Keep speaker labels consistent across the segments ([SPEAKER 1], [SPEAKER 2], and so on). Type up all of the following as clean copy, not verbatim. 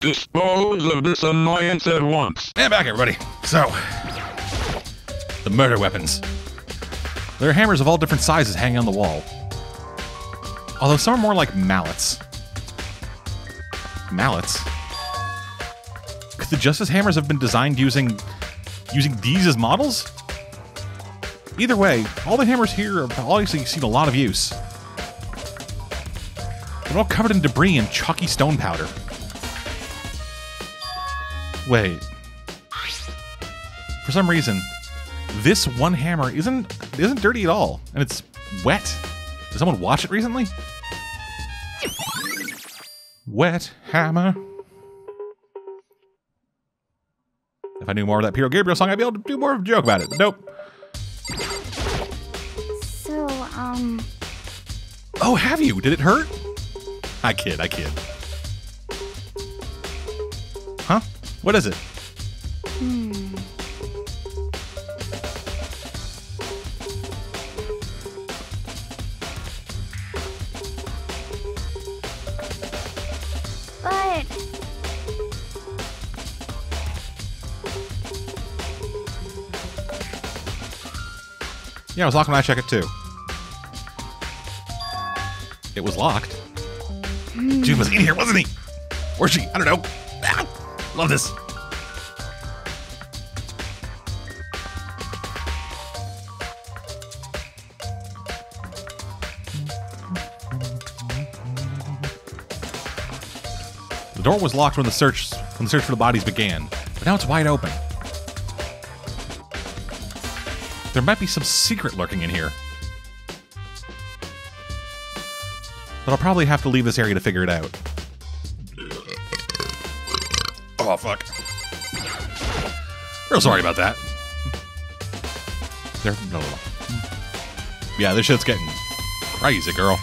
[SPEAKER 1] Dispose of this annoyance at once.
[SPEAKER 2] And back, everybody. So, the murder weapons. There are hammers of all different sizes hanging on the wall. Although some are more like mallets. Mallets? Could the Justice hammers have been designed using these as models? Either way, all the hammers here have obviously seen a lot of use. They're all covered in debris and chalky stone powder. Wait. For some reason, this one hammer isn't dirty at all, and it's wet. Did someone watch it recently? Wet hammer. If I knew more of that Peter Gabriel song, I'd be able to do more of a joke about it, but nope.
[SPEAKER 3] So,
[SPEAKER 2] Oh, have you? Did it hurt? I kid. Huh? What is it?
[SPEAKER 3] But...
[SPEAKER 2] Yeah, it was locked when I checked it too. It was locked. June was in here, wasn't he? Or she? I don't know. Ah, love this. The door was locked when the search for the bodies began, but now it's wide open. There might be some secret lurking in here. But I'll probably have to leave this area to figure it out. Oh, fuck. Real sorry about that. No. Yeah, this shit's getting crazy, girl.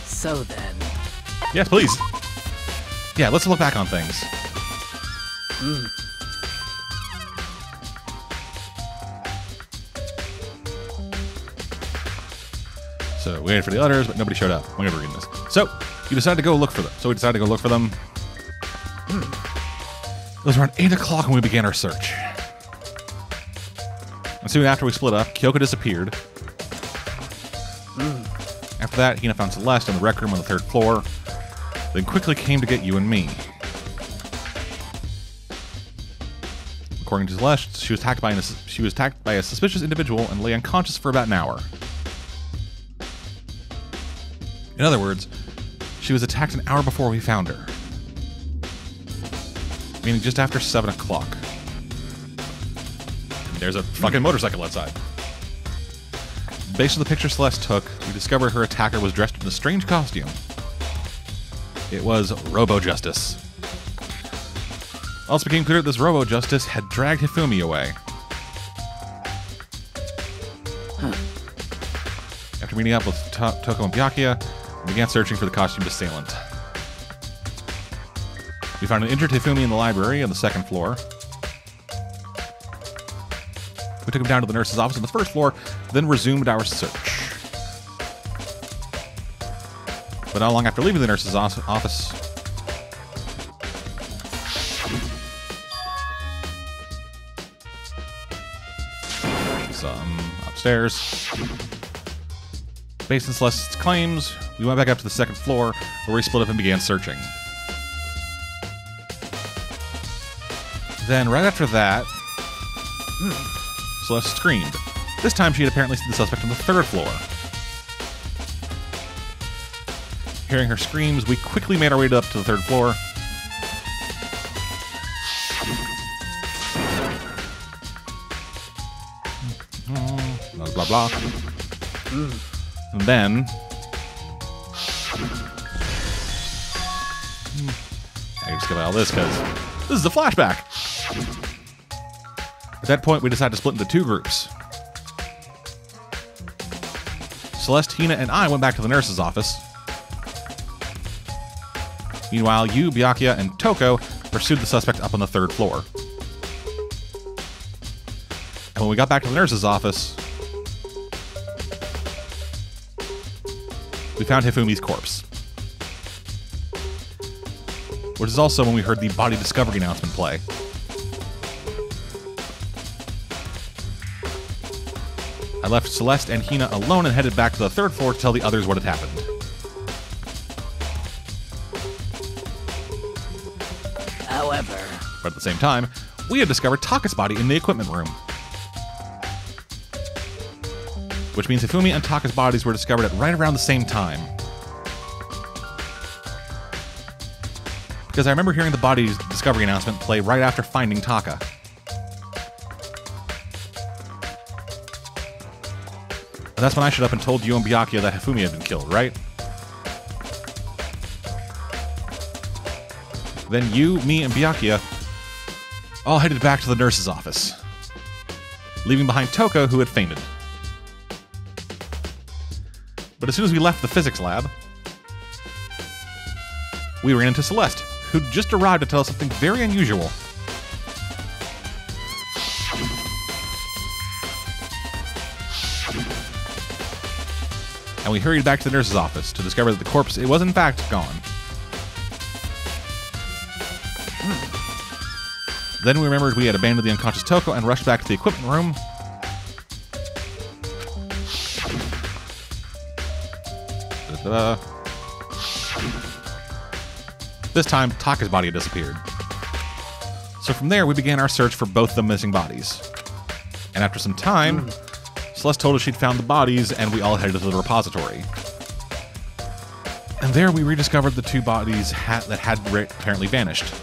[SPEAKER 4] So then...
[SPEAKER 2] Yes, please. Yeah, let's look back on things. So, we waited for the others, but nobody showed up. I'm never reading this. So, you decided to go look for them. So we decided to go look for them. It was around 8 o'clock when we began our search. And soon after we split up, Kyoko disappeared. After that, Hina found Celeste in the rec room on the 3rd floor, then quickly came to get you and me. According to Celeste, she was attacked by a suspicious individual and lay unconscious for about an hour. In other words, she was attacked an hour before we found her. Meaning just after 7 o'clock. There's a fucking motorcycle outside. Based on the picture Celeste took, we discovered her attacker was dressed in a strange costume. It was Robo-Justice. Also became clear that this Robo-Justice had dragged Hifumi away. After meeting up with Toko and Byakuya, we began searching for the costumed assailant. We found an injured Hifumi in the library on the 2nd floor. We took him down to the nurse's office on the 1st floor, then resumed our search. But not long after leaving the nurse's office, upstairs. Based on Celeste's claims, we went back up to the 2nd floor, where we split up and began searching. Then, right after that, Celeste screamed. This time she had apparently seen the suspect on the 3rd floor. Hearing her screams, we quickly made our way up to the 3rd floor. Blah, blah, blah. And then... I can skip all this because this is a flashback. At that point, we decided to split into 2 groups. Celeste, Hina, and I went back to the nurse's office. Meanwhile, you, Byakuya, and Toko pursued the suspect up on the 3rd floor. And when we got back to the nurse's office, we found Hifumi's corpse. Which is also when we heard the body discovery announcement play. I left Celeste and Hina alone and headed back to the 3rd floor to tell the others what had happened.
[SPEAKER 3] However...
[SPEAKER 2] But at the same time, we had discovered Taka's body in the equipment room. Which means Hifumi and Taka's bodies were discovered at right around the same time. Because I remember hearing the body discovery announcement play right after finding Taka. And that's when I showed up and told you and Byakuya that Hifumi had been killed, right? Then you, me, and Byakuya all headed back to the nurse's office, leaving behind Toko, who had fainted. But as soon as we left the physics lab, we ran into Celeste, who'd just arrived to tell us something very unusual. And we hurried back to the nurse's office to discover that the corpse, it was in fact gone. Then we remembered we had abandoned the unconscious Toko and rushed back to the equipment room. This time, Taka's body had disappeared. So from there, we began our search for both the missing bodies. And after some time, Celeste told us she'd found the bodies, and we all headed to the repository. And there we rediscovered the 2 bodies that had apparently vanished.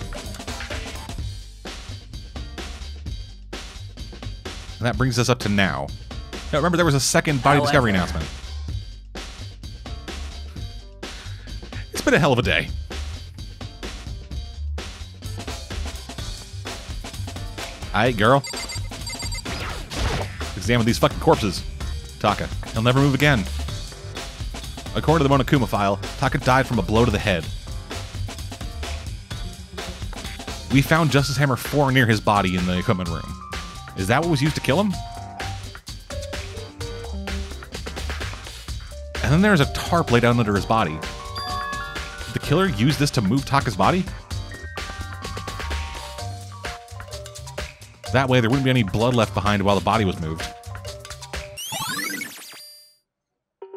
[SPEAKER 2] And that brings us up to now. Now remember, there was a second body discovery announcement. It's been a hell of a day. Aight, girl. Examine these fucking corpses. Taka. He'll never move again. According to the Monokuma file, Taka died from a blow to the head. We found Justice Hammer 4 near his body in the equipment room. Is that what was used to kill him? And then there's a tarp laid down under his body. Did the killer use this to move Taka's body? That way there wouldn't be any blood left behind while the body was moved.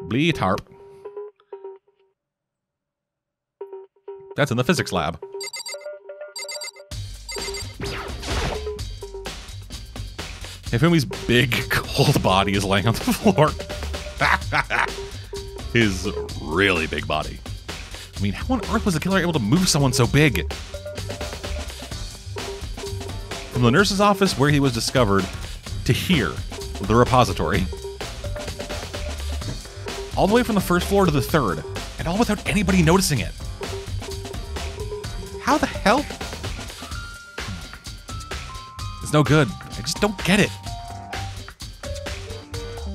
[SPEAKER 2] Blee tarp. That's in the physics lab. Hifumi's big, cold body is laying on the floor. His really big body. I mean, how on earth was the killer able to move someone so big? From the nurse's office where he was discovered to here, the repository. All the way from the 1st floor to the 3rd, and all without anybody noticing it. How the hell? It's no good. I just don't get it.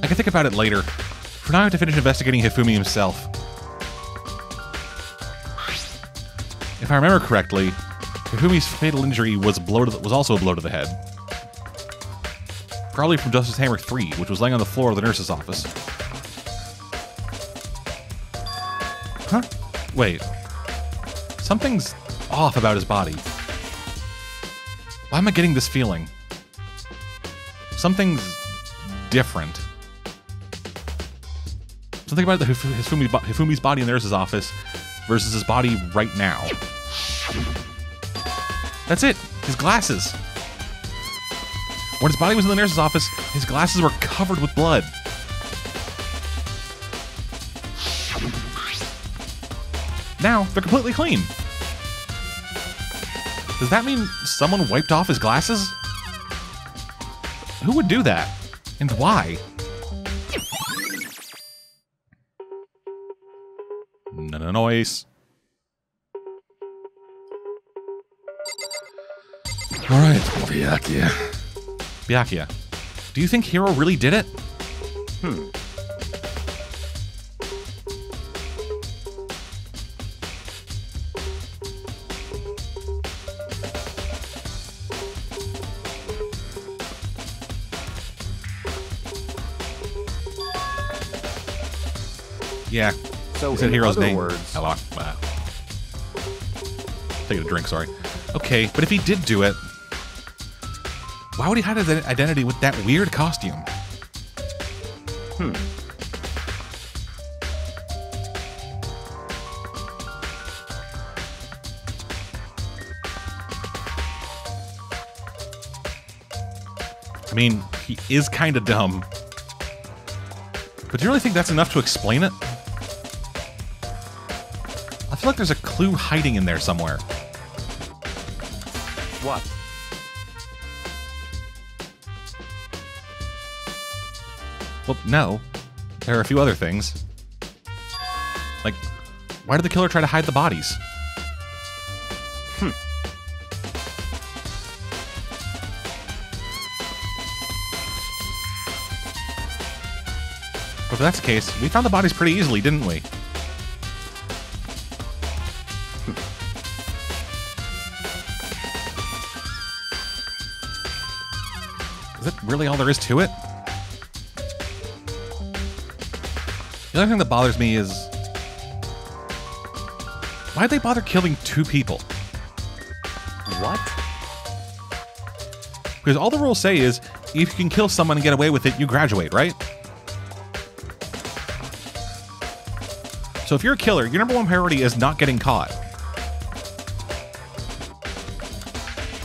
[SPEAKER 2] I can think about it later. For now, I have to finish investigating Hifumi himself. If I remember correctly, Hifumi's fatal injury was also a blow to the head. Probably from Justice Hammer 3, which was laying on the floor of the nurse's office. Huh? Wait. Something's off about his body. Why am I getting this feeling? Something's different. Something about Hifumi's body in the nurse's office versus his body right now. That's it. His glasses. When his body was in the nurse's office, his glasses were covered with blood. Now, they're completely clean. Does that mean someone wiped off his glasses? Who would do that? And why? No noise. Alright, Byakuya. Byakuya, do you think Hiro really did it?
[SPEAKER 3] Yeah.
[SPEAKER 4] So
[SPEAKER 2] He said
[SPEAKER 4] in
[SPEAKER 2] hero's
[SPEAKER 4] other
[SPEAKER 2] name.
[SPEAKER 4] words,
[SPEAKER 2] Taking a drink, sorry. Okay, but if he did do it, why would he hide his identity with that weird costume? I mean, he is kind of dumb. But do you really think that's enough to explain it? I feel like there's a clue hiding in there somewhere.
[SPEAKER 4] what?
[SPEAKER 2] Well, no. There are a few other things. Like, why did the killer try to hide the bodies? But if that's the case, we found the bodies pretty easily, didn't we? Is that really all there is to it? The other thing that bothers me is... why'd they bother killing 2 people?
[SPEAKER 4] What?
[SPEAKER 2] Because all the rules say is, if you can kill someone and get away with it, you graduate, right? So if you're a killer, your number 1 priority is not getting caught.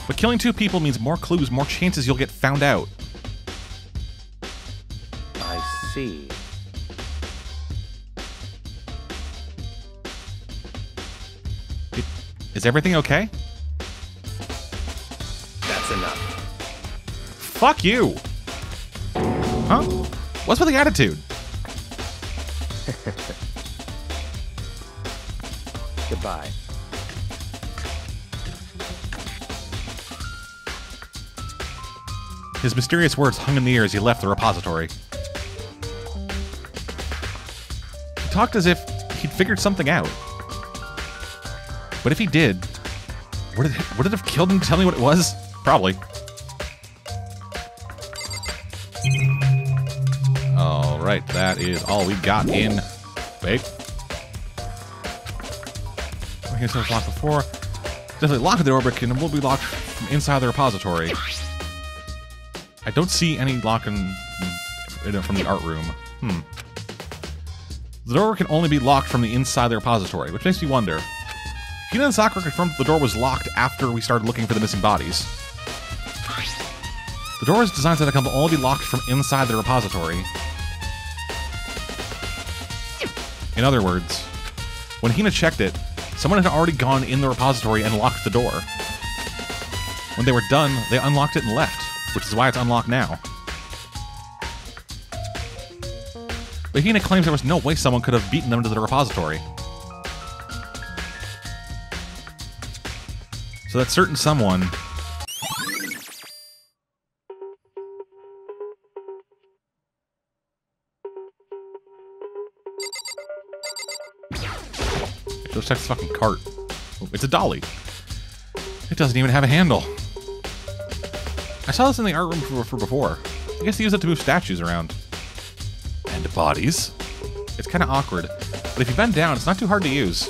[SPEAKER 2] But killing 2 people means more clues, more chances you'll get found out.
[SPEAKER 4] I see.
[SPEAKER 2] Is everything okay?
[SPEAKER 4] That's enough.
[SPEAKER 2] Fuck you! Huh? What's with the attitude?
[SPEAKER 4] Goodbye.
[SPEAKER 2] His mysterious words hung in the air as he left the repository. He talked as if he'd figured something out. But if he did, would it have killed him to tell me what it was? Probably. Alright, that is all we got in... Wait. Okay, so it's locked before. Definitely lock the door, but it will be locked from inside the repository. I don't see any locking from the art room. The door can only be locked from the inside the repository, which makes me wonder. Hina and Sakura confirmed the door was locked after we started looking for the missing bodies. The door is designed so that it can only be locked from inside the repository. In other words, when Hina checked it, someone had already gone in the repository and locked the door. When they were done, they unlocked it and left, which is why it's unlocked now. But Hina claims there was no way someone could have beaten them to the repository. So that certain someone... Let's check this fucking cart. Oh, it's a dolly. It doesn't even have a handle. I saw this in the art room for before. I guess they use it to move statues around. And bodies. It's kind of awkward. But if you bend down, it's not too hard to use.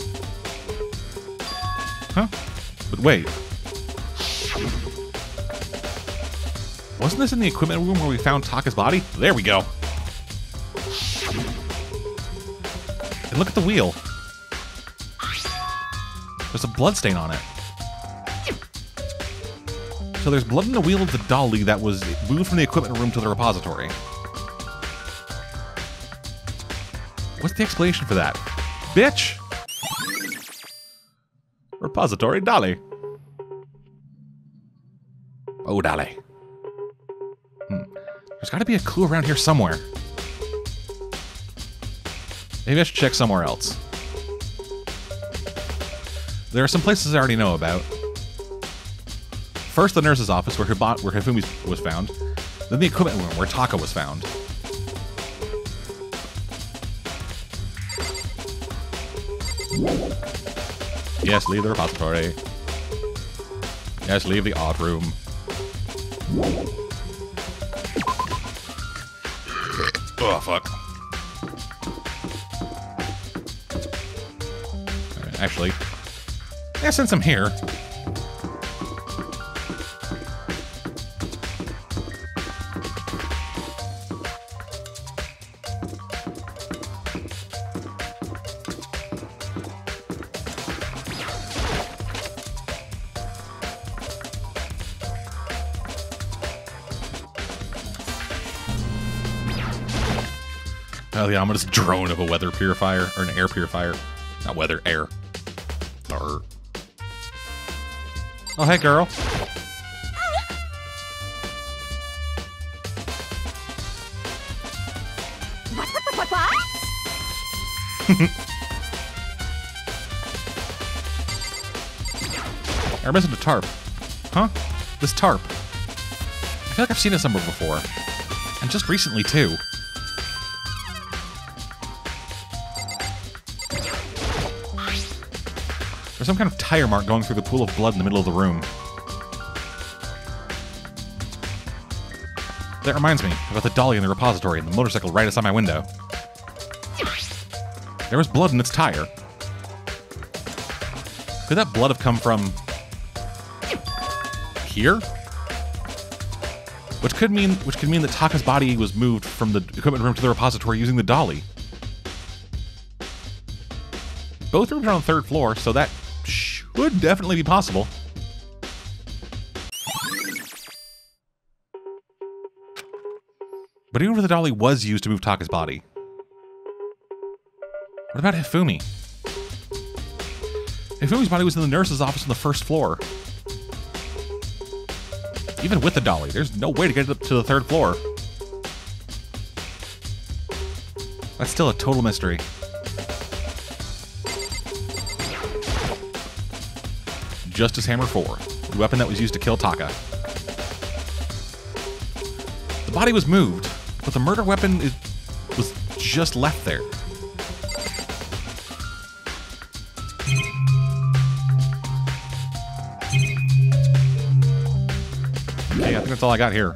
[SPEAKER 2] Huh? But wait. Wasn't this in the equipment room where we found Taka's body? There we go. And look at the wheel. There's a blood stain on it. So there's blood in the wheel of the dolly that was moved from the equipment room to the repository. What's the explanation for that? Bitch! Repository dolly. Oh, dolly. There's got to be a clue around here somewhere. Maybe I should check somewhere else. There are some places I already know about. First, the nurse's office, where Hifumi was found. Then the equipment room, where Taka was found. Yes, leave the repository. Yes, leave the art room. Oh, fuck. actually. Yeah, since I'm here. Oh yeah, I'm gonna just drone of a weather purifier, or an air purifier. Not weather, air. Arr. Oh, hey, girl. I'm missing a tarp. Huh? This tarp. I feel like I've seen it somewhere before. And just recently, too. There's some kind of tire mark going through the pool of blood in the middle of the room. That reminds me about the dolly in the repository and the motorcycle right outside my window. There was blood in its tire. Could that blood have come from here? Which could mean that Taka's body was moved from the equipment room to the repository using the dolly. Both rooms are on the 3rd floor, so that should definitely be possible. But even if the dolly was used to move Taka's body, what about Hifumi? Hifumi's body was in the nurse's office on the 1st floor. Even with the dolly, there's no way to get it up to the 3rd floor. That's still a total mystery. Justice Hammer 4, the weapon that was used to kill Taka. The body was moved, but the murder weapon was just left there. Okay, I think that's all I got here.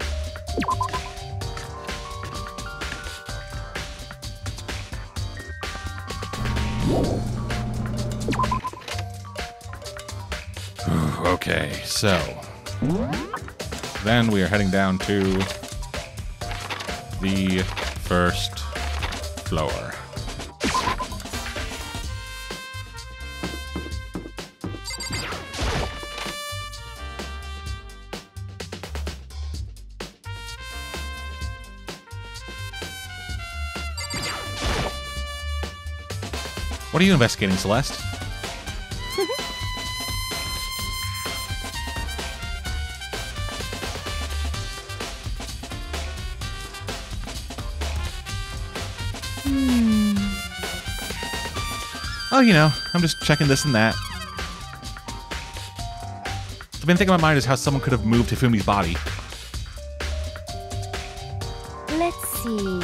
[SPEAKER 2] Okay, so then we are heading down to the 1st floor. What are you investigating, Celeste? Oh, you know, I'm just checking this and that. The main thing on my mind is how someone could have moved Hifumi's body.
[SPEAKER 5] Let's see.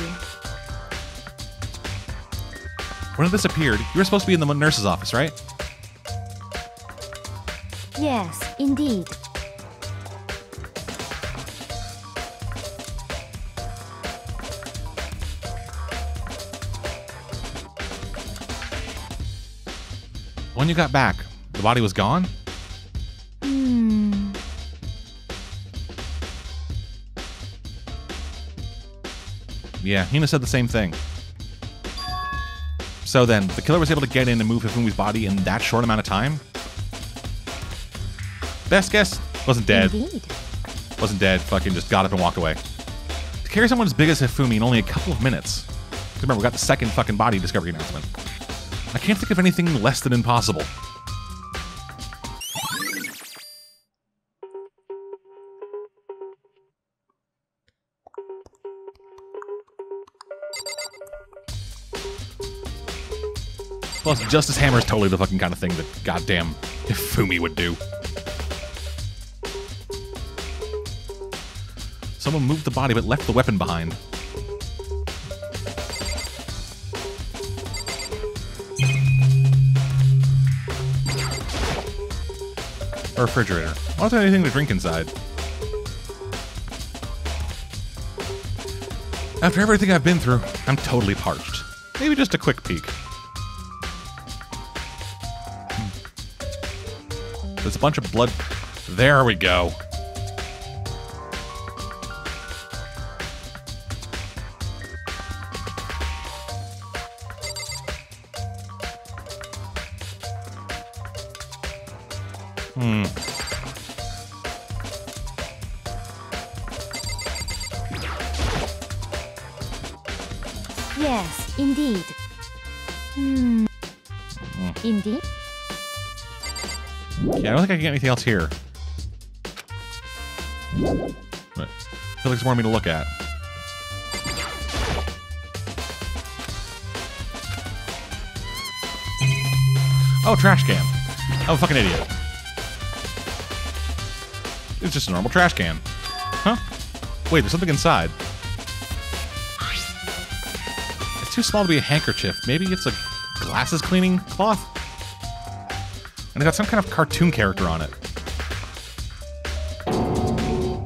[SPEAKER 2] When it disappeared, you were supposed to be in the nurse's office, right?
[SPEAKER 5] Yes, indeed. When you got back, the body was gone? Yeah, Hina said the same thing. So then, the killer was able to get in and move Hifumi's body in that short amount of time? Best guess, wasn't dead. Indeed.
[SPEAKER 2] Wasn't dead, fucking just got up and walked away. To carry someone as big as Hifumi in only a couple of minutes. Because remember, we got the 2nd fucking body discovery announcement. I can't think of anything less than impossible. Plus, Justice Hammer is totally the fucking kind of thing that goddamn Hifumi would do. Someone moved the body but left the weapon behind. A refrigerator. Why don't there anything to drink inside? After everything I've been through, I'm totally parched. Maybe just a quick peek. There's a bunch of blood. There we go.
[SPEAKER 3] Yes, indeed. Indeed?
[SPEAKER 2] Yeah, I don't think I can get anything else here. But I feel like there's more for me to look at. Oh, trash can. I'm a fucking idiot. It's just a normal trash can. Huh? Wait, there's something inside. It's too small to be a handkerchief. Maybe it's a glasses cleaning cloth? And it's got some kind of cartoon character on it.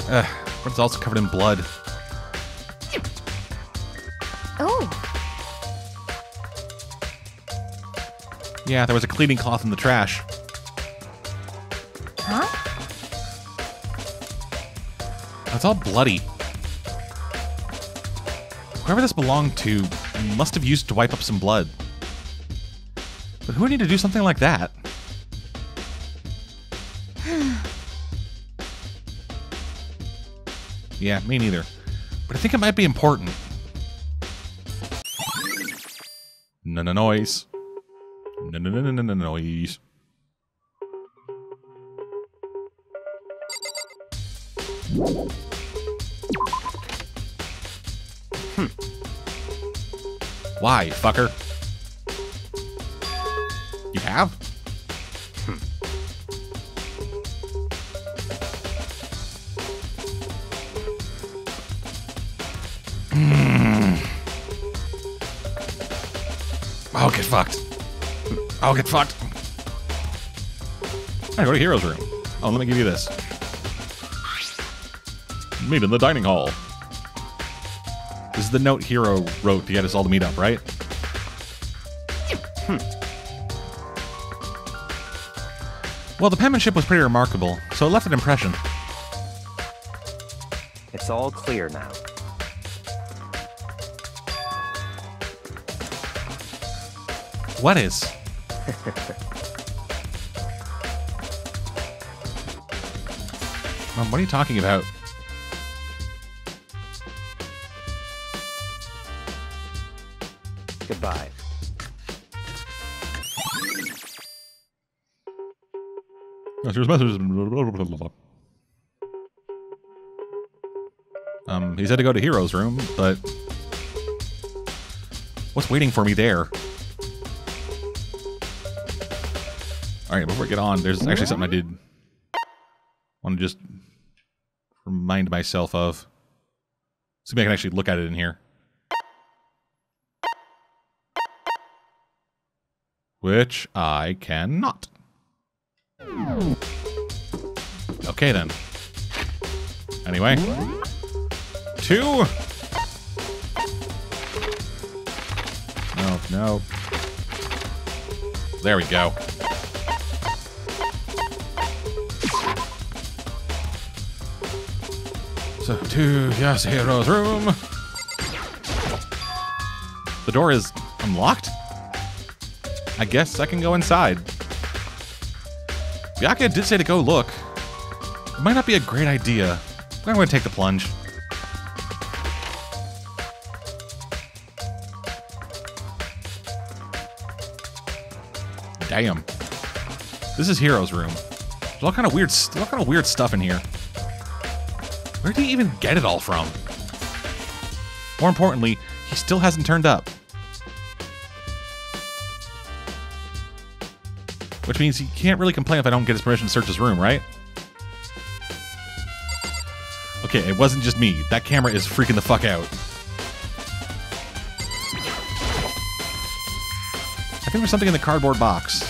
[SPEAKER 2] But it's also covered in blood.
[SPEAKER 3] Oh.
[SPEAKER 2] Yeah, there was a cleaning cloth in the trash.
[SPEAKER 3] Huh?
[SPEAKER 2] It's all bloody. Whoever this belonged to must have used to wipe up some blood. But who would need to do something like that? Yeah, me neither. But I think it might be important. No noise. No noise. Why, fucker? You have? I'll get fucked. I'll get fucked. I go to Hero's room. Oh, let me give you this. Meet in the dining hall. This is the note Hero wrote to get us all to meet up, right? Well, the penmanship was pretty remarkable, so it left an impression.
[SPEAKER 4] It's all clear now.
[SPEAKER 2] What is? What are you talking about?
[SPEAKER 4] Goodbye.
[SPEAKER 2] He said to go to Hero's room, but what's waiting for me there? Alright, before we get on, there's actually something I did want to just remind myself of. See if I can actually look at it in here. Which I cannot. Okay then. Anyway. 2! No. There we go. So, to yes, Hero's room. The door is unlocked? I guess I can go inside. Byaka did say to go look. It might not be a great idea, but I'm going to take the plunge. Damn. This is Hero's room. There's all kind of weird stuff in here. Where did he even get it all from? More importantly, he still hasn't turned up. Which means he can't really complain if I don't get his permission to search his room, right? Okay, it wasn't just me. That camera is freaking the fuck out. I think there's something in the cardboard box.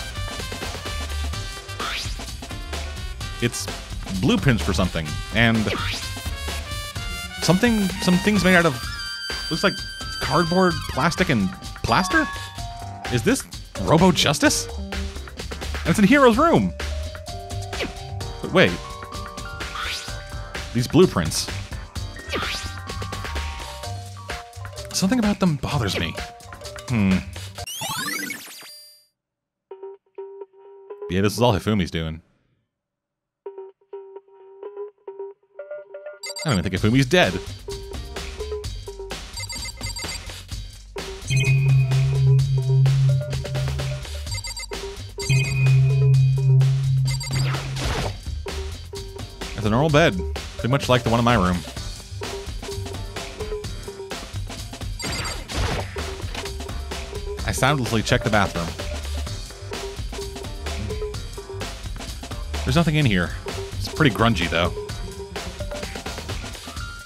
[SPEAKER 2] It's blueprints for something, and some things made out of, looks like cardboard, plastic, and plaster? Is this Robo Justice? And it's in Hero's room. But wait. These blueprints. Something about them bothers me. Yeah, this is all Hifumi's doing. I don't even think Hifumi's dead. It's a normal bed, pretty much like the one in my room. I soundlessly checked the bathroom. There's nothing in here. It's pretty grungy, though.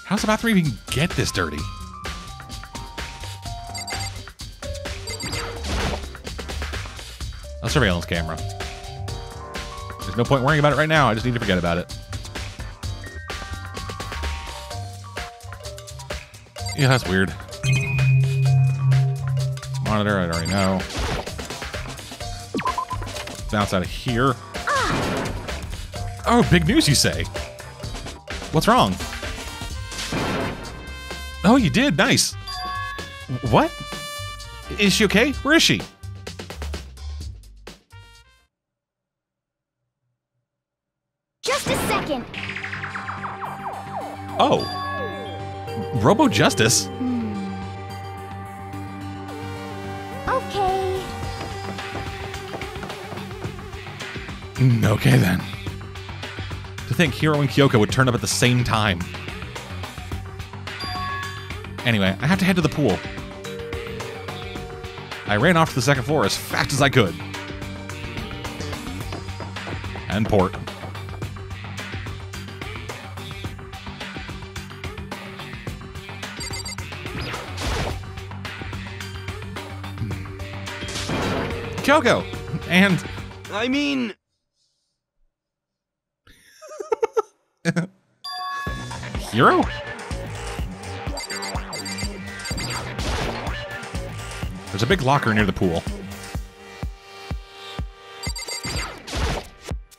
[SPEAKER 2] How's the bathroom even get this dirty? A surveillance camera. There's no point worrying about it right now. I just need to forget about it. Yeah, that's weird. Monitor, I already know. Bounce out of here. Oh, big news, you say? What's wrong? Oh, you did. Nice. What? Is she okay? Where is she?
[SPEAKER 3] Just a second.
[SPEAKER 2] Oh. Robo Justice?
[SPEAKER 3] Okay.
[SPEAKER 2] Okay, then. To think Hiro and Kyoko would turn up at the same time. Anyway, I have to head to the pool. I ran off to the second floor as fast as I could. And port. Kyoko! And...
[SPEAKER 4] I mean...
[SPEAKER 2] Hiro? There's a big locker near the pool.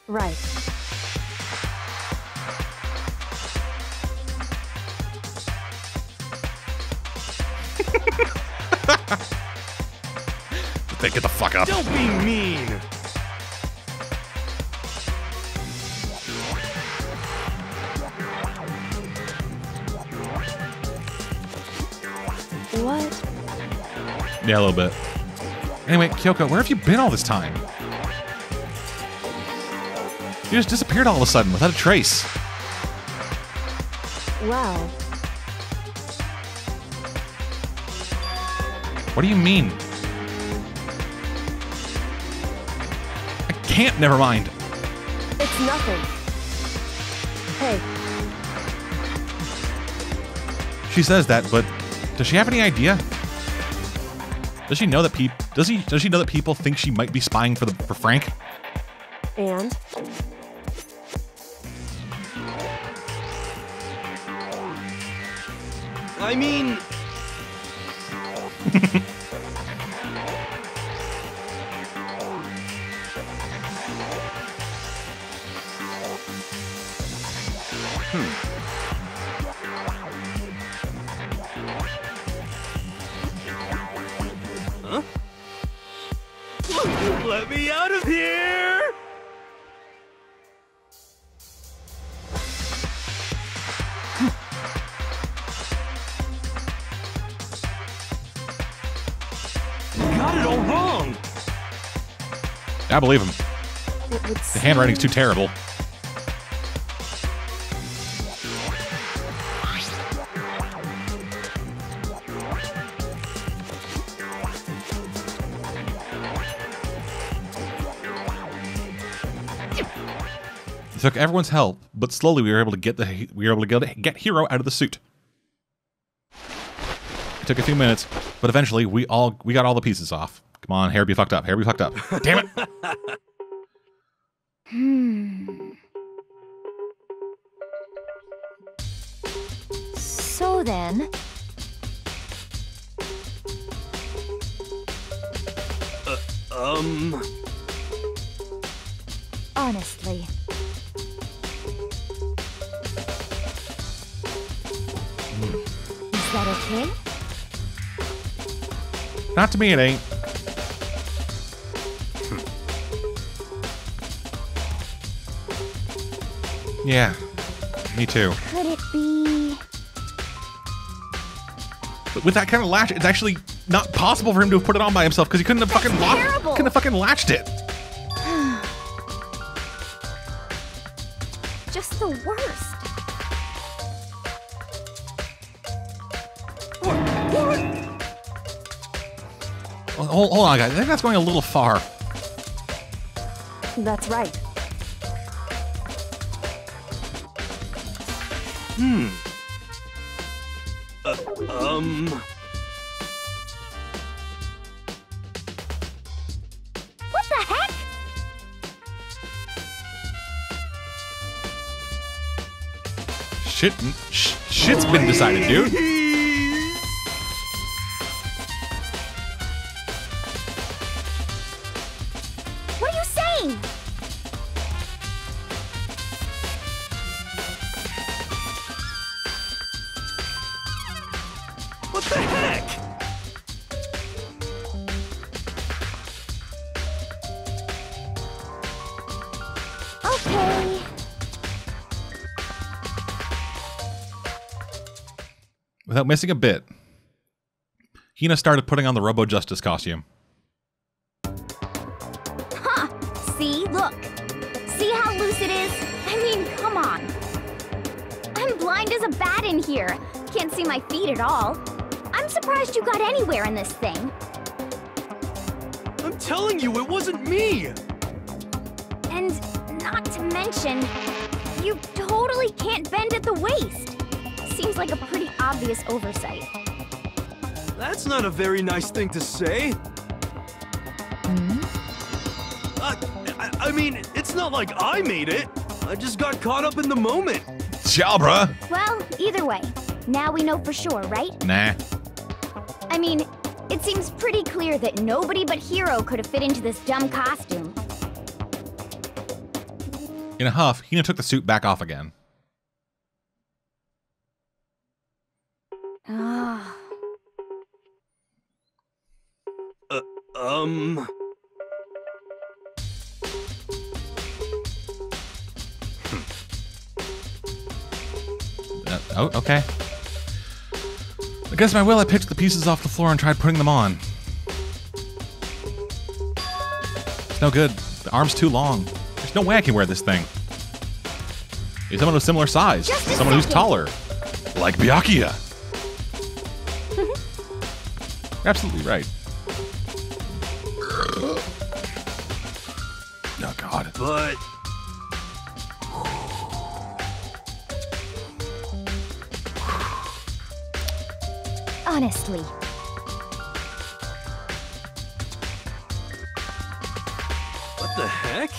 [SPEAKER 3] Right.
[SPEAKER 2] They get the fuck up.
[SPEAKER 4] Don't be mean!
[SPEAKER 3] What?
[SPEAKER 2] Yeah, a little bit. Anyway, Kyoko, where have you been all this time? You just disappeared all of a sudden without a trace.
[SPEAKER 3] Well,
[SPEAKER 2] What do you mean? I can't, never mind.
[SPEAKER 3] it's nothing. Hey,
[SPEAKER 2] She says that, but does she have any idea? Does she know that does she know that people think she might be spying for Frank?
[SPEAKER 3] and?
[SPEAKER 4] I mean... Huh? Let me out of here! Got it all wrong!
[SPEAKER 2] I believe him.
[SPEAKER 3] It would
[SPEAKER 2] The handwriting's too terrible. It took everyone's help, but slowly we were able to get get Hiro out of the suit. It took a few minutes, but eventually we got all the pieces off. Come on, hair be fucked up. Hair be fucked up. Damn it!
[SPEAKER 3] So then,
[SPEAKER 4] Um...
[SPEAKER 3] honestly, okay?
[SPEAKER 2] Not to me, it ain't. Yeah, me too.
[SPEAKER 3] Could it be...
[SPEAKER 2] But with that kind of latch, it's actually not possible for him to have put it on by himself because he couldn't have fucking
[SPEAKER 3] terrible.
[SPEAKER 2] couldn't have fucking latched it.
[SPEAKER 3] Just the worst.
[SPEAKER 2] Well, hold on, guys. I think that's going a little far.
[SPEAKER 3] That's right. What the heck?
[SPEAKER 2] Shit's been decided, dude.
[SPEAKER 3] What are you saying?
[SPEAKER 4] What the heck?
[SPEAKER 3] Okay.
[SPEAKER 2] Without missing a bit, Hina started putting on the Robo Justice costume.
[SPEAKER 3] Huh. See? Look. See how loose it is? I mean, come on. I'm blind as a bat in here. Can't see my feet at all. I'm surprised you got anywhere in this thing.
[SPEAKER 4] I'm telling you, it wasn't me!
[SPEAKER 3] And not to mention, you totally can't bend at the waist. Seems like a pretty obvious oversight.
[SPEAKER 4] That's not a very nice thing to say. I mean, it's not like I made it. I just got caught up in the moment.
[SPEAKER 2] Ciao, bruh.
[SPEAKER 3] Well, either way, now we know for sure, right?
[SPEAKER 2] Nah.
[SPEAKER 3] I mean, it seems pretty clear that nobody but Hero could have fit into this dumb costume.
[SPEAKER 2] In a huff, Hina took the suit back off again.
[SPEAKER 3] Ah.
[SPEAKER 2] Oh, okay. Against my will, I picked the pieces off the floor and tried putting them on. It's no good. The arm's too long. There's no way I can wear this thing. He's someone of similar size.
[SPEAKER 3] Just a
[SPEAKER 2] Someone who's
[SPEAKER 3] second.
[SPEAKER 2] taller. Like Byakuya. You're absolutely right. Oh, God.
[SPEAKER 4] But
[SPEAKER 3] Honestly.
[SPEAKER 4] what the heck?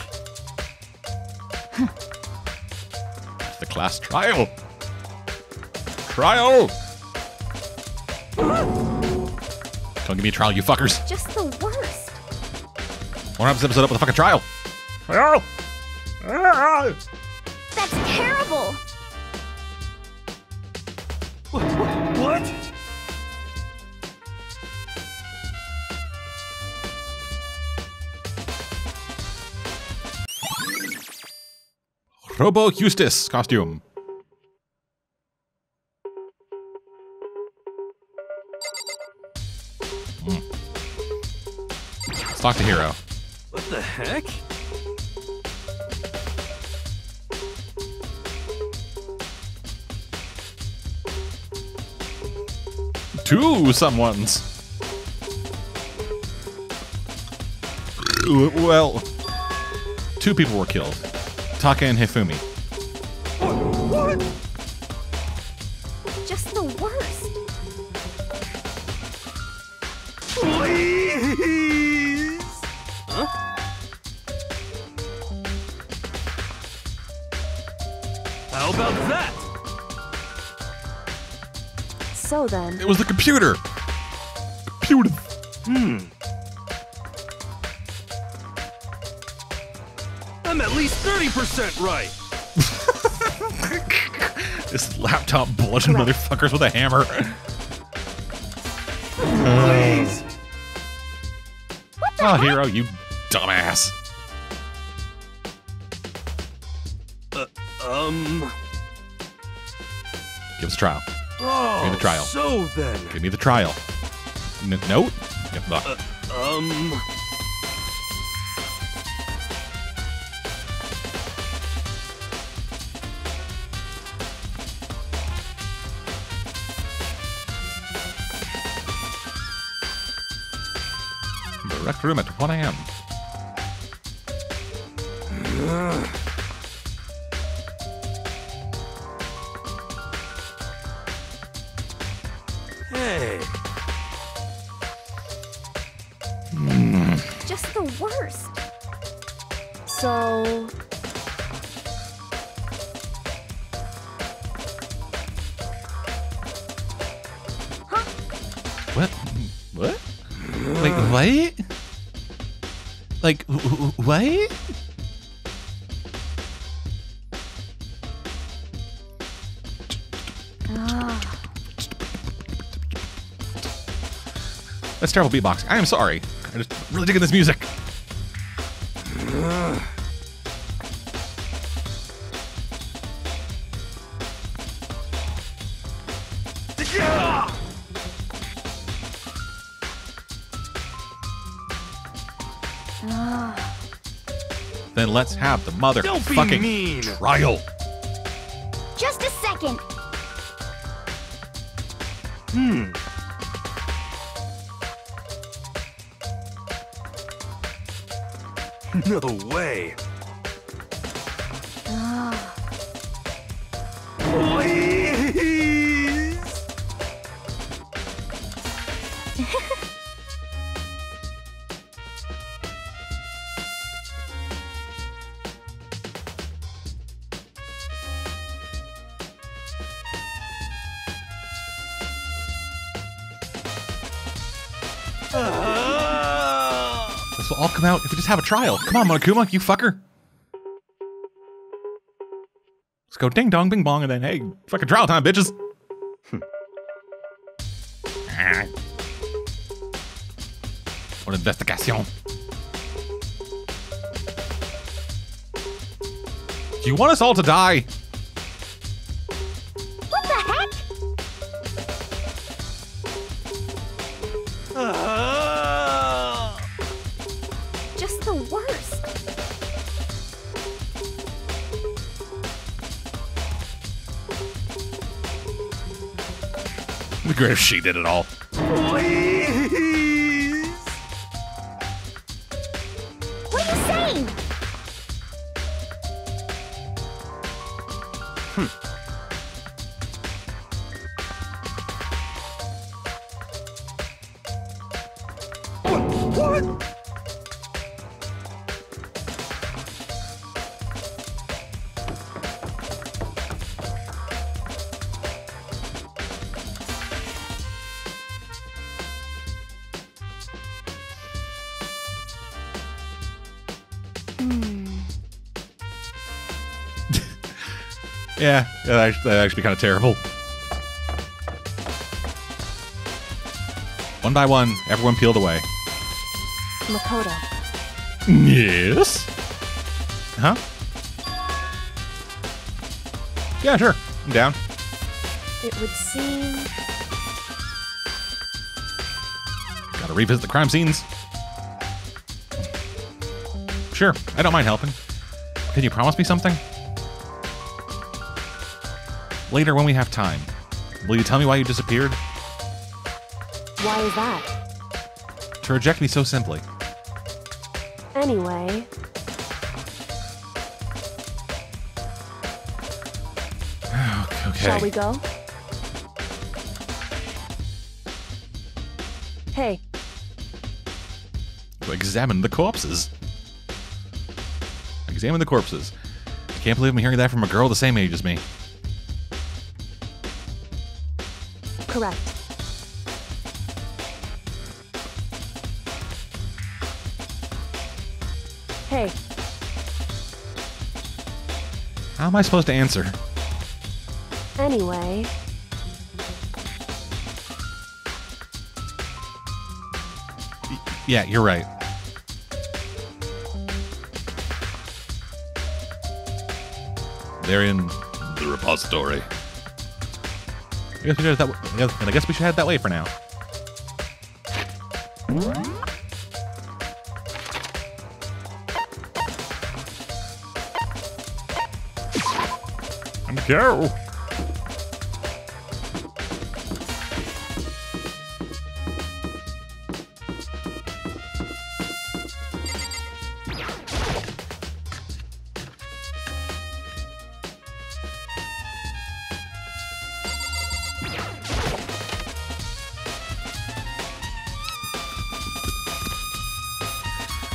[SPEAKER 2] It's the class trial. Trial! Don't give me a trial, you fuckers.
[SPEAKER 3] Just the worst.
[SPEAKER 2] One wrap this episode up with a fucking trial. Trial!
[SPEAKER 3] That's terrible.
[SPEAKER 4] What?
[SPEAKER 2] Robo Eustace costume. Let's talk to Hero.
[SPEAKER 4] What the heck?
[SPEAKER 2] Two someones. Well, two people were killed. Taka and Hifumi.
[SPEAKER 4] What?
[SPEAKER 3] Just the worst.
[SPEAKER 4] Please? Huh? How about that?
[SPEAKER 3] So then,
[SPEAKER 2] It was the computer. Computer.
[SPEAKER 4] I'm at least 30% right.
[SPEAKER 2] This laptop bludgeoned
[SPEAKER 3] Correct.
[SPEAKER 2] motherfuckers with a hammer.
[SPEAKER 4] Please.
[SPEAKER 2] Oh, Hero, you dumbass. Give us a trial.
[SPEAKER 4] Oh,
[SPEAKER 2] Give me the trial.
[SPEAKER 4] So then.
[SPEAKER 2] Give me the trial. Note? The rec room at 1 a.m.
[SPEAKER 4] Hey.
[SPEAKER 3] Just the worst. So...
[SPEAKER 2] What? What? Wait, what? Like, what? That's terrible beatboxing. I am sorry. I'm just really digging this music. Then let's have the motherfucking trial.
[SPEAKER 3] Just a second.
[SPEAKER 4] No way. Please.
[SPEAKER 2] This will all come out if we just have a trial. Come on, Monokuma, you fucker. Let's go ding dong, bing bong, and then, hey, fucking trial time, bitches. What investigation? Do you want us all to die?
[SPEAKER 3] What the heck? Just the worst.
[SPEAKER 2] It'd be great if she did it all.
[SPEAKER 4] Please.
[SPEAKER 3] What are you saying?
[SPEAKER 4] What?
[SPEAKER 2] Yeah, that'd actually be kind of terrible. One by one, everyone peeled away.
[SPEAKER 3] Makoto.
[SPEAKER 2] Yes? Huh? Yeah, sure. I'm down.
[SPEAKER 3] It would seem...
[SPEAKER 2] Gotta revisit the crime scenes. Sure, I don't mind helping. Can you promise me something? Later when we have time. Will you tell me why you disappeared?
[SPEAKER 6] Why is that?
[SPEAKER 2] To reject me so simply.
[SPEAKER 6] Anyway...
[SPEAKER 2] Okay.
[SPEAKER 6] Shall we go? Hey.
[SPEAKER 2] Examine the corpses. Examine the corpses. I can't believe I'm hearing that from a girl the same age as me.
[SPEAKER 6] Correct. Hey.
[SPEAKER 2] How am I supposed to answer?
[SPEAKER 6] Anyway...
[SPEAKER 2] Yeah, you're right. They're in the repository. I guess we should have that. And I guess we should head that way for now. Go.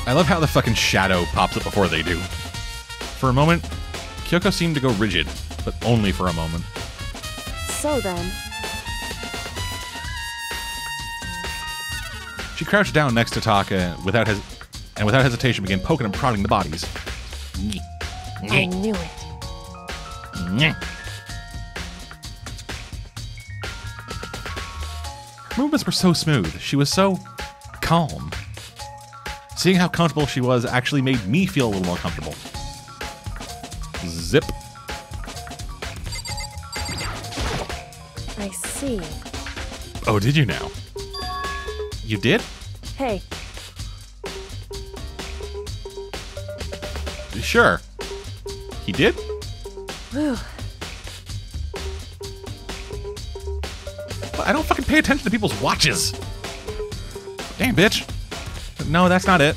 [SPEAKER 2] I love how the fucking shadow pops up before they do. For a moment, Kyoko seemed to go rigid, but only for a moment.
[SPEAKER 6] So then...
[SPEAKER 2] She crouched down next to Taka without hesitation began poking and prodding the bodies.
[SPEAKER 6] I knew it.
[SPEAKER 2] Her movements were so smooth. She was so calm. Seeing how comfortable she was actually made me feel a little more comfortable. Zip.
[SPEAKER 6] I see.
[SPEAKER 2] Oh, did you now? You did?
[SPEAKER 6] Hey,
[SPEAKER 2] Sure. He did?
[SPEAKER 6] whew.
[SPEAKER 2] But I don't fucking pay attention to people's watches. Damn, bitch. No, that's not it.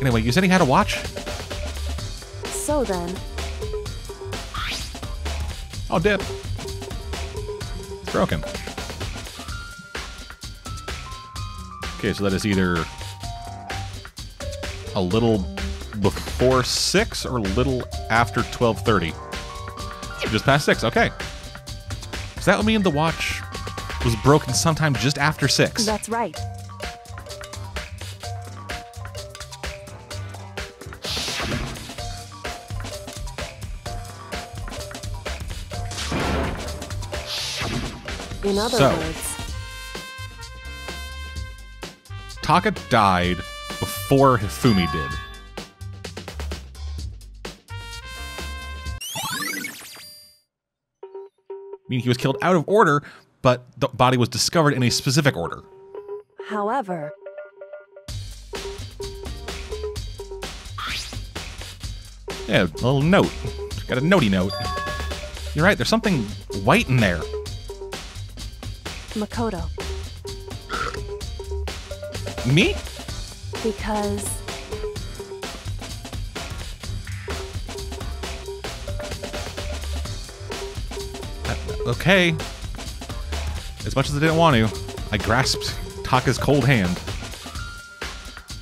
[SPEAKER 2] Anyway, you said he had a watch?
[SPEAKER 6] So then...
[SPEAKER 2] Oh, dip. It's broken. Okay, so that is either a little before 6 or a little after 12:30. Just past 6, okay. Does that mean the watch was broken sometime just after 6?
[SPEAKER 6] That's right. In other
[SPEAKER 2] So.
[SPEAKER 6] words,
[SPEAKER 2] Taka died before Hifumi did. Meaning he was killed out of order, but the body was discovered in a specific order.
[SPEAKER 6] however,
[SPEAKER 2] Yeah, a little note. Got a notey note. You're right, there's something white in there.
[SPEAKER 6] Makoto,
[SPEAKER 2] Me?
[SPEAKER 6] because
[SPEAKER 2] Okay. As much as I didn't want to, I grasped Taka's cold hand.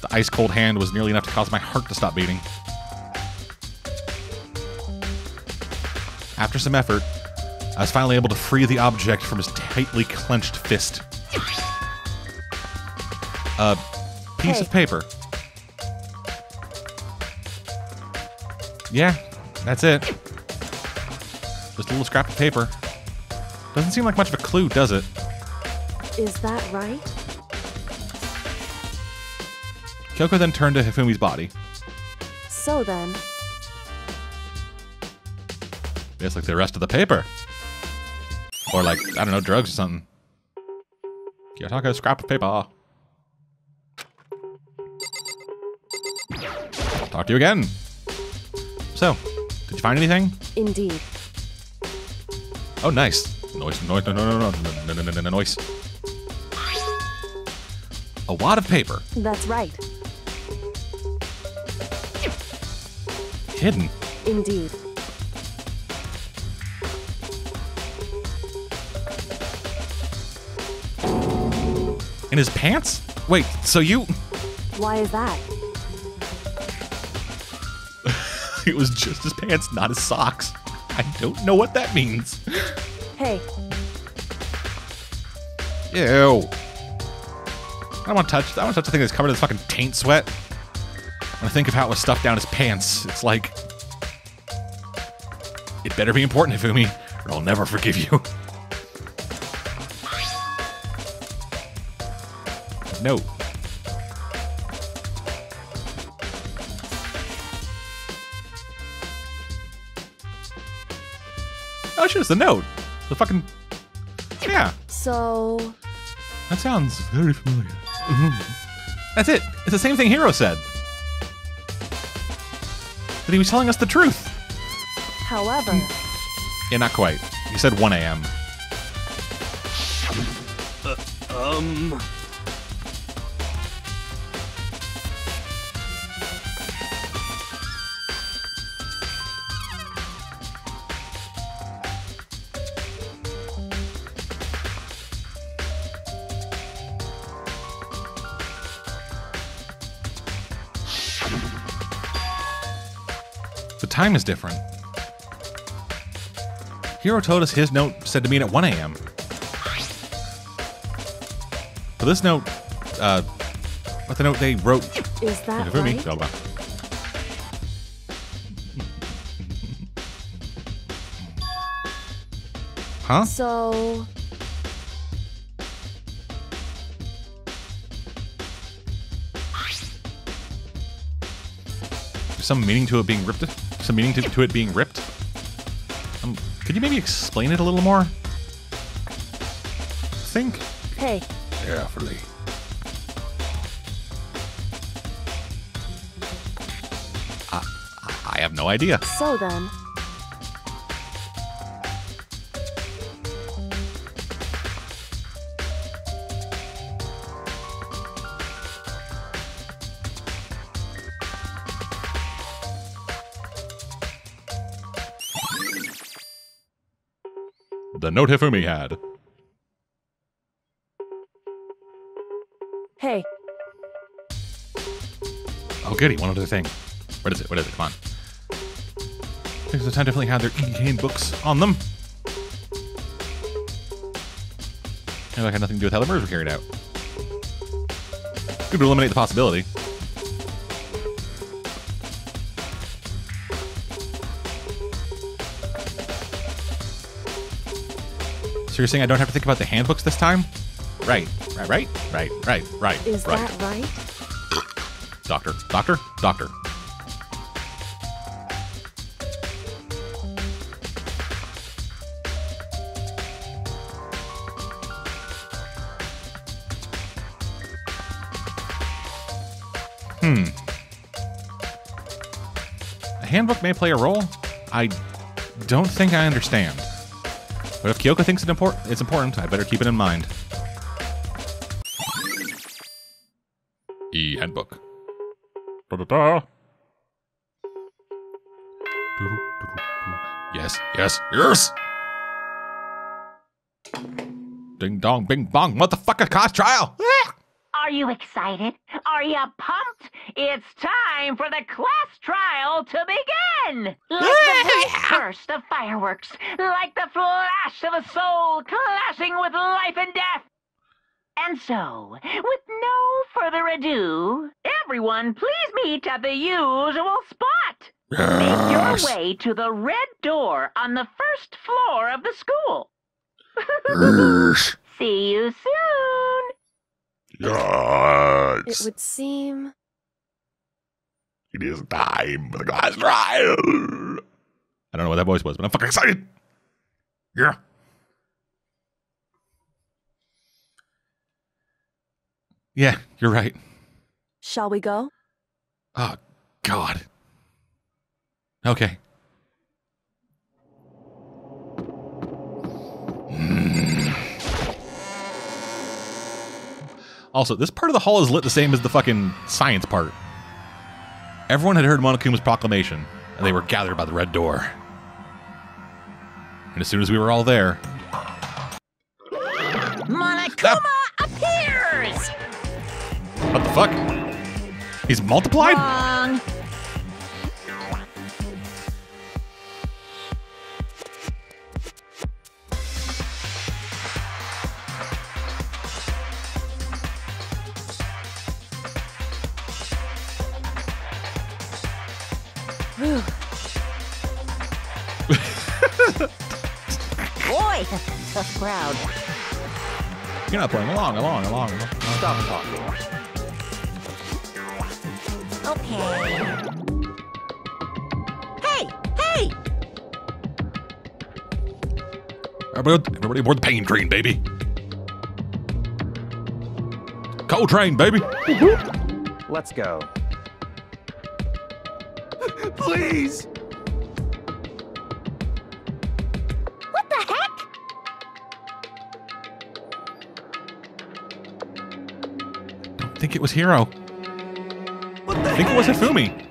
[SPEAKER 2] The ice-cold hand was nearly enough to cause my heart to stop beating. After some effort, I was finally able to free the object from his tightly clenched fist. A piece of paper. Yeah, that's it. Just a little scrap of paper. Doesn't seem like much of a clue, does it?
[SPEAKER 6] is that right?
[SPEAKER 2] Kyoko then turned to Hifumi's body.
[SPEAKER 6] So then,
[SPEAKER 2] It's like the rest of the paper. Or like, I don't know, drugs or something. Kyoko, scrap of paper. Talk to you again. So, did you find anything?
[SPEAKER 6] indeed,
[SPEAKER 2] Oh, nice. Noise. Noise. A wad of paper.
[SPEAKER 6] that's right.
[SPEAKER 2] Hidden.
[SPEAKER 6] Indeed.
[SPEAKER 2] In his pants? Wait, so you...
[SPEAKER 6] Why is that?
[SPEAKER 2] It was just his pants, not his socks. I don't know what that means.
[SPEAKER 6] Hey,
[SPEAKER 2] Ew. I don't want to touch the thing that's covered in fucking taint sweat. When I think of how it was stuffed down his pants, it's like... It better be important, Hifumi, or I'll never forgive you. No. Oh shit, it's the note. The fucking... Yeah.
[SPEAKER 6] So...
[SPEAKER 2] That sounds very familiar. That's it. It's the same thing Hero said. But he was telling us the truth.
[SPEAKER 6] However...
[SPEAKER 2] Yeah, not quite. He said 1 a.m. The time is different. Hero told us his note said to meet at 1 a.m. For this note, what the note they wrote...
[SPEAKER 6] Is that
[SPEAKER 2] for me.
[SPEAKER 6] right?
[SPEAKER 2] Huh?
[SPEAKER 6] So...
[SPEAKER 2] Some meaning to it being ripped? Some meaning to it being ripped? Could you maybe explain it a little more? Think.
[SPEAKER 6] Hey.
[SPEAKER 2] Carefully. I have no idea.
[SPEAKER 6] So then...
[SPEAKER 2] The note Hifumi had.
[SPEAKER 6] Hey.
[SPEAKER 2] Oh, goody. One other thing. What is it? What is it? Come on. Because the time definitely had their e-cane books on them. And that had nothing to do with how the murders were carried out. Good to eliminate the possibility. So you're saying I don't have to think about the handbooks this time? Right.
[SPEAKER 6] Is that right?
[SPEAKER 2] Doctor. A handbook may play a role. I don't think I understand. But if Kyoko thinks it's important, I better keep it in mind. E-handbook. Da-da-da. Yes. Ding dong, bing bong, motherfucker, cost trial!
[SPEAKER 7] Are you excited? Are you pumped? It's time for the class trial to begin! Like the bright burst of fireworks, like the flash of a soul clashing with life and death. And so, with no further ado, everyone please meet at the usual spot. Make your way to the red door on the first floor of the school. See you soon.
[SPEAKER 2] Yes.
[SPEAKER 6] It would seem...
[SPEAKER 2] It is time for the class trial. I don't know what that voice was, but I'm fucking excited. Yeah. Yeah, you're right.
[SPEAKER 6] Shall we go?
[SPEAKER 2] Oh, God. Okay. Also, this part of the hall is lit the same as the fucking science part. Everyone had heard Monokuma's proclamation, and they were gathered by the red door. And as soon as we were all there...
[SPEAKER 7] Monokuma appears!
[SPEAKER 2] What the fuck? He's multiplied?
[SPEAKER 7] Wrong.
[SPEAKER 6] Whew.
[SPEAKER 7] Boy, tough crowd.
[SPEAKER 2] You're not playing along.
[SPEAKER 4] Stop talking.
[SPEAKER 7] Okay. Hey!
[SPEAKER 2] Everybody aboard the pain train, baby. Coal train, baby.
[SPEAKER 8] Let's go.
[SPEAKER 4] Please!
[SPEAKER 3] What the heck?
[SPEAKER 2] I think it was Hiro.
[SPEAKER 4] What the
[SPEAKER 2] I think it was Hifumi.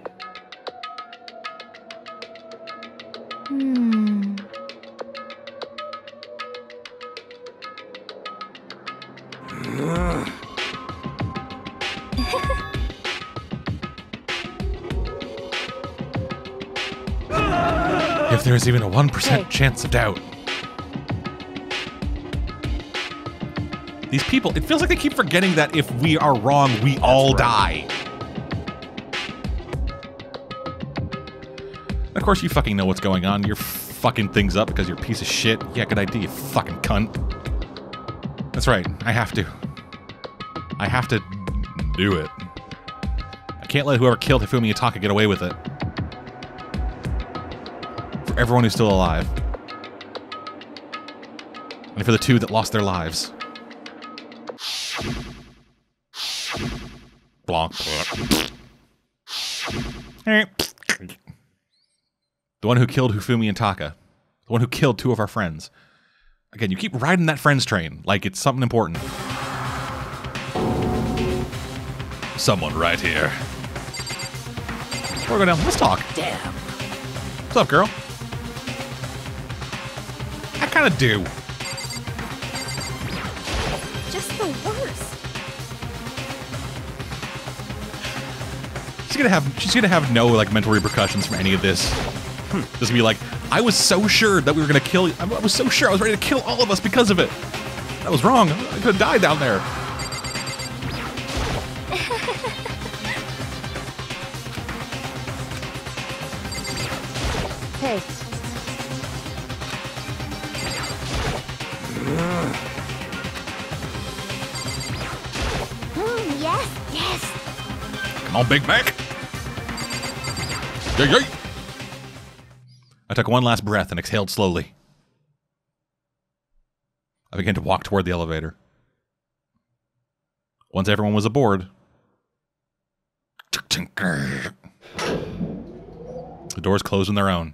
[SPEAKER 2] If there's even a 1% chance of doubt. These people, it feels like they keep forgetting that if we are wrong, we all die. Of course, you fucking know what's going on. You're fucking things up because you're a piece of shit. Yeah, good idea, you fucking cunt. That's right, I have to. I have to do it. I can't let whoever killed Hifumi Ataka get away with it. For everyone who's still alive. And for the two that lost their lives. Blanc. The one who killed Hifumi and Taka. The one who killed two of our friends. Again, you keep riding that friends train like it's something important. Someone right here. Before we go down, let's talk.
[SPEAKER 8] Damn.
[SPEAKER 2] What's up, girl? I kind of do.
[SPEAKER 3] Just the worst.
[SPEAKER 2] She's gonna have no like mental repercussions from any of this. Just be like, I was so sure that we were gonna kill. I was so sure I was ready to kill all of us because of it. That was wrong. I could have died down there.
[SPEAKER 6] Hey.
[SPEAKER 3] Yes, yes.
[SPEAKER 2] Come on, Big Mac. Yay, yay. I took one last breath and exhaled slowly. I began to walk toward the elevator. Once everyone was aboard, the doors closed on their own,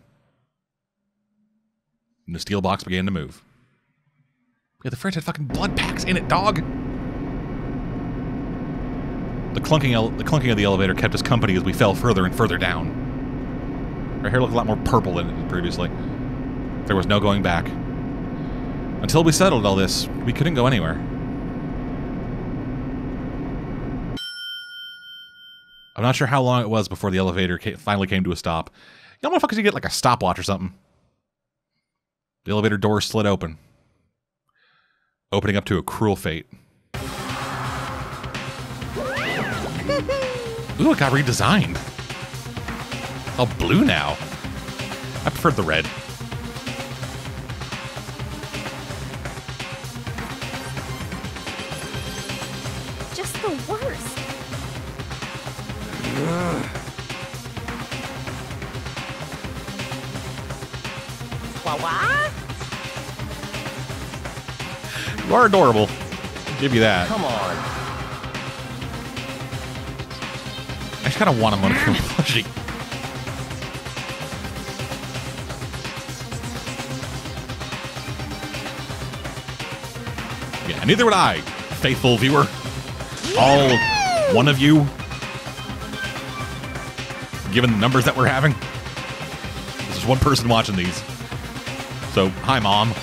[SPEAKER 2] and the steel box began to move. Yeah, the fridge had fucking blood packs in it, dog! The clunking of the elevator kept us company as we fell further and further down. Our hair looked a lot more purple than it did previously. There was no going back. Until we settled all this, we couldn't go anywhere. I'm not sure how long it was before the elevator finally came to a stop. Y'all motherfuckers could get like a stopwatch or something. The elevator doors slid open, opening up to a cruel fate. Ooh, it got redesigned. It's all blue now. I preferred the red.
[SPEAKER 3] Just the worst.
[SPEAKER 8] What?
[SPEAKER 2] You are adorable. I'll give you that.
[SPEAKER 8] Come on.
[SPEAKER 2] I just kind of want him on a plushie. Yeah, neither would I, faithful viewer. All one of you. Given the numbers that we're having. There's just one person watching these. So, hi, Mom.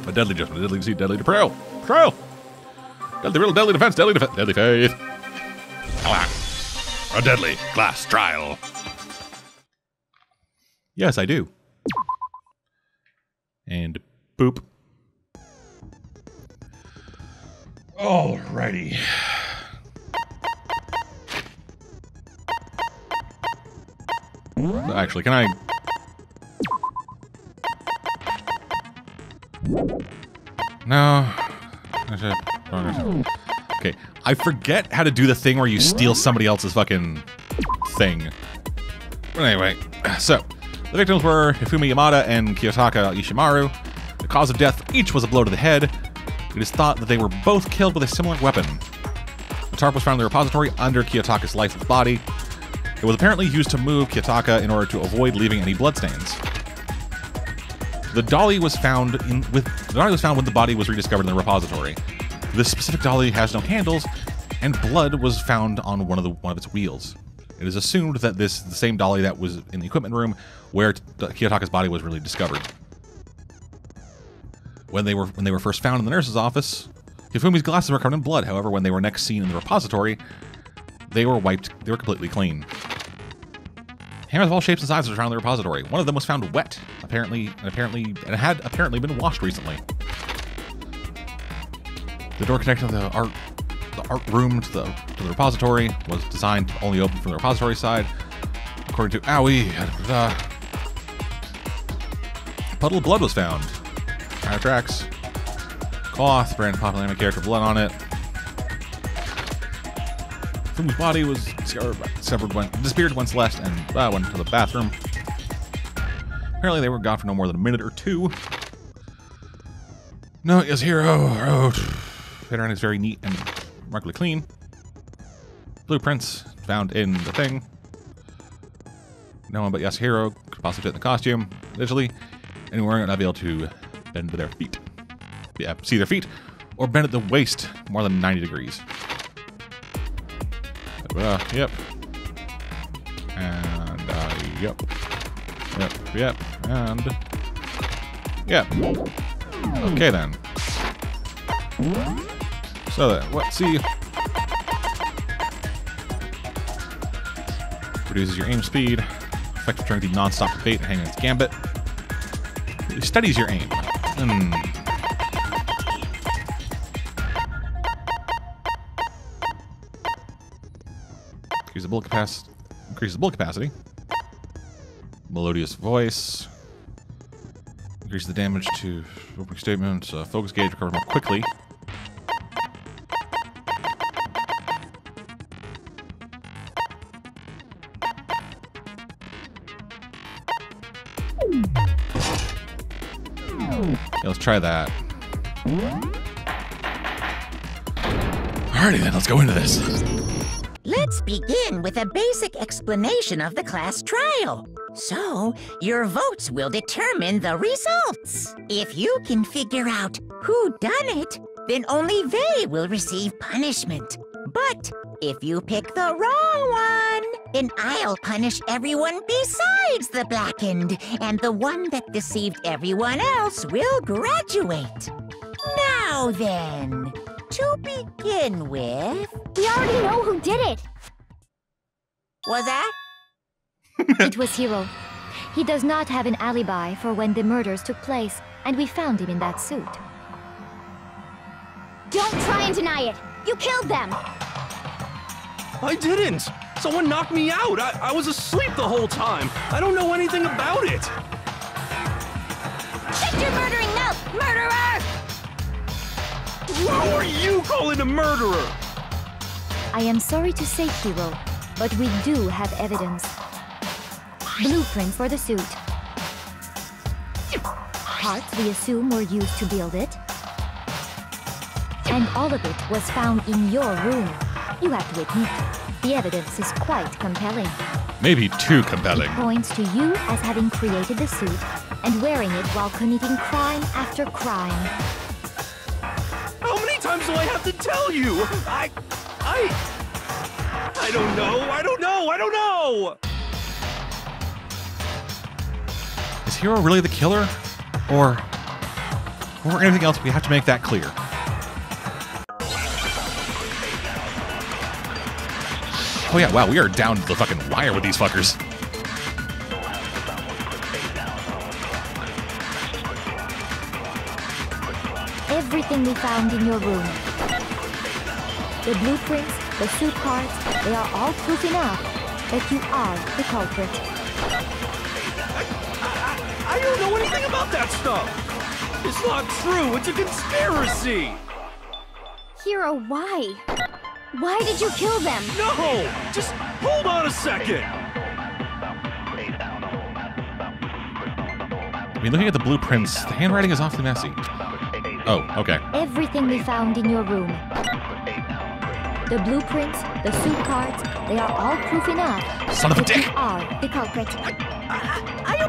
[SPEAKER 2] A deadly judgment, deadly deceit, deadly betrayal. Betrayal! Deadly riddle, deadly defense, deadly defense, deadly faith. A deadly glass trial. Yes, I do. And boop. Alrighty. Actually, can I... No. Okay, I forget how to do the thing where you steal somebody else's fucking thing. But anyway, so the victims were Hifumi Yamada and Kiyotaka Ishimaru. The cause of death each was a blow to the head. It is thought that they were both killed with a similar weapon. The tarp was found in the repository under Kiyotaka's lifeless body. It was apparently used to move Kiyotaka in order to avoid leaving any bloodstains. The dolly was found when the body was rediscovered in the repository. This specific dolly has no handles, and blood was found on one of its wheels. It is assumed that this is the same dolly that was in the equipment room where Kiyotaka's body was really discovered. When they were first found in the nurse's office, Hifumi's glasses were covered in blood. However, when they were next seen in the repository, they were completely clean. Hammers of all shapes and sizes were found in the repository. One of them was found wet, apparently had been washed recently. The door connecting the art room to the repository was designed to only open from the repository side. According to Aoi, a puddle of blood was found. Tire tracks, cloth, brand popular anime character blood on it. Fumi's body was disappeared once left and went to the bathroom. Apparently they were gone for no more than a minute or two. No, Yasuhiro wrote, pattern is very neat and remarkably clean. Blueprints found in the thing. No one but Yasuhiro could possibly fit in the costume. Additionally, anyone would not be able to bend their feet. Yeah, see their feet, or bend at the waist more than 90 degrees. Yep. And, yep. Yep, and... Yep. Okay, then. So, let's see. Reduces your aim speed. Effective turning the non-stop debate and hanging its gambit. It steadies your aim. Increases the bullet capacity. Melodious voice. Increases the damage to opening statements. Focus gauge recovers more quickly. Yeah, let's try that. Alrighty then, let's go into this.
[SPEAKER 9] Let's begin with a basic explanation of the class trial. So, your votes will determine the results. If you can figure out who done it, then only they will receive punishment. But if you pick the wrong one, then I'll punish everyone besides the blackened, and the one that deceived everyone else will graduate. Now then, to begin with...
[SPEAKER 3] We already know who did it!
[SPEAKER 9] Was that?
[SPEAKER 3] It was Hiro. He does not have an alibi for when the murders took place, and we found him in that suit. Don't try and deny it! You killed them!
[SPEAKER 4] I didn't! Someone knocked me out! I was asleep the whole time! I don't know anything about it!
[SPEAKER 3] Shut your murdering mouth, murderer!
[SPEAKER 4] Who are you calling a murderer?
[SPEAKER 3] I am sorry to say, Hiro, but we do have evidence. Blueprints for the suit. Parts we assume were used to build it. And all of it was found in your room. You have to admit, the evidence is quite compelling.
[SPEAKER 2] Maybe too compelling.
[SPEAKER 3] It points to you as having created the suit and wearing it while committing crime after crime.
[SPEAKER 4] How many times do I have to tell you? I don't know!
[SPEAKER 2] Is Hiro really the killer? Or anything else? We have to make that clear. Oh yeah, wow, we are down to the fucking wire with these fuckers.
[SPEAKER 3] Everything we found in your room. The blueprints, the suit parts, they are all proof enough that you are the culprit.
[SPEAKER 4] I don't know anything about that stuff! It's not true, it's a conspiracy!
[SPEAKER 3] Hiro, why? Why did you kill them?
[SPEAKER 4] No! Just hold on a second!
[SPEAKER 2] I mean, looking at the blueprints, the handwriting is awfully messy. Oh, okay.
[SPEAKER 3] Everything we found in your room. The blueprints, the suit cards, they are all proof enough.
[SPEAKER 2] Son of a dick!
[SPEAKER 3] You are the culprit.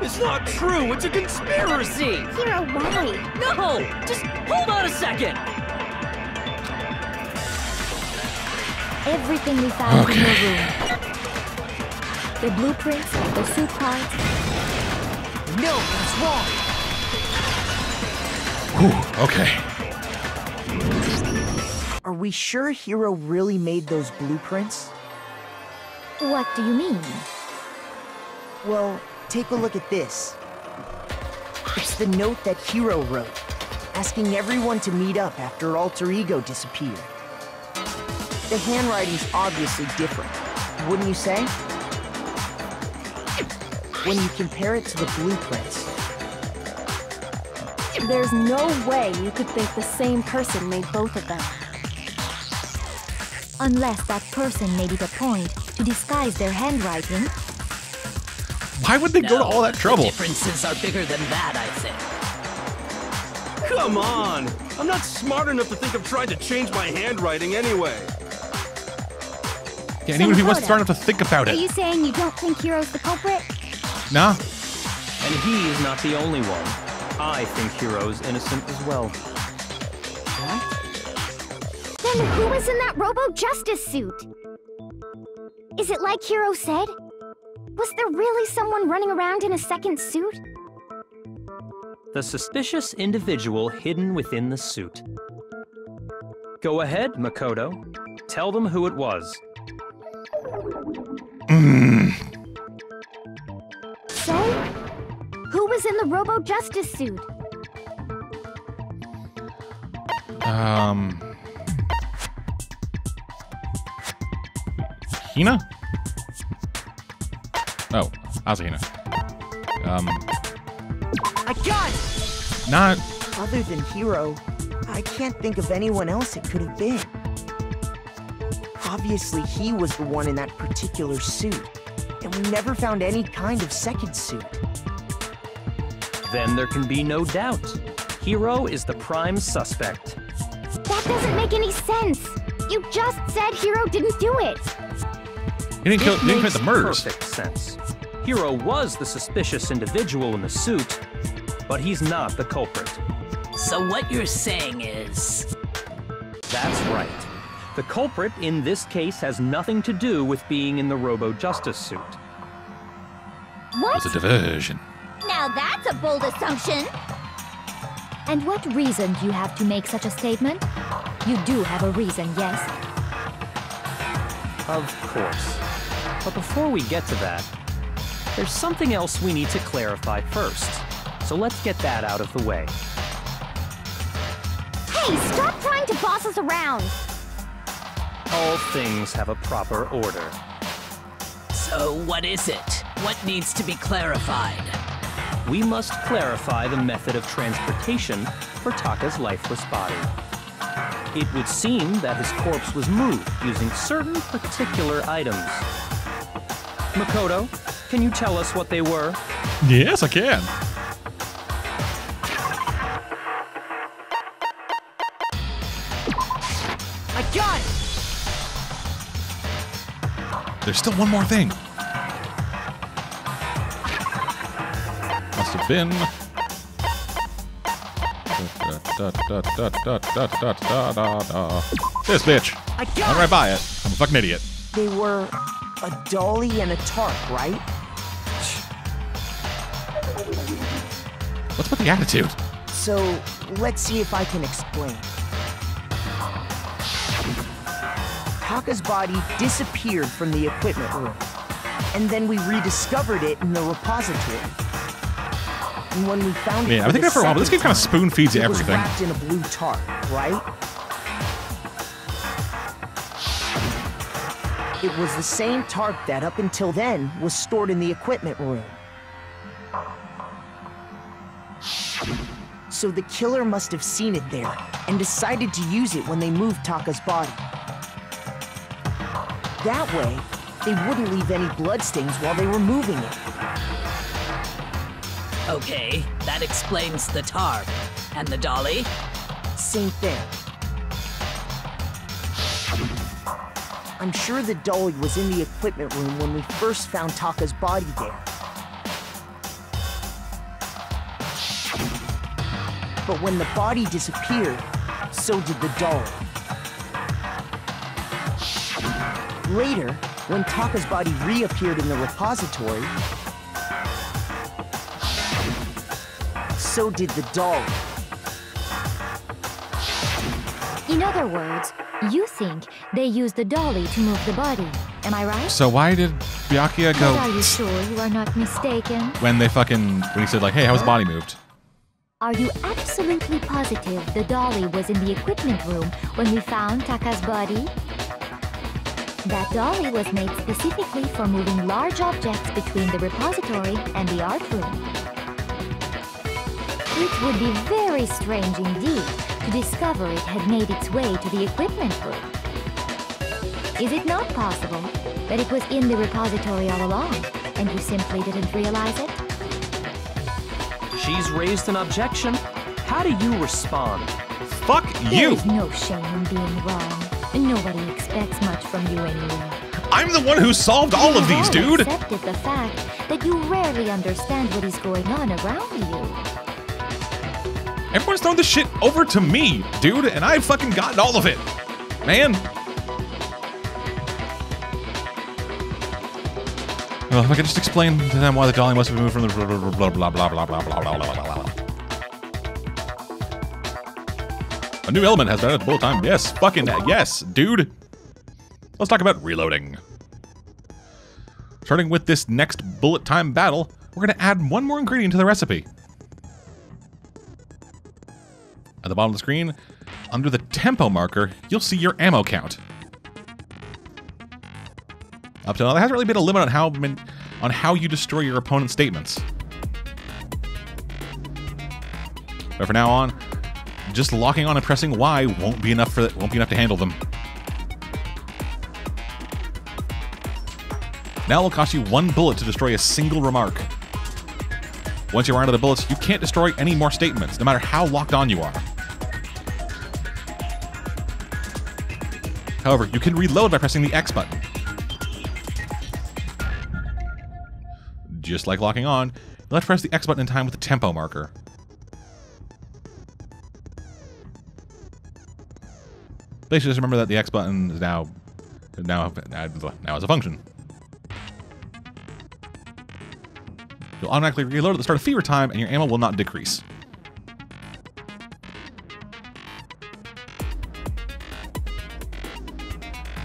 [SPEAKER 4] It's not true. It's a conspiracy.
[SPEAKER 3] Hero, why?
[SPEAKER 4] No, just hold on a second.
[SPEAKER 3] Everything we found in your room. The blueprints, the suit cards.
[SPEAKER 4] No, that's wrong.
[SPEAKER 2] Whew, okay.
[SPEAKER 10] Are we sure Hero really made those blueprints?
[SPEAKER 3] What do you mean?
[SPEAKER 10] Well, take a look at this. It's the note that Hero wrote, asking everyone to meet up after Alter Ego disappeared. The handwriting's obviously different, wouldn't you say? When you compare it to the blueprints.
[SPEAKER 6] There's no way you could think the same person made both of them.
[SPEAKER 3] Unless that person made it a point to disguise their handwriting.
[SPEAKER 2] Why would they go to all that trouble?
[SPEAKER 11] The differences are bigger than that, I think.
[SPEAKER 4] Come on! I'm not smart enough to think of trying to change my handwriting anyway.
[SPEAKER 2] Yeah, and even if he wasn't smart enough to think about
[SPEAKER 3] Are
[SPEAKER 2] it.
[SPEAKER 3] you saying you don't think Hero's the culprit?
[SPEAKER 2] Nah.
[SPEAKER 4] And he is not the only one. I think Hero's innocent as well.
[SPEAKER 3] Then who was in that Robo-Justice suit? Is it like Hero said? Was there really someone running around in a second suit?
[SPEAKER 4] The suspicious individual hidden within the suit. Go ahead, Makoto. Tell them who it was.
[SPEAKER 3] So, who was in the Robo-Justice suit?
[SPEAKER 2] Hina? Oh, Asahina.
[SPEAKER 10] I got it!
[SPEAKER 2] Not...
[SPEAKER 10] Other than Hero, I can't think of anyone else it could have been. Obviously, he was the one in that particular suit, and we never found any kind of second suit.
[SPEAKER 4] Then there can be no doubt. Hero is the prime suspect.
[SPEAKER 3] That doesn't make any sense. You just said Hero didn't do it.
[SPEAKER 2] He didn't commit the murders.
[SPEAKER 4] Perfect sense. Hero was the suspicious individual in the suit, but he's not the culprit.
[SPEAKER 11] So what you're saying is...
[SPEAKER 4] That's right. The culprit in this case has nothing to do with being in the Robo-Justice suit.
[SPEAKER 3] What?
[SPEAKER 2] It was a diversion.
[SPEAKER 3] Now that's a bold assumption. And what reason do you have to make such a statement? You do have a reason, yes?
[SPEAKER 4] Of course. But before we get to that, there's something else we need to clarify first. So let's get that out of the way.
[SPEAKER 3] Hey, stop trying to boss us around!
[SPEAKER 4] All things have a proper order.
[SPEAKER 11] So what is it? What needs to be clarified?
[SPEAKER 4] We must clarify the method of transportation for Taka's lifeless body. It would seem that his corpse was moved using certain particular items. Makoto, can you tell us what they were?
[SPEAKER 2] Yes, I can.
[SPEAKER 10] I got it!
[SPEAKER 2] There's still one more thing. Must have been... This bitch.
[SPEAKER 10] I got
[SPEAKER 2] I'm right by it. I'm a fucking idiot.
[SPEAKER 10] They were a dolly and a tarp, right?
[SPEAKER 2] What's with the attitude?
[SPEAKER 10] So, let's see if I can explain. Taka's body disappeared from the equipment room, and then we rediscovered it in the repository. And when we found it,
[SPEAKER 2] Yeah, I think that for a while, but this game kind of spoon feeds you everything.
[SPEAKER 10] It was wrapped in a blue tarp, right? It was the same tarp that, up until then, was stored in the equipment room. So the killer must have seen it there, and decided to use it when they moved Taka's body. That way, they wouldn't leave any bloodstains while they were moving it.
[SPEAKER 11] Okay, that That explains the tarp. And the dolly?
[SPEAKER 10] Same thing. I'm sure the dolly was in the equipment room when we first found Taka's body there. But when the body disappeared, so did the dolly. Later, when Taka's body reappeared in the repository, so did the dolly.
[SPEAKER 3] In other words, you think they used the dolly to move the body. Am I right?
[SPEAKER 2] So why did Byakuya go...
[SPEAKER 3] But are you sure you are not mistaken?
[SPEAKER 2] When he said like, hey, how was the body moved?
[SPEAKER 3] Are you absolutely positive the dolly was in the equipment room when we found Taka's body? That dolly was made specifically for moving large objects between the repository and the art room. It would be very strange indeed to discover it had made its way to the equipment room. Is it not possible that it was in the repository all along, and you simply didn't realize it?
[SPEAKER 4] She's raised an objection. How do you respond?
[SPEAKER 2] Fuck you!
[SPEAKER 3] There's no shame in being wrong. Nobody expects much from you anyway.
[SPEAKER 2] I'm the one who solved all of these, dude!
[SPEAKER 3] Accepted the fact that you rarely understand what is going on around you.
[SPEAKER 2] Everyone's throwing this shit over to me, dude, and I've fucking gotten all of it. Man. Well, if I could just explain to them why the dolly must have been moved from the blah blah blah blah blah blah blah blah blah. A new element has been added to bullet time. Yes, fucking yes, dude. Let's talk about reloading. Starting with this next bullet time battle, we're gonna add one more ingredient to the recipe. At the bottom of the screen, under the tempo marker, you'll see your ammo count. Up to now, there hasn't really been a limit on how you destroy your opponent's statements. But for now on, just locking on and pressing Y won't be enough to handle them. Now it'll cost you 1 bullet to destroy a single remark. Once you're out of the bullets, you can't destroy any more statements, no matter how locked on you are. However, you can reload by pressing the X button. Just like locking on, you'll have to press the X button in time with the tempo marker. Basically, just remember that the X button is now has a function. You'll automatically reload at the start of fever time, and your ammo will not decrease.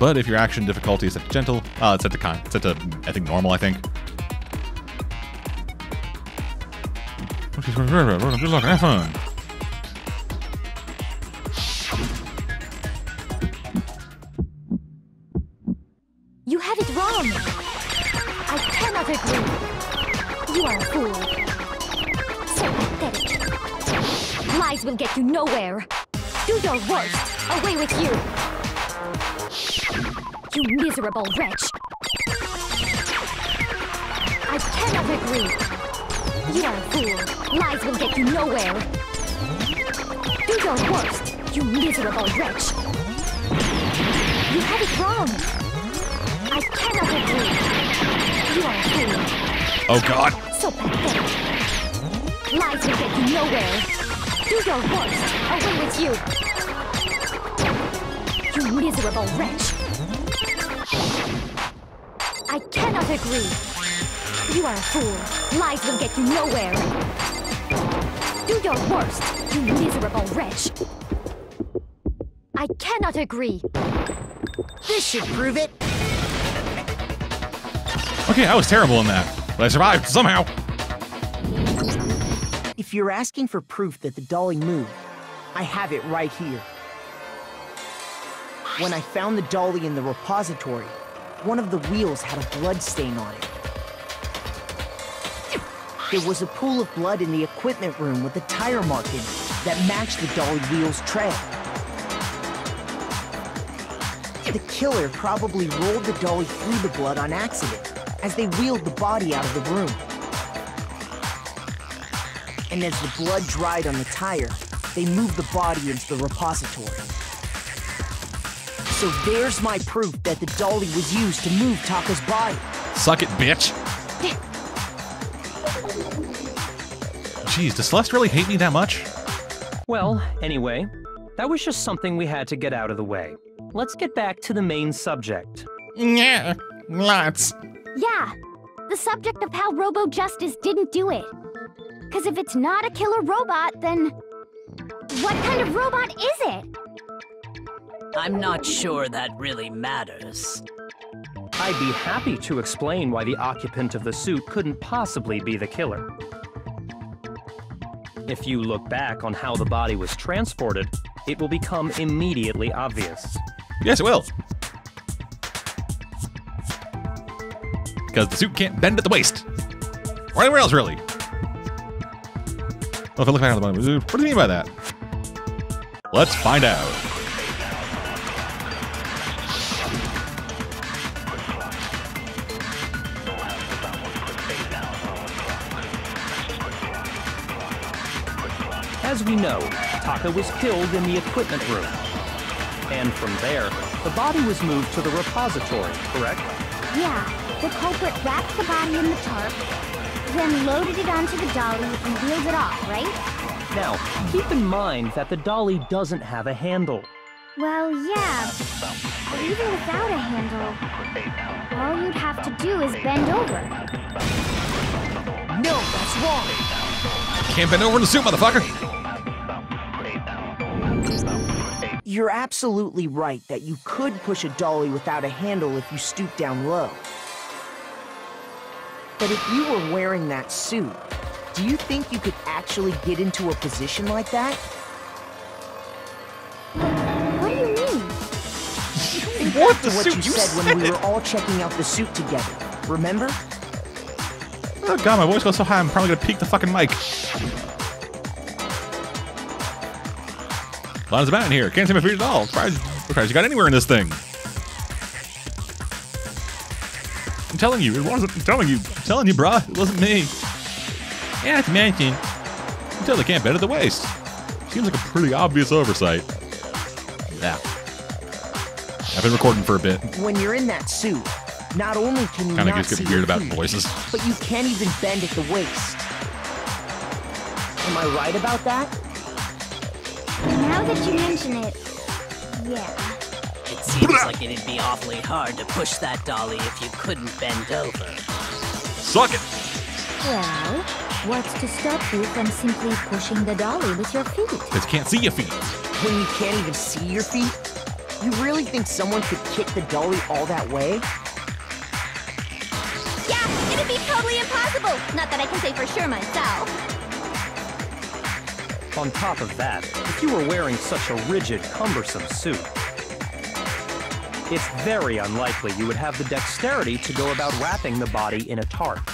[SPEAKER 2] But if your action difficulty is set to gentle, it's set to I think normal. I think. Good luck, have fun.
[SPEAKER 3] You have it wrong. I cannot agree. You are a fool. So pathetic. Lies will get you nowhere. Do your worst. Away with you. You miserable wretch. I cannot agree. You are a fool. Lies will get you nowhere. Do your worst, you miserable wretch. You have it wrong. I cannot agree. You are a fool.
[SPEAKER 2] Oh God.
[SPEAKER 3] So pathetic. Lies will get you nowhere. Do your worst. Away with you. You miserable wretch. I cannot agree. You are a fool. Lies will get you nowhere. Do your worst, you miserable wretch. I cannot agree.
[SPEAKER 10] This should prove it.
[SPEAKER 2] Okay, I was terrible in that, but I survived somehow.
[SPEAKER 10] If you're asking for proof that the dolly moved, I have it right here. When I found the dolly in the repository, one of the wheels had a blood stain on it. There was a pool of blood in the equipment room with a tire mark in it that matched the dolly wheel's trail. The killer probably rolled the dolly through the blood on accident as they wheeled the body out of the room. and as the blood dried on the tire, they moved the body into the repository. So there's my proof that the dolly was used to move Taka's body.
[SPEAKER 2] Suck it, bitch. Jeez, does Celeste really hate me that much?
[SPEAKER 4] Well, anyway, that was just something we had to get out of the way. Let's get back to the main subject.
[SPEAKER 2] Yeah, lots.
[SPEAKER 3] Yeah, the subject of how Robo Justice didn't do it. Because if it's not a killer robot, then what kind of robot is it?
[SPEAKER 11] I'm not sure that really matters.
[SPEAKER 4] I'd be happy to explain why the occupant of the suit couldn't possibly be the killer. If you look back on how the body was transported, it will become immediately obvious.
[SPEAKER 2] Yes, it will. Because the suit can't bend at the waist. Or anywhere else, really. Well, if I look back on the bottom, what do you mean by that? Let's find out.
[SPEAKER 4] As we know, Taka was killed in the equipment room. And from there, the body was moved to the repository, correct?
[SPEAKER 3] Yeah, the culprit wrapped the body in the tarp, then loaded it onto the dolly and wheeled it off, right?
[SPEAKER 4] Now, keep in mind that the dolly doesn't have a handle.
[SPEAKER 3] Well, yeah, but even without a handle, all you'd have to do is bend over.
[SPEAKER 10] No, that's wrong.
[SPEAKER 2] Can't bend over in the suit, motherfucker.
[SPEAKER 10] You're absolutely right that you could push a dolly without a handle if you stoop down low. But if you were wearing that suit, do you think you could actually get into a position like that?
[SPEAKER 3] What do you mean?
[SPEAKER 2] What the
[SPEAKER 10] What
[SPEAKER 2] suit?
[SPEAKER 10] you said when we were all checking out the suit together, remember?
[SPEAKER 2] Oh god, my voice goes so high, I'm probably gonna peak the fucking mic. Clown's about in here. Can't see my feet at all. Surprised you got anywhere in this thing. I'm telling you, it wasn't. I'm telling you, brah, it wasn't me. Yeah, it's mentioned. Until they can't bend at the waist. Seems like a pretty obvious oversight. Yeah. I've been recording for a bit.
[SPEAKER 10] When you're in that suit, not only can you
[SPEAKER 2] Kinda
[SPEAKER 10] not
[SPEAKER 2] gets
[SPEAKER 10] see
[SPEAKER 2] weird
[SPEAKER 10] your
[SPEAKER 2] about
[SPEAKER 10] feet,
[SPEAKER 2] voices.
[SPEAKER 10] but you can't even bend at the waist. Am I right about that?
[SPEAKER 3] Now that you mention it, yeah.
[SPEAKER 11] It seems like it'd be awfully hard to push that dolly if you couldn't bend over.
[SPEAKER 2] Suck it!
[SPEAKER 3] Well, what's to stop you from simply pushing the dolly with your feet?
[SPEAKER 2] Because you can't see your feet.
[SPEAKER 10] When you can't even see your feet? You really think someone could kick the dolly all that way?
[SPEAKER 3] Yeah, it'd be totally impossible. Not that I can say for sure myself.
[SPEAKER 4] On top of that, if you were wearing such a rigid, cumbersome suit, it's very unlikely you would have the dexterity to go about wrapping the body in a tarp.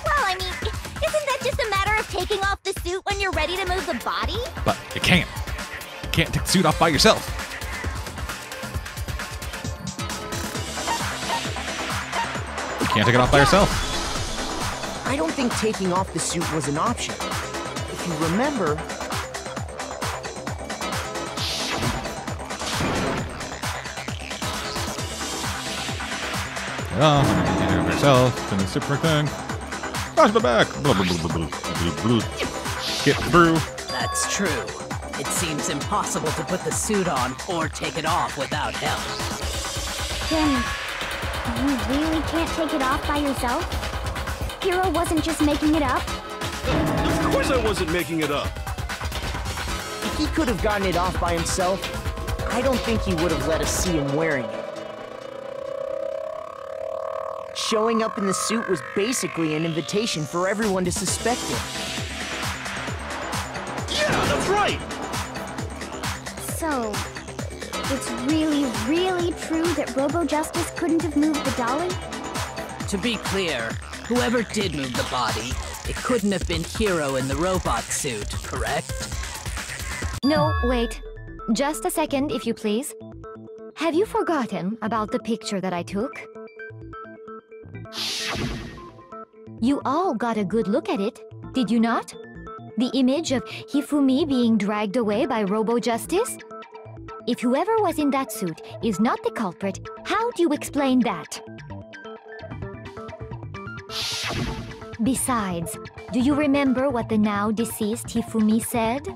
[SPEAKER 3] Well, I mean, isn't that just a matter of taking off the suit when you're ready to move the body?
[SPEAKER 2] But you can't. You can't take the suit off by yourself. You can't take it off by yourself.
[SPEAKER 10] I don't think taking off the suit was an option. If you remember...
[SPEAKER 2] Get off, take it off yourself, and then super thing. Wash my back. Blah, blah, blah, blah, blah, blah, blah. Get through.
[SPEAKER 11] That's true. It seems impossible to put the suit on or take it off without help.
[SPEAKER 3] Then, you really can't take it off by yourself? Hero wasn't just making it up?
[SPEAKER 12] Of course I wasn't making it up.
[SPEAKER 10] If he could have gotten it off by himself, I don't think he would have let us see him wearing it. Showing up in the suit was basically an invitation for everyone to suspect him.
[SPEAKER 12] Yeah, that's right!
[SPEAKER 3] So, it's really, really true that Robo Justice couldn't have moved the dolly?
[SPEAKER 11] To be clear, whoever did move the body, it couldn't have been Hero in the robot suit, correct?
[SPEAKER 13] No, wait. Just a second, if you please. Have you forgotten about the picture that I took? You all got a good look at it, did you not? The image of Hifumi being dragged away by Robo-Justice? If whoever was in that suit is not the culprit, how do you explain that? Besides, do you remember what the now deceased Hifumi said?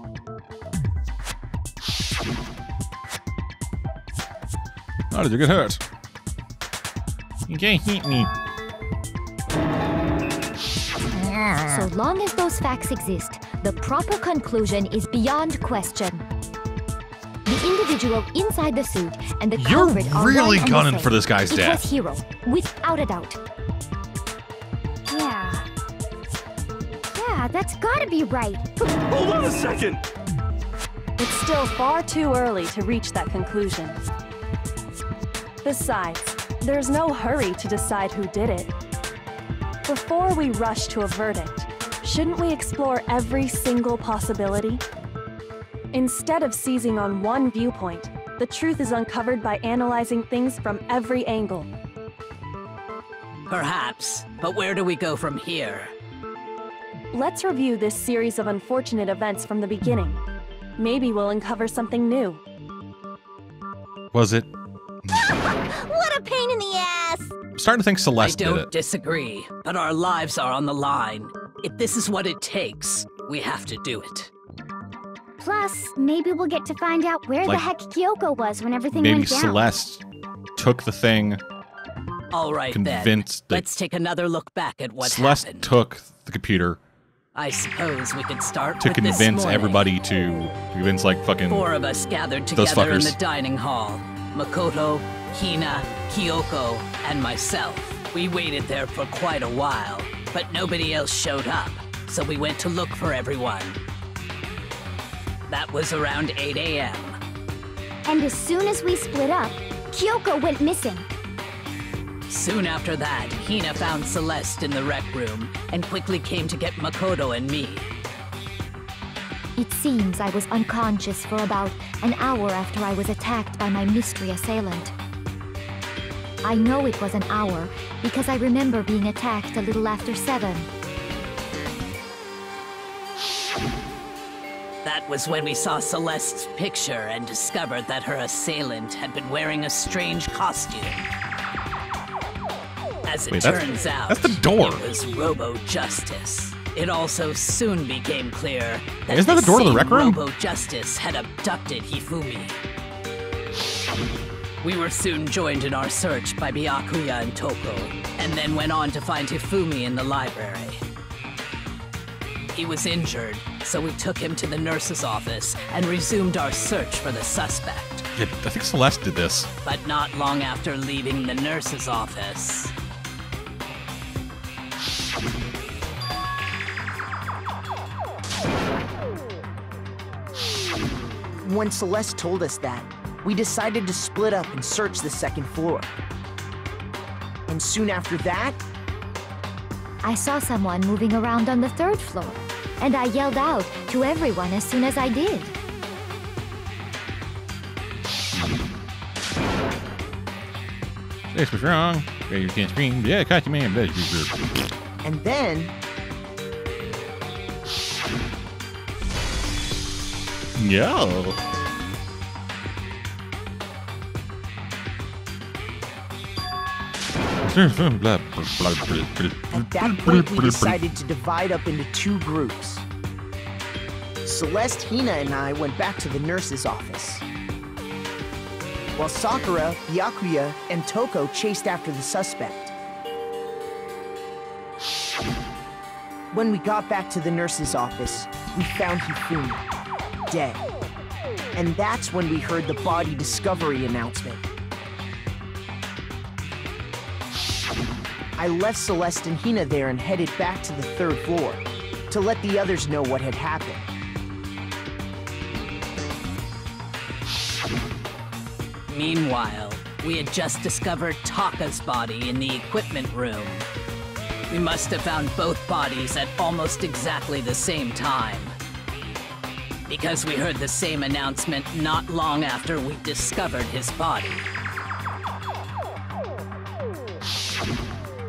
[SPEAKER 2] How did you get hurt? You can't hit me.
[SPEAKER 13] So long as those facts exist, the proper conclusion is beyond question. The individual inside the suit and the culprit are
[SPEAKER 2] really
[SPEAKER 13] one and
[SPEAKER 2] gunning
[SPEAKER 13] the same.
[SPEAKER 2] for this guy's
[SPEAKER 13] It
[SPEAKER 2] death.
[SPEAKER 13] was Hiro, without a doubt.
[SPEAKER 3] Yeah, that's gotta be right.
[SPEAKER 12] Hold on a second!
[SPEAKER 6] It's still far too early to reach that conclusion. Besides, there's no hurry to decide who did it. Before we rush to a verdict, shouldn't we explore every single possibility? Instead of seizing on one viewpoint, the truth is uncovered by analyzing things from every angle.
[SPEAKER 11] Perhaps, but where do we go from here?
[SPEAKER 6] Let's review this series of unfortunate events from the beginning. Maybe we'll uncover something new.
[SPEAKER 2] Was it?
[SPEAKER 3] What a pain in the ass!
[SPEAKER 2] I'm starting to think Celeste
[SPEAKER 11] I
[SPEAKER 2] did
[SPEAKER 11] don't
[SPEAKER 2] it.
[SPEAKER 11] disagree, but our lives are on the line. If this is what it takes, we have to do it.
[SPEAKER 3] Plus, maybe we'll get to find out where the
[SPEAKER 2] Like,
[SPEAKER 3] heck Kyoko was when everything
[SPEAKER 2] Maybe
[SPEAKER 3] went down.
[SPEAKER 2] Celeste took the thing.
[SPEAKER 11] All right
[SPEAKER 2] Convinced
[SPEAKER 11] then,
[SPEAKER 2] that
[SPEAKER 11] let's take another look back at what
[SPEAKER 2] Celeste
[SPEAKER 11] happened.
[SPEAKER 2] took the computer
[SPEAKER 11] I suppose we could start
[SPEAKER 2] to
[SPEAKER 11] with this
[SPEAKER 2] convince
[SPEAKER 11] morning.
[SPEAKER 2] everybody to convince like fucking
[SPEAKER 11] 4 of us gathered
[SPEAKER 2] those
[SPEAKER 11] together in
[SPEAKER 2] fuckers.
[SPEAKER 11] the dining hall. Makoto, Hina, Kyoko, and myself. We waited there for quite a while, but nobody else showed up, so we went to look for everyone. That was around 8 a.m.
[SPEAKER 3] And as soon as we split up, Kyoko went missing.
[SPEAKER 11] Soon after that, Hina found Celeste in the rec room and quickly came to get Makoto and me.
[SPEAKER 13] It seems I was unconscious for about an hour after I was attacked by my mystery assailant. I know it was an hour because I remember being attacked a little after 7.
[SPEAKER 11] That was when we saw Celeste's picture and discovered that her assailant had been wearing a strange costume. As it
[SPEAKER 2] Wait,
[SPEAKER 11] turns out,
[SPEAKER 2] that's the door.
[SPEAKER 11] it was Robo-Justice. It also soon became clear that
[SPEAKER 2] Isn't that the door to the rec room?
[SPEAKER 11] Robo-Justice had abducted Hifumi. We were soon joined in our search by Byakuya and Toko, and then went on to find Hifumi in the library. He was injured, so we took him to the nurse's office and resumed our search for the suspect.
[SPEAKER 2] Yeah, I think Celeste did this.
[SPEAKER 11] But not long after leaving the nurse's office,
[SPEAKER 10] When Celeste told us that, we decided to split up and search the second floor. And soon after that,
[SPEAKER 13] I saw someone moving around on the 3rd floor, and I yelled out to everyone as soon as I did.
[SPEAKER 2] This was wrong. You can't scream. Yeah, catch me.
[SPEAKER 10] and then
[SPEAKER 2] Yeah.
[SPEAKER 10] at that point we decided to divide up into 2 groups. Celeste, Hina, and I went back to the nurse's office, while Sakura, Byakuya, and Toko chased after the suspect. When we got back to the nurse's office, we found Hifumi, dead. And that's when we heard the body discovery announcement. I left Celeste and Hina there and headed back to the 3rd floor to let the others know what had happened.
[SPEAKER 11] meanwhile, we had just discovered Taka's body in the equipment room. We must have found both bodies at almost exactly the same time, because we heard the same announcement not long after we discovered his body.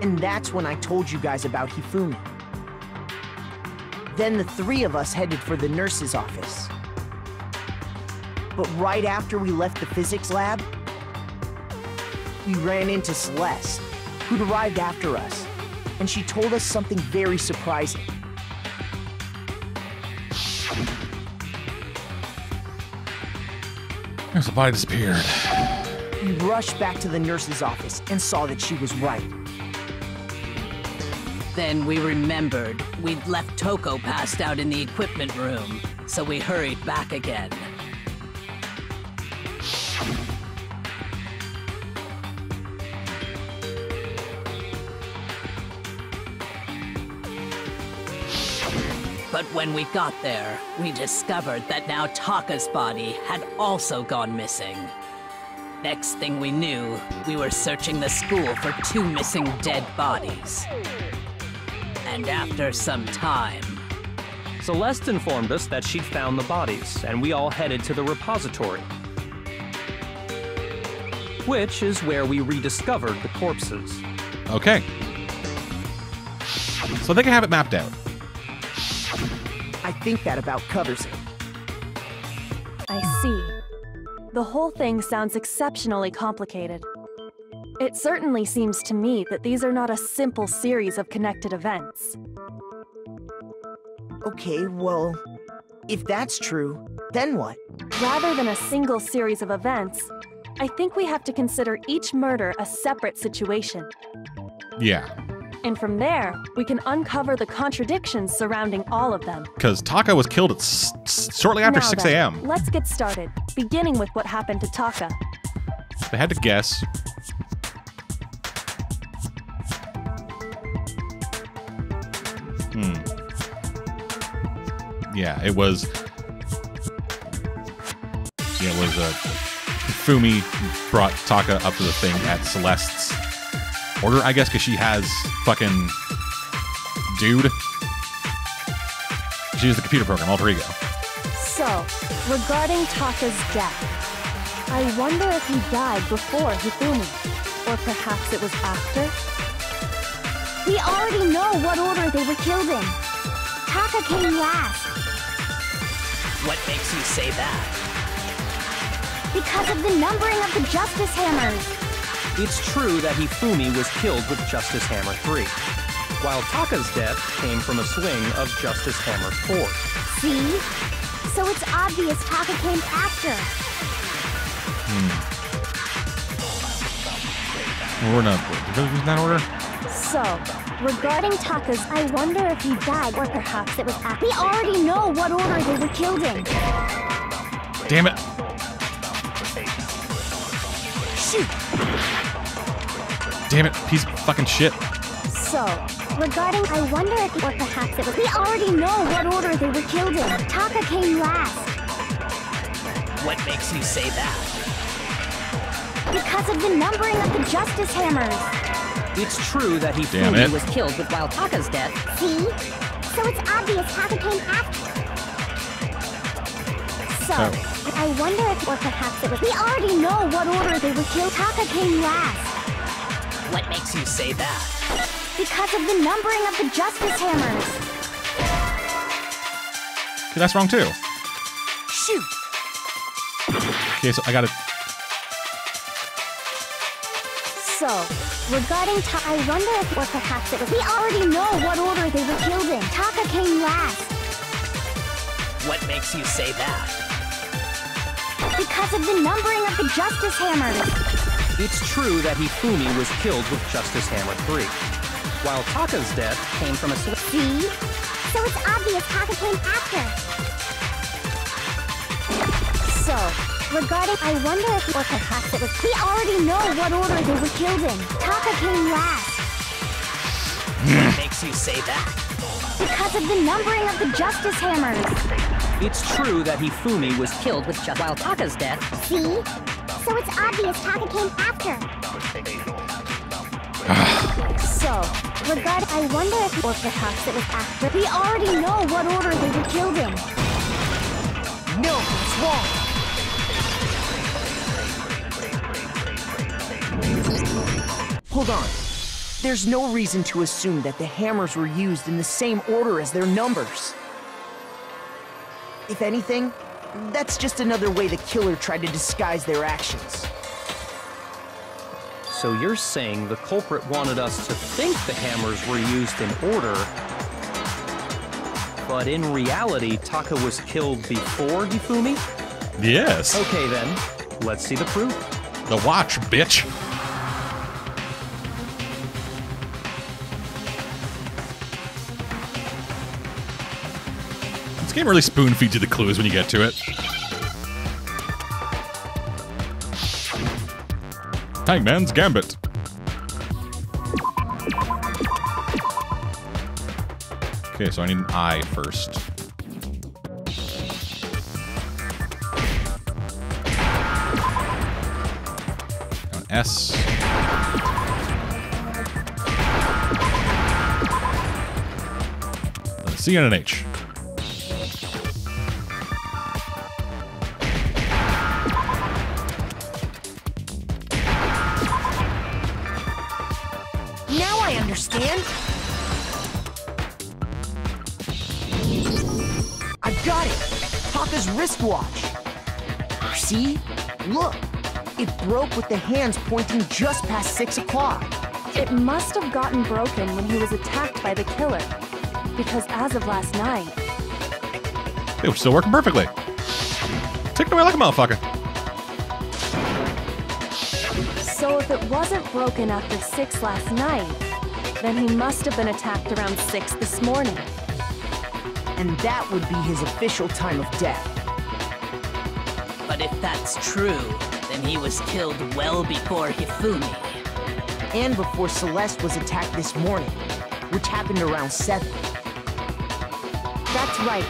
[SPEAKER 10] And that's when I told you guys about Hifumi. Then the three of us headed for the nurse's office. But right after we left the physics lab, we ran into Celeste, who'd arrived after us, and she told us something very surprising.
[SPEAKER 2] The body disappeared.
[SPEAKER 10] We rushed back to the nurse's office and saw that she was right.
[SPEAKER 11] Then we remembered we'd left Toko passed out in the equipment room, so we hurried back again. But when we got there, we discovered that now Taka's body had also gone missing. Next thing we knew, we were searching the school for 2 missing dead bodies. And after some time...
[SPEAKER 4] Celeste informed us that she'd found the bodies, and we all headed to the repository. Which is where we rediscovered the corpses.
[SPEAKER 2] Okay. So I think I have it mapped out.
[SPEAKER 10] I think that about covers it.
[SPEAKER 6] I see. The whole thing sounds exceptionally complicated. It certainly seems to me that these are not a simple series of connected events.
[SPEAKER 10] Okay, well, if that's true, then what?
[SPEAKER 6] Rather than a single series of events, I think we have to consider each murder a separate situation.
[SPEAKER 2] Yeah.
[SPEAKER 6] And from there, we can uncover the contradictions surrounding all of them.
[SPEAKER 2] Because Taka was killed at shortly after
[SPEAKER 6] Now
[SPEAKER 2] 6
[SPEAKER 6] then,
[SPEAKER 2] a.m.
[SPEAKER 6] Let's get started, beginning with what happened to Taka.
[SPEAKER 2] They had to guess. Yeah, it was... Yeah, it was Fumi brought Taka up to the thing at Celeste's order, I guess, because she has fucking dude. She used the computer program, alter ego.
[SPEAKER 6] So, regarding Taka's death, I wonder if he died before Hifumi, or perhaps it was after?
[SPEAKER 3] We already know what order they were killed in. Taka came last.
[SPEAKER 11] What makes you say that?
[SPEAKER 3] Because of the numbering of the Justice Hammers.
[SPEAKER 4] It's true that Hifumi was killed with Justice Hammer 3, while Taka's death came from a swing of Justice Hammer 4.
[SPEAKER 3] See? So it's obvious Taka came after.
[SPEAKER 2] We're not in that order?
[SPEAKER 3] So, regarding Taka's, I wonder if he died, or perhaps it was after. We already know what order they were killed in.
[SPEAKER 2] Damn it.
[SPEAKER 3] Shoot!
[SPEAKER 2] Damn it, piece of fucking shit.
[SPEAKER 3] So, regarding, I wonder if, or perhaps it was. We already know what order they were killed in. Taka came last.
[SPEAKER 11] What makes you say that?
[SPEAKER 3] Because of the numbering of the Justice Hammers.
[SPEAKER 4] It's true that Hifumi
[SPEAKER 11] was killed with while Taka's death.
[SPEAKER 3] See? So it's obvious Taka came after. So, I wonder if, or perhaps it was. We already know what order they were killed. Taka came last.
[SPEAKER 11] What makes you say that?
[SPEAKER 3] Because of the numbering of the Justice Hammers.
[SPEAKER 2] Okay, that's wrong too.
[SPEAKER 3] Shoot!
[SPEAKER 2] Okay, so I gotta...
[SPEAKER 3] So, regarding I wonder if, or perhaps it was. We already know what order they were killed in. Taka came last.
[SPEAKER 11] What makes you say that?
[SPEAKER 3] Because of the numbering of the Justice Hammers.
[SPEAKER 4] It's true that Hifumi was killed with Justice Hammer 3, while Taka's death came from a swing.
[SPEAKER 3] See? So it's obvious Taka came after. So, regarding, I wonder if, or perhaps it was. We already know what order they were killed in. Taka came last.
[SPEAKER 11] What makes you say that?
[SPEAKER 3] Because of the numbering of the Justice Hammers.
[SPEAKER 11] It's true that Hifumi was killed with while Taka's death.
[SPEAKER 3] See? So it's obvious Taka came after. So, regarding, I wonder if, or perhaps it was after. We already know what order they were killed in.
[SPEAKER 10] No, it's wrong.
[SPEAKER 3] Hold on.
[SPEAKER 10] There's no reason to assume that the hammers were used in the same order as their numbers. If anything, that's just another way the killer tried to disguise their actions.
[SPEAKER 4] So you're saying the culprit wanted us to think the hammers were used in order, but in reality, Taka was killed before Hifumi?
[SPEAKER 2] Yes.
[SPEAKER 4] Okay then, let's see the proof.
[SPEAKER 2] The watch, bitch. This game really spoon feeds you the clues when you get to it. Hangman's Gambit. Okay, so I need an I first. An S. A C and an H.
[SPEAKER 10] Now I understand. I've got it. Taka's wristwatch. See? Look. It broke with the hands pointing just past 6 o'clock.
[SPEAKER 6] It must have gotten broken when he was attacked by the killer. Because as of last night...
[SPEAKER 2] It was still working perfectly. Take it away like a motherfucker.
[SPEAKER 6] So if it wasn't broken after 6 last night, then he must have been attacked around 6 this morning.
[SPEAKER 10] And that would be his official time of death.
[SPEAKER 11] But if that's true, then he was killed well before Hifumi.
[SPEAKER 10] And before Celeste was attacked this morning, which happened around 7.
[SPEAKER 6] That's right.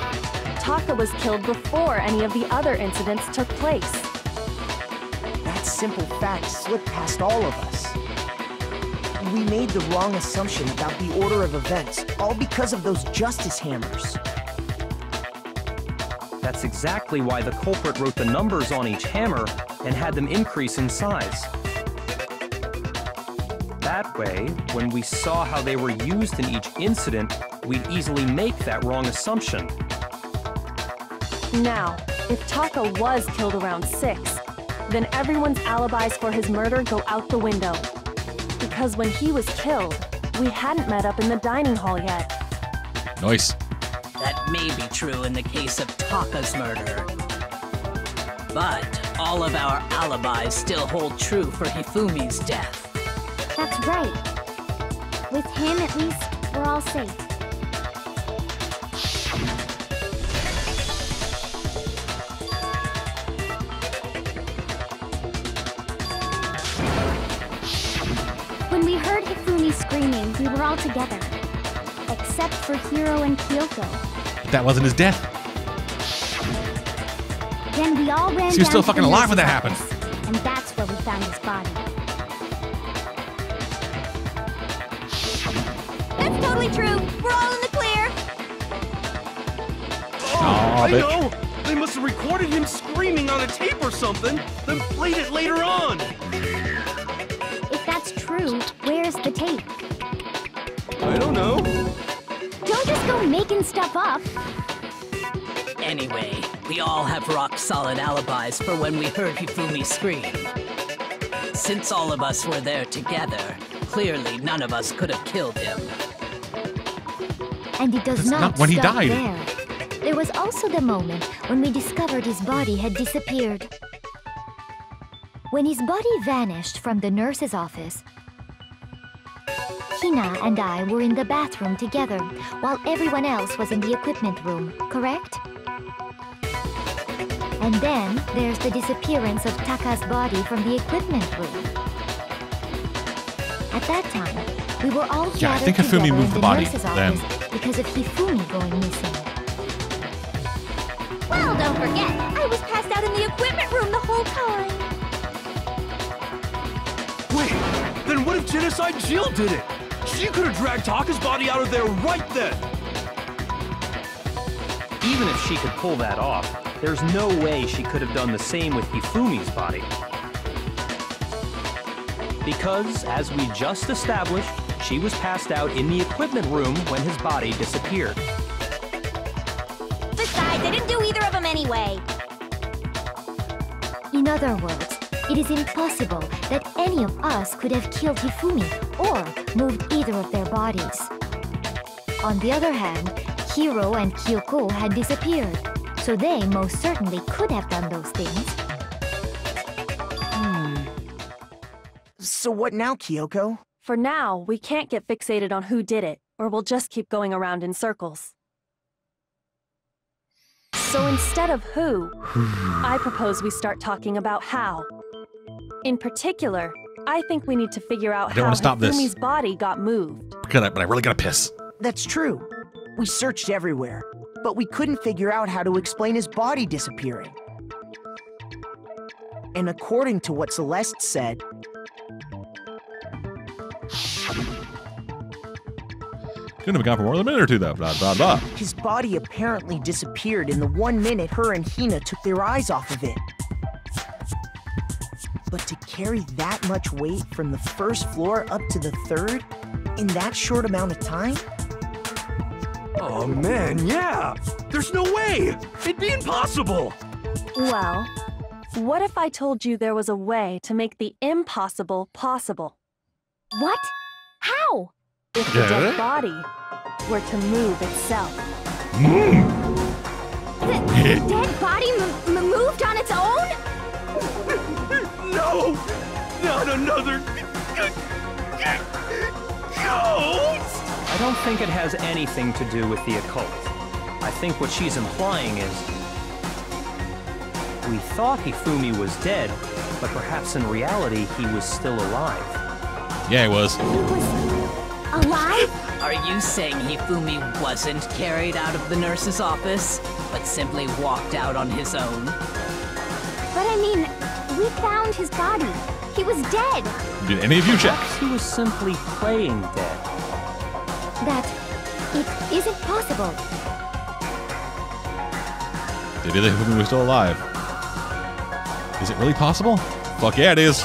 [SPEAKER 6] Taka was killed before any of the other incidents took place.
[SPEAKER 10] That simple fact slipped past all of us. We made the wrong assumption about the order of events, all because of those justice hammers.
[SPEAKER 4] That's exactly why the culprit wrote the numbers on each hammer and had them increase in size. That way, when we saw how they were used in each incident, we'd easily make that wrong assumption.
[SPEAKER 6] Now, if Taka was killed around 6, then everyone's alibis for his murder go out the window. Because when he was killed, we hadn't met up in the dining hall yet.
[SPEAKER 2] Nice.
[SPEAKER 11] That may be true in the case of Taka's murder. But all of our alibis still hold true for Hifumi's death.
[SPEAKER 13] That's right. With him, at least, we're all safe. When we heard Hifumi screaming, we were all together. Except for Hiro and Kyoko.
[SPEAKER 2] That wasn't his death.
[SPEAKER 13] Then we all ran
[SPEAKER 2] He was still
[SPEAKER 13] down to
[SPEAKER 2] fucking
[SPEAKER 13] the
[SPEAKER 2] alive when that
[SPEAKER 13] nurse's
[SPEAKER 2] happened.
[SPEAKER 13] office, and that's where we found his body.
[SPEAKER 3] That's totally true. We're all in the clear.
[SPEAKER 12] I know! They must have recorded him screaming on a tape or something, then played it later on!
[SPEAKER 13] If that's true, where's the tape?
[SPEAKER 12] I don't know.
[SPEAKER 13] Don't just go making stuff up.
[SPEAKER 11] Anyway, we all have rock-solid alibis for when we heard Hifumi scream. Since all of us were there together, clearly none of us could have killed him.
[SPEAKER 13] And it does
[SPEAKER 2] That's
[SPEAKER 13] not
[SPEAKER 2] not when he
[SPEAKER 13] stop
[SPEAKER 2] died.
[SPEAKER 13] there. There was also the moment when we discovered his body had disappeared. When his body vanished from the nurse's office, Hina and I were in the bathroom together, while everyone else was in the equipment room, correct? And then there's the disappearance of Taka's body from the equipment room. At that time, we were all
[SPEAKER 2] Yeah, I
[SPEAKER 13] gathered
[SPEAKER 2] think Hifumi
[SPEAKER 13] together
[SPEAKER 2] moved
[SPEAKER 13] in
[SPEAKER 2] the
[SPEAKER 13] the
[SPEAKER 2] body
[SPEAKER 13] nurse's
[SPEAKER 2] then.
[SPEAKER 13] office because of Hifumi going missing.
[SPEAKER 3] Well, don't forget, I was passed out in the equipment room the whole time.
[SPEAKER 12] Wait, then what if Genocide Jill did it? She could have dragged Taka's body out of there right then!
[SPEAKER 4] Even if she could pull that off, there's no way she could have done the same with Hifumi's body. Because, as we just established, She was passed out in the equipment room when his body disappeared.
[SPEAKER 3] Besides, I didn't do either of them anyway.
[SPEAKER 13] In other words, it is impossible that any of us could have killed Hifumi or moved either of their bodies. On the other hand, Hiro and Kyoko had disappeared, so they most certainly could have done those things.
[SPEAKER 10] So what now, Kyoko?
[SPEAKER 6] For now, we can't get fixated on who did it, or we'll just keep going around in circles. So instead of who, I propose we start talking about how. In particular, I think we need to figure out how Hifumi's body got moved.
[SPEAKER 2] But I really gotta piss.
[SPEAKER 10] That's true. We searched everywhere, but we couldn't figure out how to explain his body disappearing. And according to what Celeste said,
[SPEAKER 2] couldn't have gone for more than a minute or two, though. Blah, blah, blah.
[SPEAKER 10] His body apparently disappeared in the 1 minute her and Hina took their eyes off of it. But to carry that much weight from the first floor up to the third in that short amount of time?
[SPEAKER 12] Oh man, yeah! There's no way! It'd be impossible!
[SPEAKER 6] Well, what if I told you there was a way to make the impossible possible?
[SPEAKER 3] What? How?
[SPEAKER 6] If the dead body were to move itself.
[SPEAKER 3] The dead body moved on its own?
[SPEAKER 12] No! Not another... ghost!
[SPEAKER 4] I don't think it has anything to do with the occult. I think what she's implying is... we thought Hifumi was dead, but perhaps in reality he was still alive.
[SPEAKER 2] Yeah, he was.
[SPEAKER 3] He was alive?
[SPEAKER 11] Are you saying Hifumi wasn't carried out of the nurse's office, but simply walked out on his own?
[SPEAKER 3] But I mean, we found his body. He was dead.
[SPEAKER 2] Did any of you check?
[SPEAKER 4] Perhaps he was simply playing dead.
[SPEAKER 13] That it isn't possible.
[SPEAKER 2] Maybe the Hifumi was still alive. Is it really possible? Fuck yeah, it is.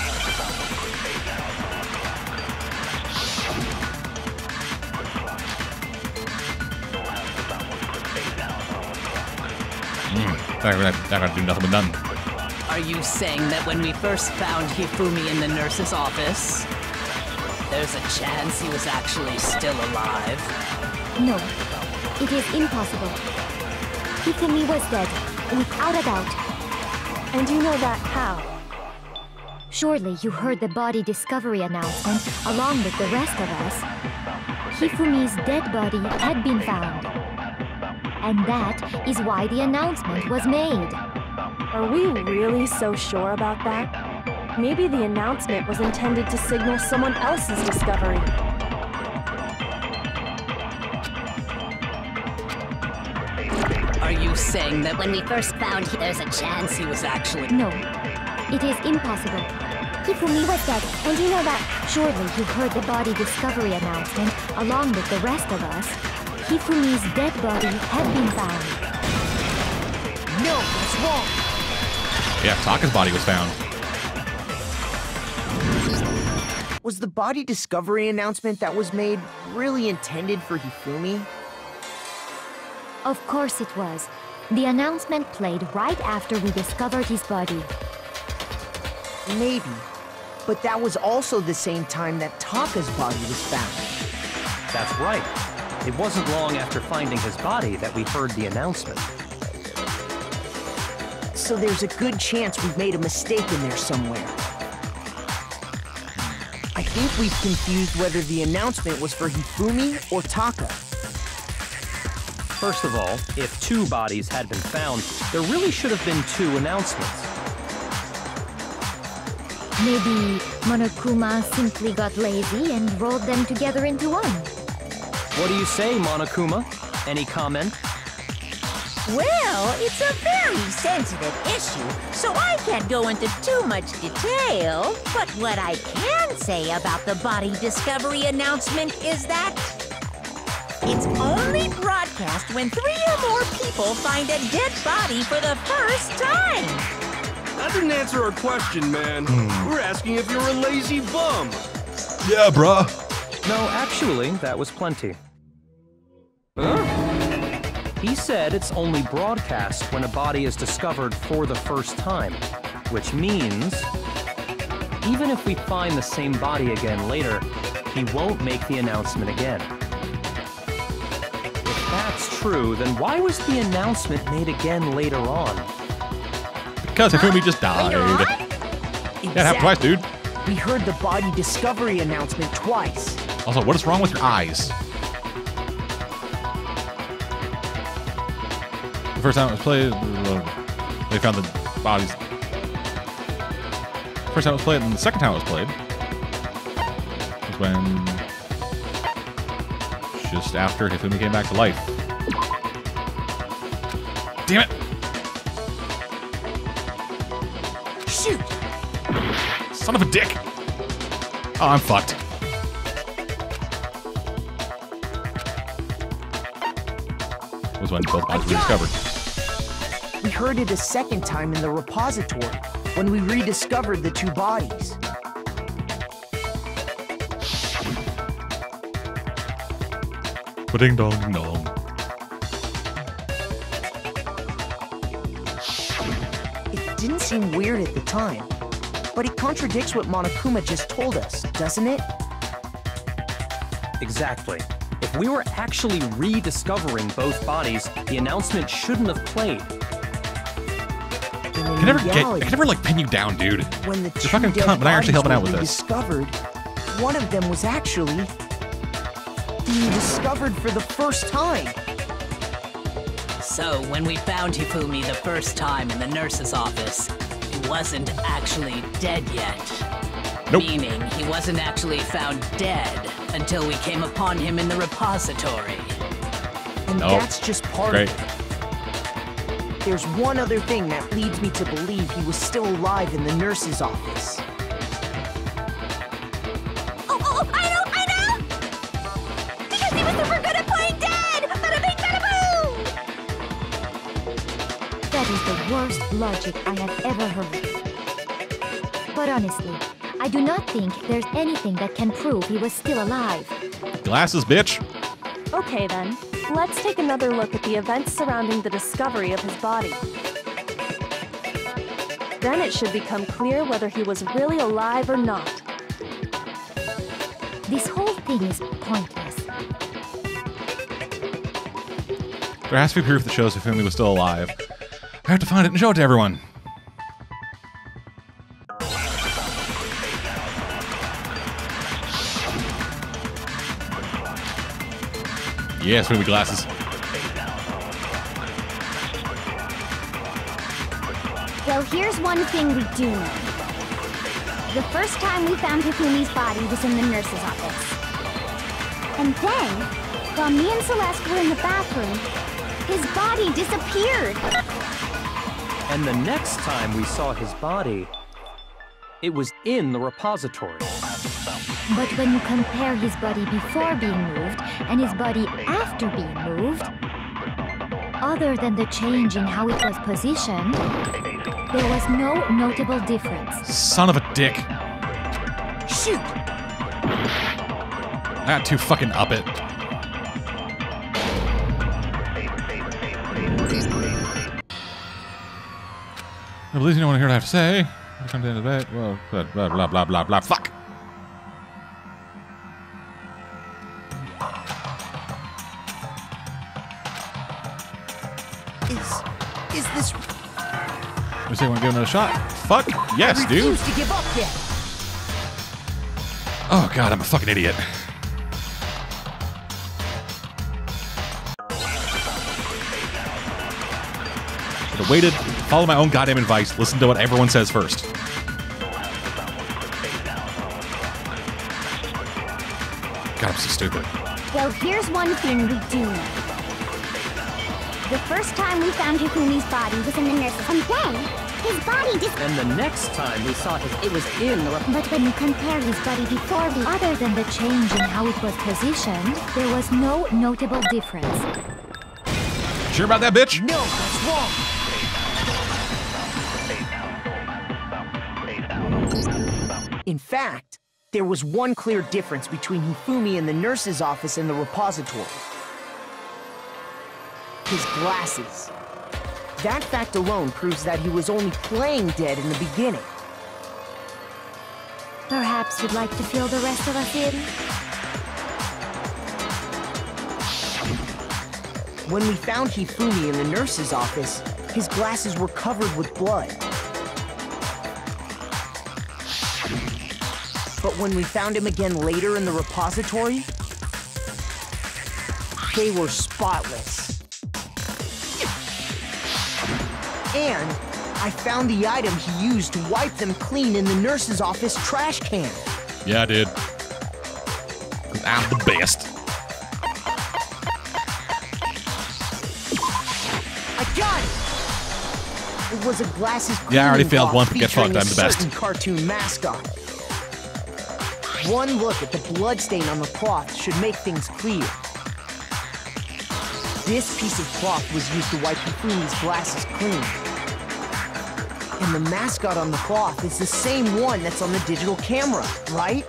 [SPEAKER 2] Not gonna do nothing but none.
[SPEAKER 11] Are you saying that when we first found Hifumi in the nurse's office, there's a chance he was actually still alive?
[SPEAKER 13] No, it is impossible. Hifumi was dead, without a doubt.
[SPEAKER 6] And you know that how?
[SPEAKER 13] Surely you heard the body discovery announcement along with the rest of us. Hifumi's dead body had been found. And that is why the announcement was made.
[SPEAKER 6] Are we really so sure about that? Maybe the announcement was intended to signal someone else's discovery.
[SPEAKER 11] Are you saying that when we first found him, there's a chance he was actually...
[SPEAKER 13] No, it is impossible. Hifumi was dead, and you know that. Surely you heard the body discovery announcement along with the rest of us. Hifumi's dead body had been found.
[SPEAKER 10] No, that's wrong.
[SPEAKER 2] Yeah, Taka's body was found.
[SPEAKER 10] Was the body discovery announcement that was made really intended for Hifumi?
[SPEAKER 13] Of course it was. The announcement played right after we discovered his body.
[SPEAKER 10] Maybe. But that was also the same time that Taka's body was found.
[SPEAKER 4] That's right. It wasn't long after finding his body that we heard the announcement.
[SPEAKER 10] So there's a good chance we've made a mistake in there somewhere. I think we've confused whether the announcement was for Hifumi or Taka.
[SPEAKER 4] First of all, if 2 bodies had been found, there really should have been 2 announcements.
[SPEAKER 13] Maybe Monokuma simply got lazy and rolled them together into one.
[SPEAKER 4] What do you say, Monokuma? Any comment?
[SPEAKER 9] Well, it's a very sensitive issue, so I can't go into too much detail. But what I can say about the body discovery announcement is that it's only broadcast when 3 or more people find a dead body for the first time.
[SPEAKER 12] That didn't answer our question, man. We're asking if you're a lazy bum.
[SPEAKER 2] Yeah, bruh.
[SPEAKER 4] No, actually, that was plenty. Huh? He said it's only broadcast when a body is discovered for the first time, which means even if we find the same body again later, he won't make the announcement again. If that's true, then why was the announcement made again later on?
[SPEAKER 2] Because Hifumi just died.
[SPEAKER 10] Exactly.
[SPEAKER 2] That happened twice, dude.
[SPEAKER 10] We heard the body discovery announcement twice.
[SPEAKER 2] Also, what is wrong with your eyes? The first time it was played, they found the bodies. First time it was played, and the second time it was played was when just after Hifumi came back to life. Damn it!
[SPEAKER 10] Shoot!
[SPEAKER 2] Son of a dick! Oh, I'm fucked. Was when both bodies were discovered.
[SPEAKER 10] We heard it a second time in the repository when we rediscovered the two bodies.
[SPEAKER 2] Ding dong ding dong.
[SPEAKER 10] It didn't seem weird at the time, but it contradicts what Monokuma just told us, doesn't it?
[SPEAKER 4] Exactly. If we were actually rediscovering both bodies, the announcement shouldn't have played.
[SPEAKER 2] I can never like pin you down, dude.
[SPEAKER 10] When the
[SPEAKER 2] You're
[SPEAKER 10] two
[SPEAKER 2] fucking
[SPEAKER 10] dead
[SPEAKER 2] cunt, but I'm actually helping out
[SPEAKER 10] bodies
[SPEAKER 2] with
[SPEAKER 10] were
[SPEAKER 2] this.
[SPEAKER 10] rediscovered, one of them was actually being discovered for the first time.
[SPEAKER 11] So, when we found Hifumi the first time in the nurse's office, he wasn't actually dead yet.
[SPEAKER 2] Nope.
[SPEAKER 11] Meaning, he wasn't actually found dead until we came upon him in the repository.
[SPEAKER 10] And
[SPEAKER 2] Nope.
[SPEAKER 10] that's just part
[SPEAKER 2] Great.
[SPEAKER 10] of it. There's one other thing that leads me to believe he was still alive in the nurse's office.
[SPEAKER 3] Oh, I know! Because he was super good at playing dead! Bada bing, bada boom!
[SPEAKER 13] That is the worst logic I have ever heard. But honestly, I do not think there's anything that can prove he was still alive.
[SPEAKER 2] Glasses, bitch.
[SPEAKER 6] Okay then, let's take another look at the events surrounding the discovery of his body. Then it should become clear whether he was really alive or not.
[SPEAKER 13] This whole thing is pointless.
[SPEAKER 2] There has to be proof that shows Hifumi was still alive. I have to find it and show it to everyone. Yes, movie glasses.
[SPEAKER 3] Well, here's one thing we do know. The first time we found Hifumi's body was in the nurse's office. And then, while me and Celeste were in the bathroom, his body disappeared.
[SPEAKER 4] And the next time we saw his body, it was in the repository.
[SPEAKER 13] But when you compare his body before being moved and his body after being moved, other than the change in how it was positioned, there was no notable difference.
[SPEAKER 2] Son of a dick.
[SPEAKER 10] Shoot!
[SPEAKER 2] That too fucking up it. I believe you don't want to hear what I have to say. Come to the end of the debate. Well, blah, blah, blah, blah, blah. Fuck!
[SPEAKER 10] Is this...
[SPEAKER 2] You say you want to give him a shot? Fuck! Yes, dude!
[SPEAKER 10] I refuse to give up yet.
[SPEAKER 2] Oh god, I'm a fucking idiot. Should have waited, follow my own goddamn advice, listen to what everyone says first. God, I'm so stupid.
[SPEAKER 3] Well, here's one thing we do know. The first time we found Hifumi's body was in the nurse's, and then his body
[SPEAKER 4] And the next time we saw it was in the
[SPEAKER 13] But when you compare his body before being, other than the change in how it was positioned, there was no notable difference.
[SPEAKER 2] Sure about that, bitch?
[SPEAKER 10] No, that's wrong. In fact, There was one clear difference between Hifumi in the nurse's office and the repository. His glasses. That fact alone proves that he was only playing dead in the beginning.
[SPEAKER 13] Perhaps you'd like to fill the rest of us in?
[SPEAKER 10] When we found Hifumi in the nurse's office, his glasses were covered with blood. But when we found him again later in the repository, they were spotless. And I found the item he used to wipe them clean in the nurse's office trash can.
[SPEAKER 2] Yeah, dude. 'Cause I'm the best.
[SPEAKER 10] I got it! It was a glasses cleaning
[SPEAKER 2] Yeah, I already failed
[SPEAKER 10] cloth
[SPEAKER 2] one, but get
[SPEAKER 10] featuring
[SPEAKER 2] fucked, I'm
[SPEAKER 10] a
[SPEAKER 2] the best.
[SPEAKER 10] certain cartoon mascot. One look at the bloodstain on the cloth should make things clear. This piece of cloth was used to wipe Hifumi's glasses clean. And the mascot on the cloth is the same one that's on the digital camera, right?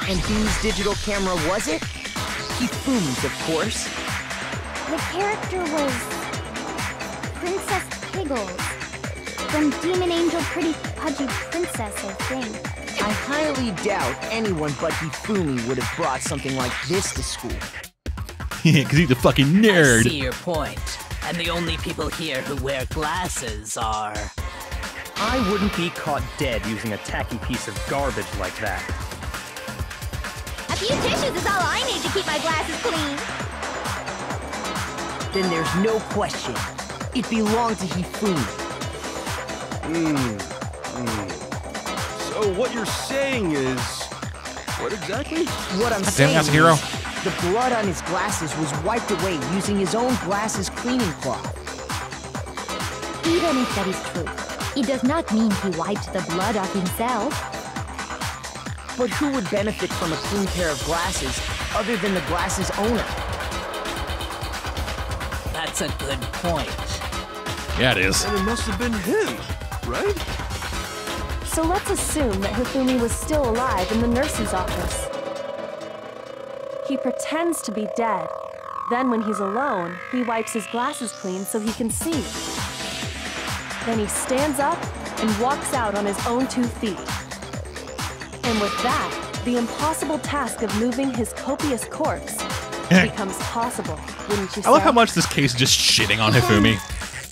[SPEAKER 10] And whose digital camera was it? Hifumi's, of course.
[SPEAKER 3] The character was Princess Piggles from Demon Angel Pretty Pudgy Princess, I think.
[SPEAKER 10] I highly doubt anyone but Hifumi would have brought something like this to school.
[SPEAKER 2] Yeah, because he's a fucking
[SPEAKER 11] I
[SPEAKER 2] nerd.
[SPEAKER 11] see your point. And the only people here who wear glasses are...
[SPEAKER 4] I wouldn't be caught dead using a tacky piece of garbage like that.
[SPEAKER 3] A few tissues is all I need to keep my glasses clean.
[SPEAKER 10] Then there's no question. It belonged to Hifumi.
[SPEAKER 12] So what you're saying is... What exactly?
[SPEAKER 10] What I'm
[SPEAKER 2] Damn,
[SPEAKER 10] saying
[SPEAKER 2] that's a hero.
[SPEAKER 10] is, the blood on his glasses was wiped away using his own glasses cleaning cloth.
[SPEAKER 13] Even if that is true, it does not mean he wiped the blood off himself.
[SPEAKER 10] But who would benefit from a clean pair of glasses other than the glasses owner?
[SPEAKER 11] That's a good point.
[SPEAKER 2] Yeah, it is.
[SPEAKER 12] And it must have been him, right?
[SPEAKER 6] So let's assume that Hifumi was still alive in the nurse's office. He pretends to be dead. Then when he's alone, he wipes his glasses clean so he can see. Then he stands up and walks out on his own 2 feet. And with that, the impossible task of moving his copious corpse becomes possible, wouldn't you say?
[SPEAKER 2] I love how much this case is just shitting on Hifumi.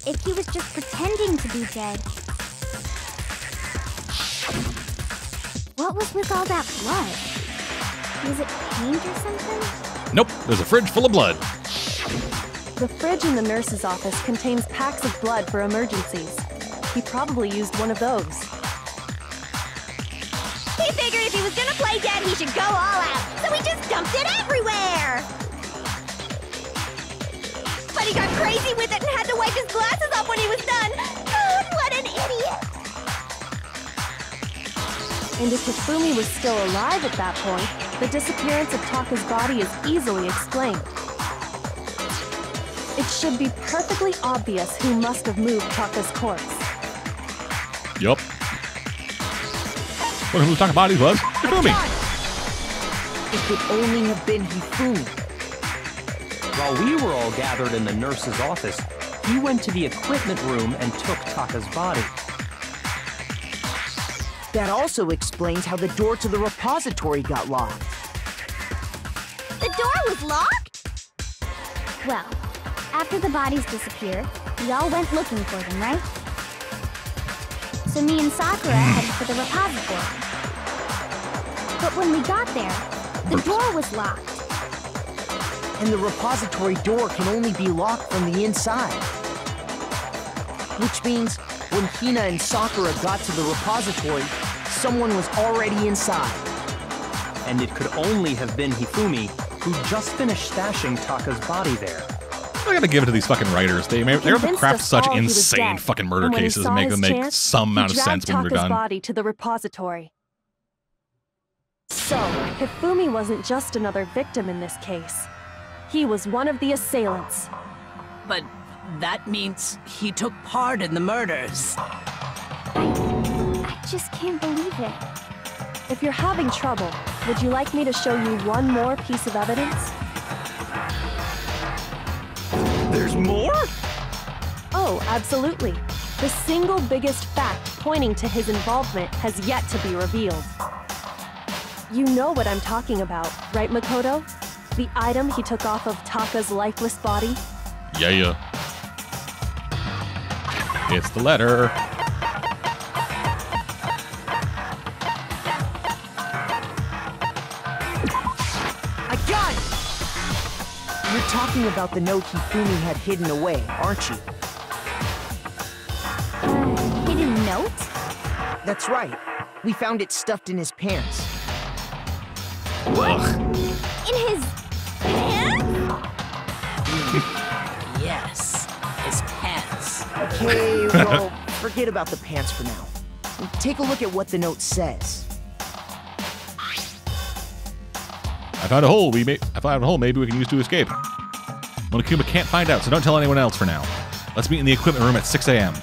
[SPEAKER 3] If he was just pretending to be dead. What was with all that blood? Was it paint or something?
[SPEAKER 2] Nope, there's a fridge full of blood.
[SPEAKER 6] The fridge in the nurse's office contains packs of blood for emergencies. He probably used one of those.
[SPEAKER 3] He figured if he was gonna play dead, he should go all out, so he just dumped it everywhere! But he got crazy with it and had to wipe his glasses off when he was done! God, what an idiot!
[SPEAKER 6] And if Hifumi was still alive at that point, the disappearance of Taka's body is easily explained. It should be perfectly obvious who must have moved Taka's corpse.
[SPEAKER 2] Yup. Well, who's talking about these was? Hifumi.
[SPEAKER 10] It could only have been Hifumi.
[SPEAKER 4] While we were all gathered in the nurse's office, he went to the equipment room and took Taka's body.
[SPEAKER 10] That also explains how the door to the repository got locked.
[SPEAKER 3] The door was locked? Well, after the bodies disappeared, we all went looking for them, right? So me and Sakura headed for the repository. But when we got there, the door was locked.
[SPEAKER 10] And the repository door can only be locked from the inside. Which means when Hina and Sakura got to the repository, someone was already inside.
[SPEAKER 4] And it could only have been Hifumi, who just finished stashing Taka's body there.
[SPEAKER 2] I gotta give it to these fucking writers. They're able to
[SPEAKER 6] Convinced
[SPEAKER 2] craft
[SPEAKER 6] us
[SPEAKER 2] such
[SPEAKER 6] all he was
[SPEAKER 2] insane
[SPEAKER 6] dead.
[SPEAKER 2] fucking murder
[SPEAKER 6] And when he
[SPEAKER 2] cases
[SPEAKER 6] saw
[SPEAKER 2] and make
[SPEAKER 6] his
[SPEAKER 2] them make
[SPEAKER 6] chance,
[SPEAKER 2] some amount of
[SPEAKER 6] he
[SPEAKER 2] sense
[SPEAKER 6] dragged
[SPEAKER 2] when we're
[SPEAKER 6] Taka's
[SPEAKER 2] done.
[SPEAKER 6] body to the repository. So, Hifumi wasn't just another victim in this case. He was one of the assailants.
[SPEAKER 11] But that means he took part in the murders.
[SPEAKER 3] I just can't believe
[SPEAKER 6] Okay. If you're having trouble, would you like me to show you one more piece of evidence?
[SPEAKER 12] There's more?
[SPEAKER 6] Oh, absolutely. The single biggest fact pointing to his involvement has yet to be revealed. You know what I'm talking about, right, Makoto? The item he took off of Taka's lifeless body?
[SPEAKER 2] Yeah. It's the letter.
[SPEAKER 10] I got it! You're talking about the note Hifumi had hidden away, aren't you?
[SPEAKER 3] Hidden note?
[SPEAKER 10] That's right. We found it stuffed in his pants.
[SPEAKER 3] What? In his pants?
[SPEAKER 11] Yes, his pants.
[SPEAKER 10] Okay, well, forget about the pants for now. Take a look at what the note says.
[SPEAKER 2] I found a hole. Maybe we can use to escape. Monokuma can't find out, so don't tell anyone else for now. Let's meet in the equipment room at 6 a.m.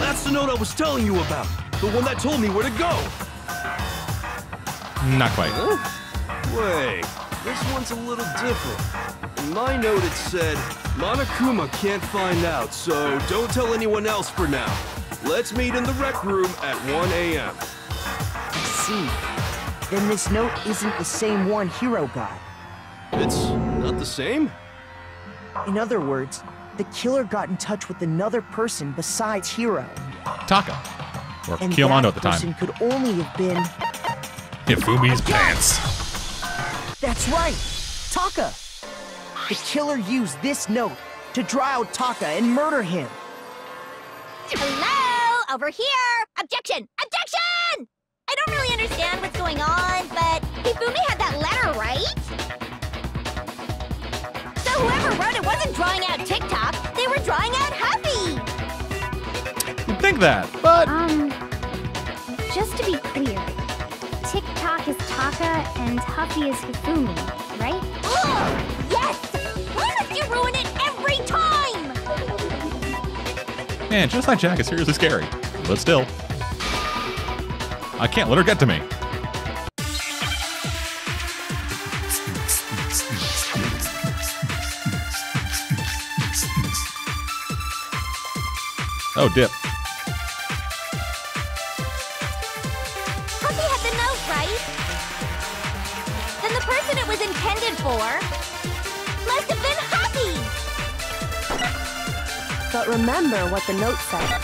[SPEAKER 12] That's the note I was telling you about. The one that told me where to go.
[SPEAKER 2] Not quite.
[SPEAKER 12] Huh? Wait, this one's a little different. In my note it said, Monokuma can't find out, so don't tell anyone else for now. Let's meet in the rec room at 1 a.m.
[SPEAKER 10] I see. Then this note isn't the same one Hiro got.
[SPEAKER 12] It's not the same?
[SPEAKER 10] In other words, the killer got in touch with another person besides Hiro.
[SPEAKER 2] Taka. Or
[SPEAKER 10] And
[SPEAKER 2] Kiyomando
[SPEAKER 10] that
[SPEAKER 2] at the time.
[SPEAKER 10] person could only have been...
[SPEAKER 2] Hifumi's pants.
[SPEAKER 10] That's right! Taka! The killer used this note to draw out Taka and murder him.
[SPEAKER 3] Hello? Over here! Objection! Objection! I don't really understand what's going on, but Hifumi had that letter, right? So whoever wrote it wasn't drawing out TikTok, they were drawing out Happy!
[SPEAKER 2] You'd think that, but...
[SPEAKER 13] Just to be clear, TikTok is Taka and Huffy is Hifumi, right?
[SPEAKER 3] Ugh! Yes! Why must you ruin it every time?
[SPEAKER 2] Man, just like Jack is seriously scary. But still. I can't let her get to me. Oh, dip.
[SPEAKER 3] Huffy had the note, right? Then the person it was intended for must have been Happy!
[SPEAKER 6] But remember what the note said.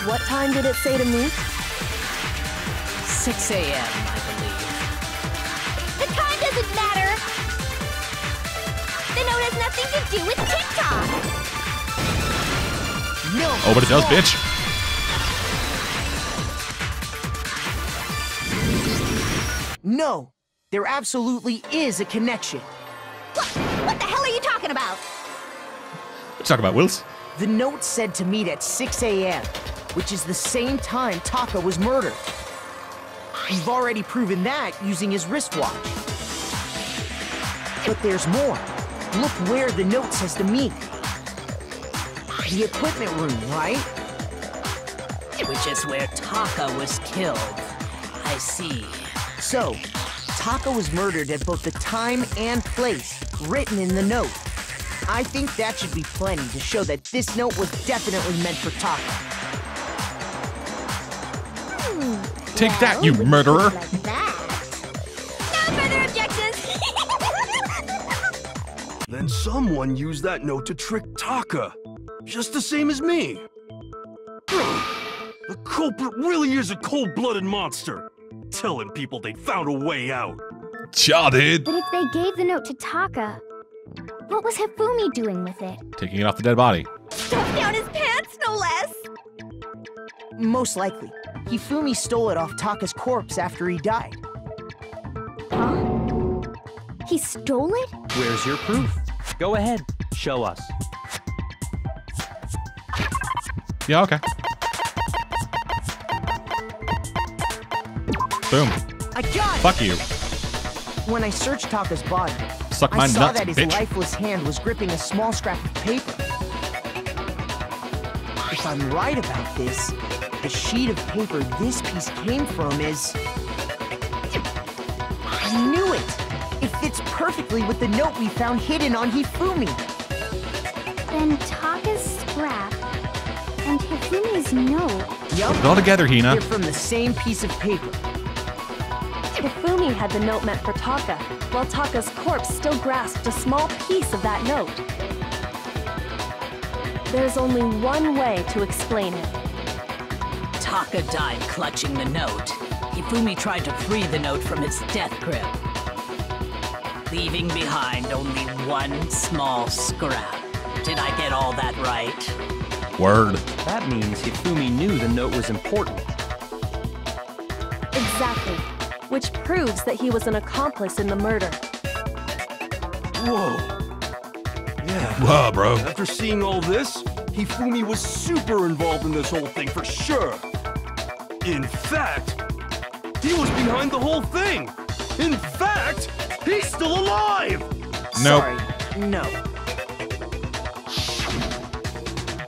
[SPEAKER 6] What time did it say to me?
[SPEAKER 11] 6 a.m., I believe.
[SPEAKER 3] The time doesn't matter! The note has nothing to do with TikTok!
[SPEAKER 10] No!
[SPEAKER 2] Oh, but it does, bitch.
[SPEAKER 10] No! There absolutely is a connection.
[SPEAKER 3] What the hell are you talking about?
[SPEAKER 2] Let's talk about Wills.
[SPEAKER 10] The note said to meet at 6 a.m., which is the same time Taka was murdered. We've already proven that using his wristwatch. But there's more. Look where the note says to meet. The equipment room, right?
[SPEAKER 11] Which is where Taka was killed. I see.
[SPEAKER 10] So, Taka was murdered at both the time and place written in the note. I think that should be plenty to show that this note was definitely meant for Taka.
[SPEAKER 2] Take that, you murderer!
[SPEAKER 3] Like that. No further objections!
[SPEAKER 12] Then someone used that note to trick Taka. Just the same as me. The culprit really is a cold-blooded monster. Telling people they'd found a way out.
[SPEAKER 2] Ja, dude.
[SPEAKER 13] But if they gave the note to Taka, what was Hifumi doing with it?
[SPEAKER 2] Taking it off the dead body.
[SPEAKER 3] Stuffed down his pants, no less!
[SPEAKER 10] Most likely, Hifumi stole it off Taka's corpse after he died.
[SPEAKER 13] Huh? He stole it?
[SPEAKER 4] Where's your proof? Go ahead, show us.
[SPEAKER 2] Yeah, okay. Boom.
[SPEAKER 10] I got it!
[SPEAKER 2] Fuck you.
[SPEAKER 10] When I searched Taka's body,
[SPEAKER 2] Suck my
[SPEAKER 10] I saw
[SPEAKER 2] nuts,
[SPEAKER 10] that his
[SPEAKER 2] bitch.
[SPEAKER 10] lifeless hand was gripping a small scrap of paper. If I'm right about this, the sheet of paper this piece came from is... I knew it! It fits perfectly with the note we found hidden on Hifumi.
[SPEAKER 3] Then Taka's scrap and Hifumi's note.
[SPEAKER 10] Yup.
[SPEAKER 2] Put it all together, Hina.
[SPEAKER 10] They're from the same piece of paper.
[SPEAKER 6] Hifumi had the note meant for Taka, while Taka's corpse still grasped a small piece of that note. There's only one way to explain it.
[SPEAKER 11] Taka died clutching the note. Hifumi tried to free the note from its death grip, leaving behind only one small scrap. Did I get all that right?
[SPEAKER 2] Word.
[SPEAKER 4] That means Hifumi knew the note was important.
[SPEAKER 6] Exactly. Which proves that he was an accomplice in the murder.
[SPEAKER 12] Whoa. Yeah.
[SPEAKER 2] Whoa, bro.
[SPEAKER 12] After seeing all this, Hifumi was super involved in this whole thing for sure. In fact, he was behind the whole thing. In fact, he's still alive.
[SPEAKER 2] Nope.
[SPEAKER 10] Sorry, no.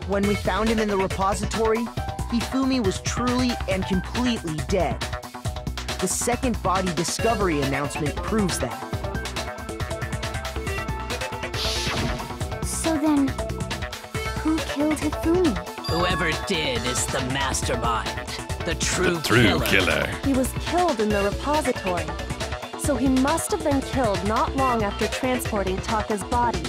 [SPEAKER 10] When we found him in the repository, Hifumi was truly and completely dead. The second body discovery announcement proves that.
[SPEAKER 3] So then, who killed Hifumi?
[SPEAKER 11] Whoever did is the mastermind, the true killer.
[SPEAKER 6] He was killed in the repository, so he must have been killed not long after transporting Taka's body.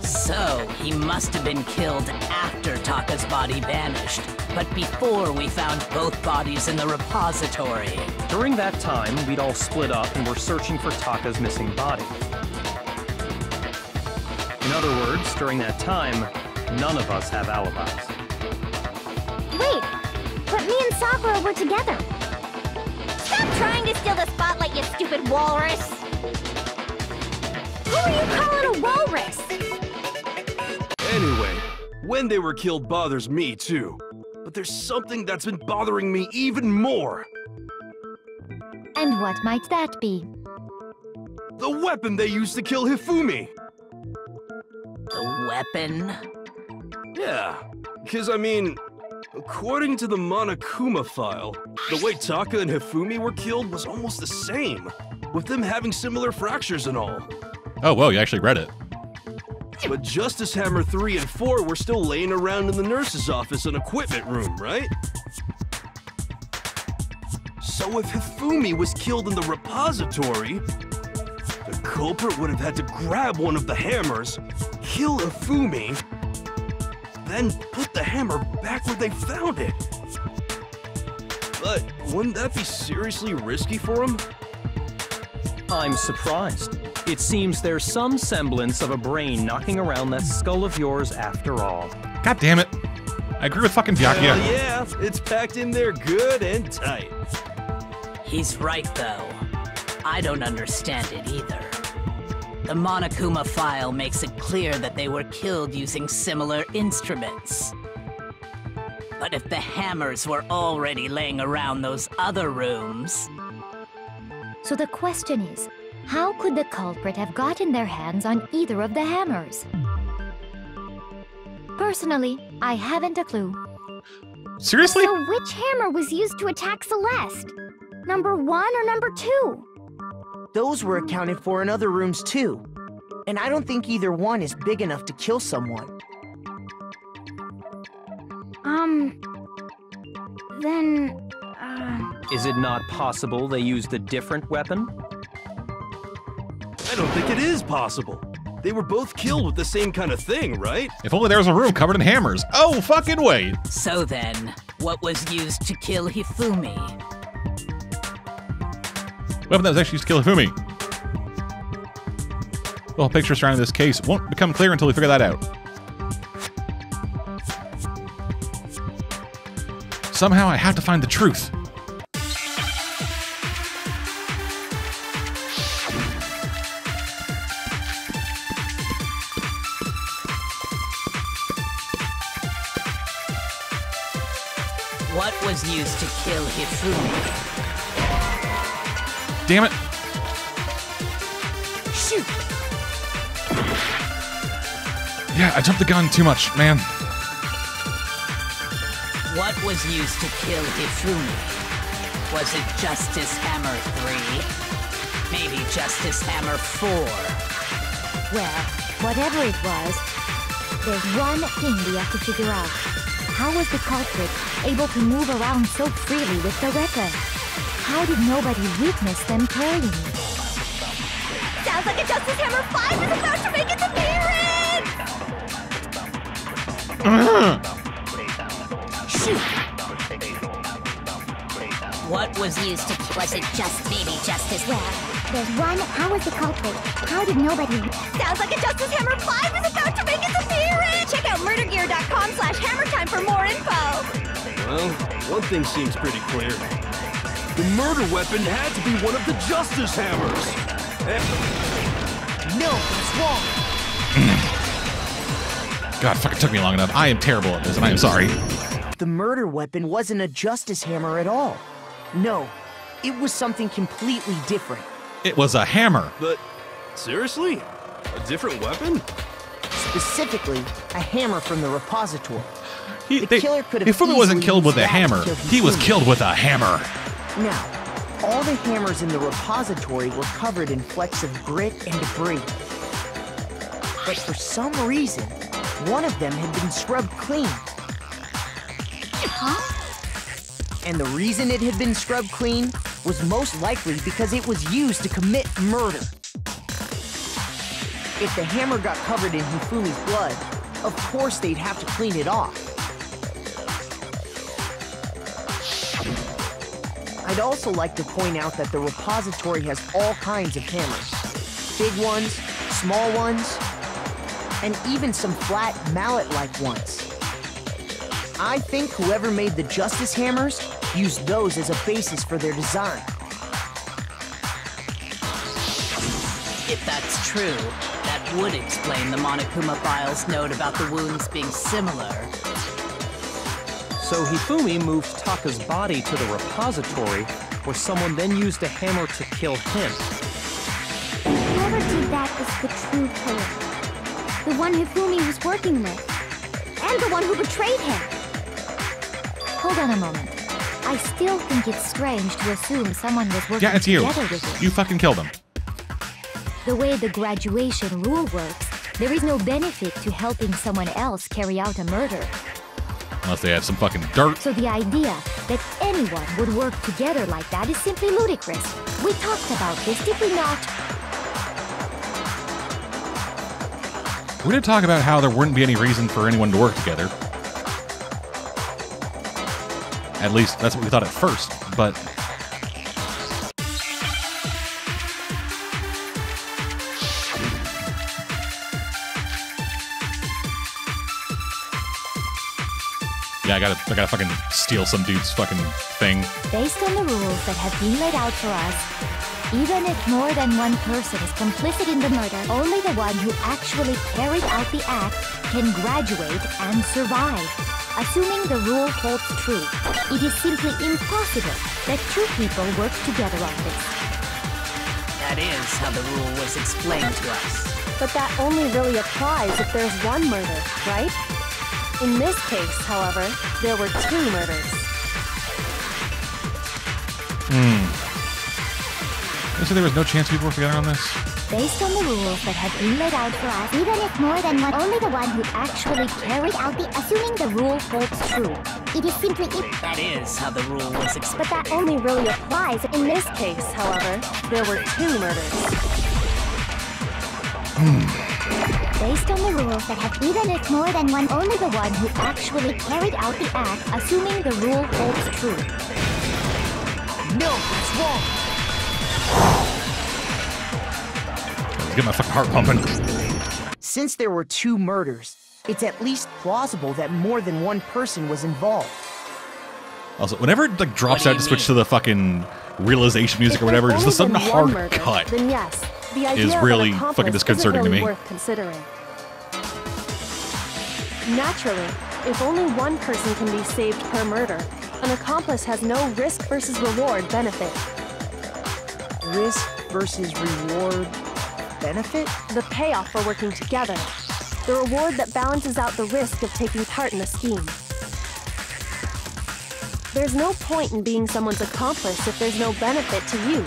[SPEAKER 11] So, he must have been killed after Taka's body vanished, but before we found both bodies in the repository.
[SPEAKER 4] During that time, we'd all split up and were searching for Taka's missing body. In other words, during that time, none of us have alibis.
[SPEAKER 3] Wait, but me and Sakura were together. Stop trying to steal the spotlight, you stupid walrus! Who are you calling a walrus?
[SPEAKER 12] Anyway, when they were killed bothers me too. But there's something that's been bothering me even more.
[SPEAKER 13] And what might that be?
[SPEAKER 12] The weapon they used to kill Hifumi.
[SPEAKER 11] The weapon?
[SPEAKER 12] Yeah, because I mean, according to the Monokuma file, the way Taka and Hifumi were killed was almost the same, with them having similar fractures and all.
[SPEAKER 2] Oh, whoa, you actually read it.
[SPEAKER 12] But Justice Hammer 3 and 4 were still laying around in the nurse's office and equipment room, right? So if Hifumi was killed in the repository, the culprit would have had to grab one of the hammers, kill Hifumi, then put the hammer back where they found it. But wouldn't that be seriously risky for him?
[SPEAKER 4] I'm surprised. It seems there's some semblance of a brain knocking around that skull of yours after all.
[SPEAKER 2] God damn it. I agree with fucking Byakuya.
[SPEAKER 12] Hell yeah, it's packed in there good and tight.
[SPEAKER 11] He's right, though. I don't understand it either. The Monokuma file makes it clear that they were killed using similar instruments. But if the hammers were already laying around those other rooms...
[SPEAKER 13] So the question is, how could the culprit have gotten their hands on either of the hammers? Personally, I haven't a clue.
[SPEAKER 2] Seriously?
[SPEAKER 3] So which hammer was used to attack Celeste? Number 1 or number 2?
[SPEAKER 10] Those were accounted for in other rooms too. And I don't think either one is big enough to kill someone.
[SPEAKER 3] Then...
[SPEAKER 4] Is it not possible they used a different weapon?
[SPEAKER 12] I don't think it is possible. They were both killed with the same kind of thing, right?
[SPEAKER 2] If only there was a room covered in hammers. Oh, fucking wait.
[SPEAKER 11] So then, what was used to kill Hifumi?
[SPEAKER 2] Weapon that was actually used to kill Hifumi. The whole picture surrounding this case won't become clear until we figure that out. Somehow I have to find the truth.
[SPEAKER 11] What was used to kill Hifumi?
[SPEAKER 2] Damn it.
[SPEAKER 10] Shoot!
[SPEAKER 2] Yeah, I jumped the gun too much, man.
[SPEAKER 11] What was used to kill Hifumi? Was it Justice Hammer 3? Maybe Justice Hammer 4?
[SPEAKER 13] Well, whatever it was, there's one thing we have to figure out. How was the culprit able to move around so freely with the weapon? How did nobody witness them carrying it?
[SPEAKER 3] Sounds like a Justice Hammer 5 is about to make its appearance!
[SPEAKER 11] Shoot! What was used to... Was it just maybe Justice?
[SPEAKER 13] Well, there's one. How was the culprit? How did nobody...
[SPEAKER 3] Sounds like a Justice Hammer 5 is about to make its appearance! Check out murdergear.com/hammertime for more info!
[SPEAKER 12] Well, one thing seems pretty clear. The murder weapon had to be one of the Justice Hammers!
[SPEAKER 10] No, that's wrong!
[SPEAKER 2] God, fuck, it took me long enough. I am terrible at this, and I am sorry.
[SPEAKER 10] The murder weapon wasn't a Justice Hammer at all. No, it was something completely different.
[SPEAKER 2] It was a hammer.
[SPEAKER 12] But, seriously? A different weapon?
[SPEAKER 10] Specifically, a hammer from the repository.
[SPEAKER 2] The
[SPEAKER 10] killer could have
[SPEAKER 2] Hifumi wasn't
[SPEAKER 10] easily
[SPEAKER 2] killed with
[SPEAKER 10] used
[SPEAKER 2] a
[SPEAKER 10] that to
[SPEAKER 2] hammer.
[SPEAKER 10] kill
[SPEAKER 2] He was
[SPEAKER 10] Hifumi.
[SPEAKER 2] killed with a hammer.
[SPEAKER 10] Now, all the hammers in the repository were covered in flecks of grit and debris. But for some reason, one of them had been scrubbed clean.
[SPEAKER 3] Huh?
[SPEAKER 10] And the reason it had been scrubbed clean was most likely because it was used to commit murder. If the hammer got covered in Hifumi's blood, of course they'd have to clean it off. I'd also like to point out that the repository has all kinds of hammers. Big ones, small ones, and even some flat mallet-like ones. I think whoever made the Justice Hammers used those as a basis for their design.
[SPEAKER 11] If that's true, that would explain the Monokuma file's note about the wounds being similar.
[SPEAKER 4] So Hifumi moved Taka's body to the repository, where someone then used a hammer to kill him.
[SPEAKER 3] Whoever did that was the true killer. The one Hifumi was working with. And the one who betrayed him.
[SPEAKER 13] Hold on a moment. I still think it's strange to assume someone was working
[SPEAKER 2] Yeah, it's you.
[SPEAKER 13] together with him.
[SPEAKER 2] You fucking killed him.
[SPEAKER 13] The way the graduation rule works, there is no benefit to helping someone else carry out a murder.
[SPEAKER 2] Unless they have some fucking dirt.
[SPEAKER 13] So the idea that anyone would work together like that is simply ludicrous. We talked about this, did we not?
[SPEAKER 2] We did talk about how there wouldn't be any reason for anyone to work together. At least that's what we thought at first, but... Yeah, I gotta fucking steal some dude's fucking thing.
[SPEAKER 13] Based on the rules that have been laid out for us, even if more than one person is complicit in the murder, only the one who actually carried out the act can graduate and survive. Assuming the rule holds true, it is simply impossible that two people work together on this.
[SPEAKER 11] That is how the rule was explained to us.
[SPEAKER 6] But that only really applies if there's one murder, right? In this case, however, there were two murders.
[SPEAKER 2] So there was no chance we'd work together on this?
[SPEAKER 13] Based on the rules that have been laid out for us, even if more than one, only the one who actually carried out the, assuming the rule holds true, it is simply
[SPEAKER 11] That is how the rule was explained.
[SPEAKER 6] But that only really applies. In this case, however, there were two murders.
[SPEAKER 13] Based on the rules that have, even if more than one, only the one who actually carried out the act, assuming the rule holds true.
[SPEAKER 10] No, that's wrong!
[SPEAKER 2] Get my fucking heart pumping.
[SPEAKER 10] Since there were two murders, it's at least plausible that more than one person was involved.
[SPEAKER 2] Also, whenever it like drops out to switch to the fucking realization music or whatever, just the sudden hard cut
[SPEAKER 6] Then yes, the idea
[SPEAKER 2] is
[SPEAKER 6] of
[SPEAKER 2] really
[SPEAKER 6] an accomplice
[SPEAKER 2] fucking disconcerting
[SPEAKER 6] isn't really
[SPEAKER 2] to me.
[SPEAKER 6] worth considering. Naturally, if only one person can be saved per murder, an accomplice has no risk versus reward benefit.
[SPEAKER 10] Risk versus reward benefit?
[SPEAKER 6] The payoff for working together. The reward that balances out the risk of taking part in a scheme. There's no point in being someone's accomplice if there's no benefit to you.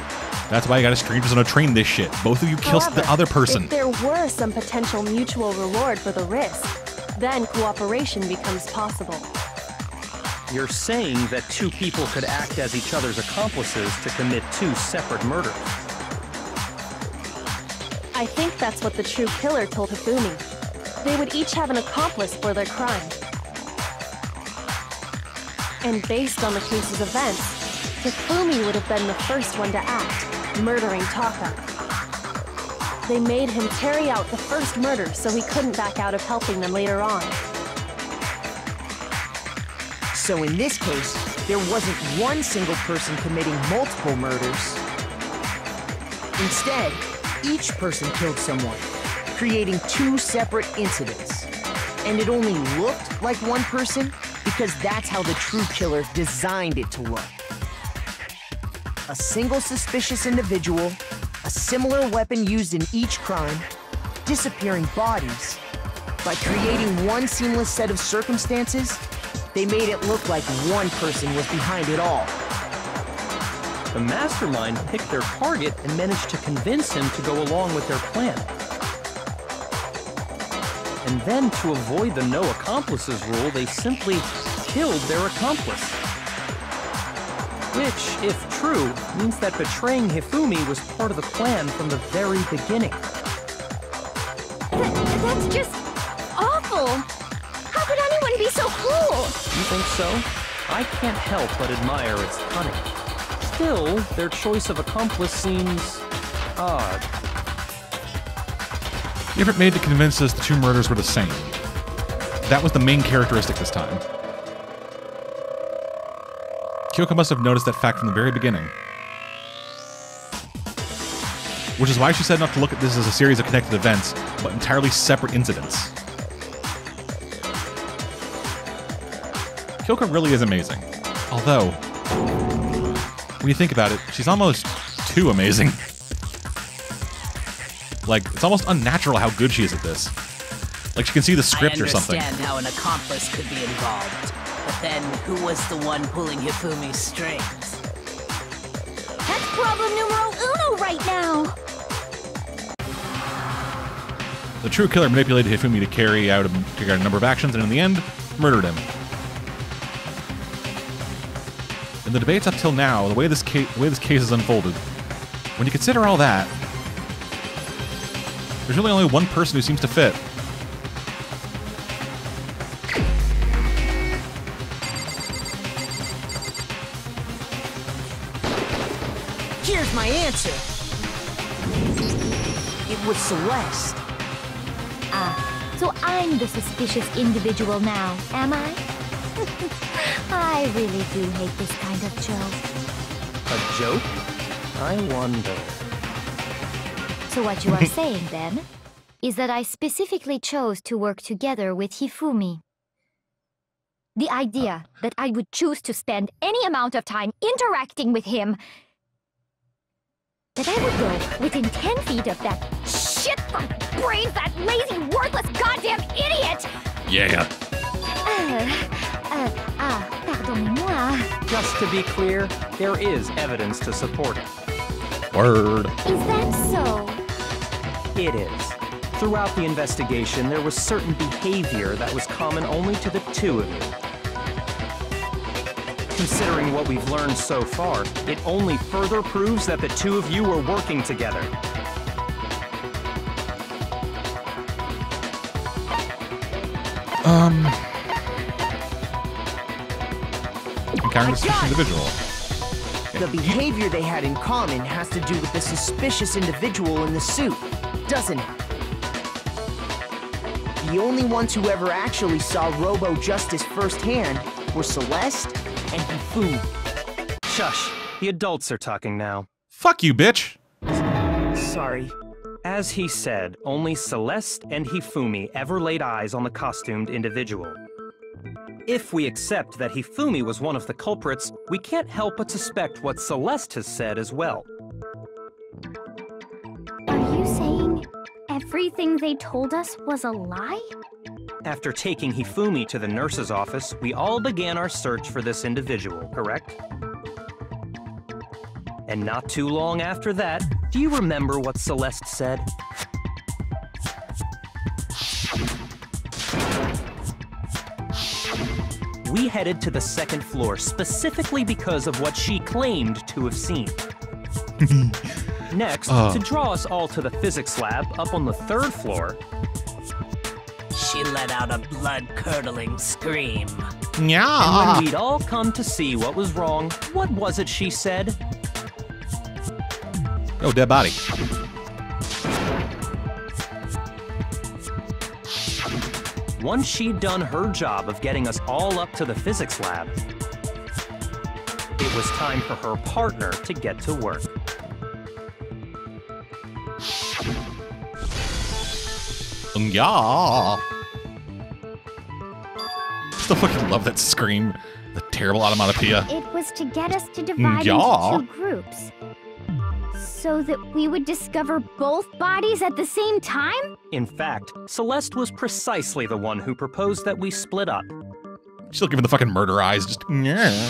[SPEAKER 2] That's why you gotta strangers on a train this shit. Both of you kill
[SPEAKER 6] However,
[SPEAKER 2] the other person.
[SPEAKER 6] If there were some potential mutual reward for the risk, then cooperation becomes possible.
[SPEAKER 4] You're saying that two people could act as each other's accomplices to commit two separate murders.
[SPEAKER 6] I think that's what the true killer told Hifumi. They would each have an accomplice for their crime. And based on the case's events, Hifumi would have been the first one to act, murdering Taka. They made him carry out the first murder so he couldn't back out of helping them later on.
[SPEAKER 10] So in this case, there wasn't one single person committing multiple murders. Instead, each person killed someone, creating two separate incidents. And it only looked like one person because that's how the true killer designed it to look. A single suspicious individual, a similar weapon used in each crime, disappearing bodies. By creating one seamless set of circumstances, they made it look like one person was behind it all.
[SPEAKER 4] The mastermind picked their target and managed to convince him to go along with their plan. And then, to avoid the no accomplices rule, they simply killed their accomplice. Which, if true, means that betraying Hifumi was part of the plan from the very beginning.
[SPEAKER 3] That's just awful! How could anyone be so cruel?
[SPEAKER 4] You think so? I can't help but admire its cunning. Still, their choice of accomplice seems odd.
[SPEAKER 2] The effort made to convince us the two murders were the same. That was the main characteristic this time. Kyoko must have noticed that fact from the very beginning. Which is why she said not to look at this as a series of connected events, but entirely separate incidents. Kyoko really is amazing. Although, when you think about it, she's almost too amazing. Like, it's almost unnatural how good she is at this. Like, she can see the script or something.
[SPEAKER 11] I understand how an accomplice could be involved. But then, who was the one pulling Hifumi's strings?
[SPEAKER 3] That's problem numero uno right now!
[SPEAKER 2] The true killer manipulated Hifumi to carry out a number of actions, and in the end, murdered him. In the debates up till now, the way this case has unfolded, when you consider all that, there's really only one person who seems to fit.
[SPEAKER 10] Here's my answer. It was Celeste.
[SPEAKER 13] Ah, so I'm the suspicious individual now, am I? I really do hate this kind of joke.
[SPEAKER 4] A joke? I wonder.
[SPEAKER 13] So what you are saying, then, is that I specifically chose to work together with Hifumi. The idea that I would choose to spend any amount of time interacting with him, that I would go within 10 feet of that shit-fucked brains, that lazy, worthless goddamn idiot!
[SPEAKER 2] Yeah.
[SPEAKER 13] Pardonnez-moi.
[SPEAKER 4] Just to be clear, there is evidence to support it.
[SPEAKER 2] Word.
[SPEAKER 13] Is that so?
[SPEAKER 4] It is. Throughout the investigation, there was certain behavior that was common only to the two of you. Considering what we've learned so far, it only further proves that the two of you were working together.
[SPEAKER 2] Encountering a suspicious individual.
[SPEAKER 10] The behavior they had in common has to do with the suspicious individual in the suit, doesn't it? The only ones who ever actually saw Robo-Justice firsthand were Celeste and Hifumi.
[SPEAKER 4] Shush. The adults are talking now.
[SPEAKER 2] Fuck you, bitch!
[SPEAKER 10] Sorry.
[SPEAKER 4] As he said, only Celeste and Hifumi ever laid eyes on the costumed individual. If we accept that Hifumi was one of the culprits, we can't help but suspect what Celeste has said as well.
[SPEAKER 3] Are you saying everything they told us was a lie?
[SPEAKER 4] After taking Hifumi to the nurse's office, we all began our search for this individual, correct? And not too long after that, do you remember what Celeste said? We headed to the second floor specifically because of what she claimed to have seen. Next, to draw us all to the physics lab up on the third floor,
[SPEAKER 11] she let out a blood-curdling scream.
[SPEAKER 2] Yeah.
[SPEAKER 4] And when we'd all come to see what was wrong, what was it she said?
[SPEAKER 2] Oh, dead body.
[SPEAKER 4] Once she'd done her job of getting us all up to the physics lab, it was time for her partner to get to work.
[SPEAKER 2] Yeah. Still fucking love that scream. The terrible onomatopoeia.
[SPEAKER 3] It was to get us to divide into 2 groups. So that we would discover both bodies at the same time?
[SPEAKER 4] In fact, Celeste was precisely the one who proposed that we split up.
[SPEAKER 2] She's still giving the fucking murder eyes, just yeah.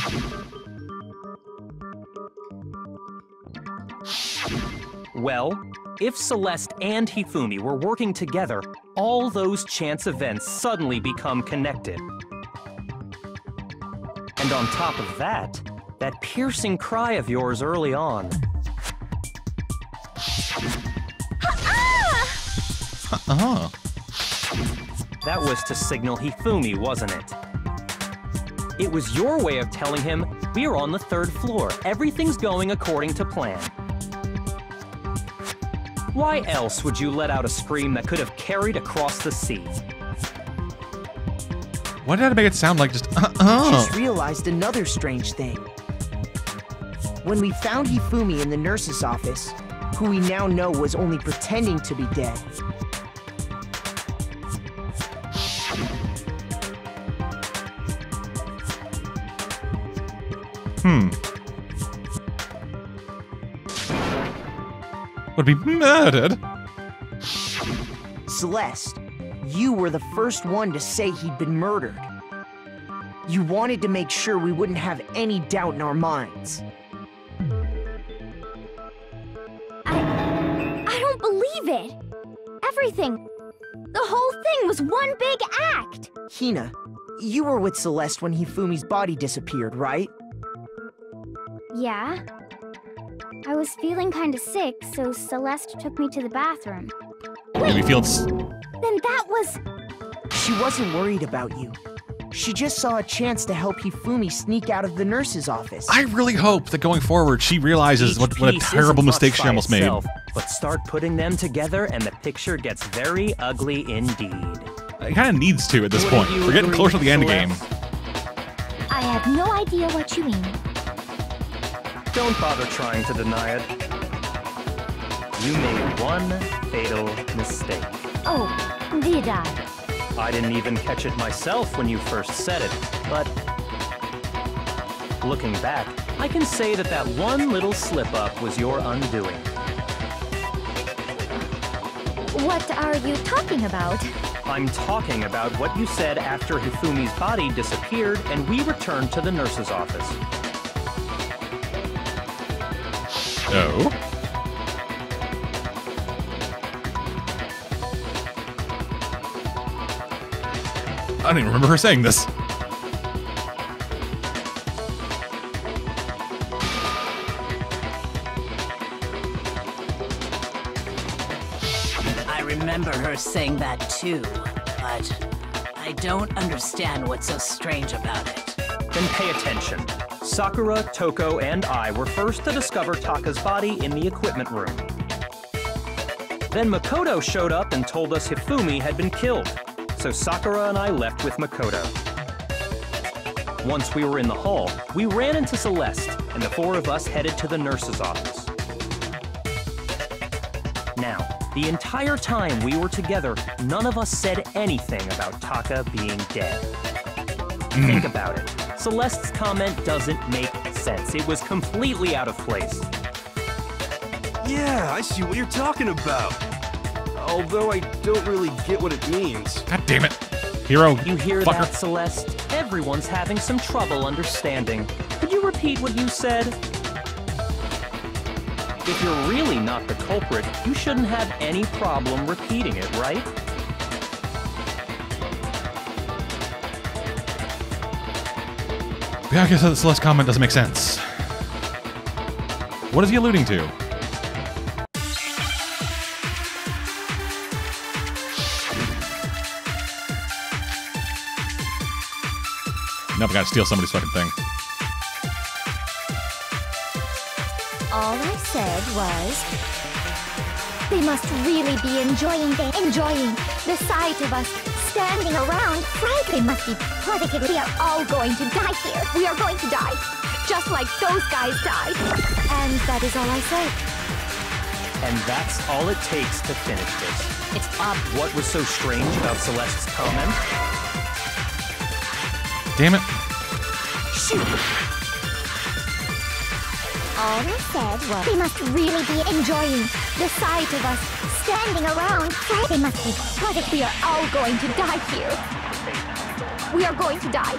[SPEAKER 4] Well, if Celeste and Hifumi were working together, all those chance events suddenly become connected. And on top of that, that piercing cry of yours early on. That was to signal Hifumi, wasn't it? It was your way of telling him, we're on the 3rd floor, everything's going according to plan. Why else would you let out a scream that could have carried across the sea?
[SPEAKER 2] Why did I make it sound like just
[SPEAKER 10] Just realized another strange thing. When we found Hifumi in the nurse's office, who we now know was only pretending to be dead,
[SPEAKER 2] would be murdered.
[SPEAKER 10] Celeste, you were the first one to say he'd been murdered. You wanted to make sure we wouldn't have any doubt in our minds.
[SPEAKER 3] I don't believe it! Everything, the whole thing was one big act!
[SPEAKER 10] Hina, you were with Celeste when Hifumi's body disappeared, right?
[SPEAKER 3] Yeah. I was feeling kinda sick, so Celeste took me to the bathroom.
[SPEAKER 2] Maybe feels.
[SPEAKER 3] Then that was...
[SPEAKER 10] She wasn't worried about you. She just saw a chance to help Hifumi sneak out of the nurse's office.
[SPEAKER 2] I really hope that going forward she realizes what a terrible mistake she almost made.
[SPEAKER 4] But start putting them together and the picture gets very ugly indeed.
[SPEAKER 2] It kind of needs to at this point. We're getting closer to the end game.
[SPEAKER 3] I have no idea what you mean.
[SPEAKER 4] Don't bother trying to deny it. You made one fatal mistake.
[SPEAKER 3] Oh, did I?
[SPEAKER 4] I didn't even catch it myself when you first said it, but looking back, I can say that that one little slip-up was your undoing.
[SPEAKER 3] What are you talking about?
[SPEAKER 4] I'm talking about what you said after Hifumi's body disappeared and we returned to the nurse's office.
[SPEAKER 2] Oh? I don't even remember her saying this.
[SPEAKER 11] I remember her saying that too, but I don't understand what's so strange about it.
[SPEAKER 4] Then pay attention. Sakura, Toko, and I were first to discover Taka's body in the equipment room. Then Makoto showed up and told us Hifumi had been killed, so Sakura and I left with Makoto. Once we were in the hall, we ran into Celeste, and the 4 of us headed to the nurse's office. Now, the entire time we were together, none of us said anything about Taka being dead. Think about it. Celeste's comment doesn't make sense. It was completely out of place.
[SPEAKER 12] Yeah, I see what you're talking about. Although I don't really get what it means.
[SPEAKER 2] God damn it. Hero,
[SPEAKER 4] You hear
[SPEAKER 2] fucker.
[SPEAKER 4] that, Celeste? Everyone's having some trouble understanding. Could you repeat what you said? If you're really not the culprit, you shouldn't have any problem repeating it, right?
[SPEAKER 2] Yeah, I guess that Celeste comment doesn't make sense. What is he alluding to? Nope, I gotta steal somebody's fucking thing.
[SPEAKER 13] All I said was, they must really be enjoying the sight of us standing around. Right? They must be positive. We are all going to die here. We are going to die, just like those guys died. And that is all I said.
[SPEAKER 4] And that's all it takes to finish this. It's obvious. What was so strange about Celeste's comment?
[SPEAKER 2] Damn it.
[SPEAKER 4] Shoot!
[SPEAKER 13] All I said was, they must really be enjoying the sight of us standing around. Right? They must be positive. We are all going to die here. We are going to die,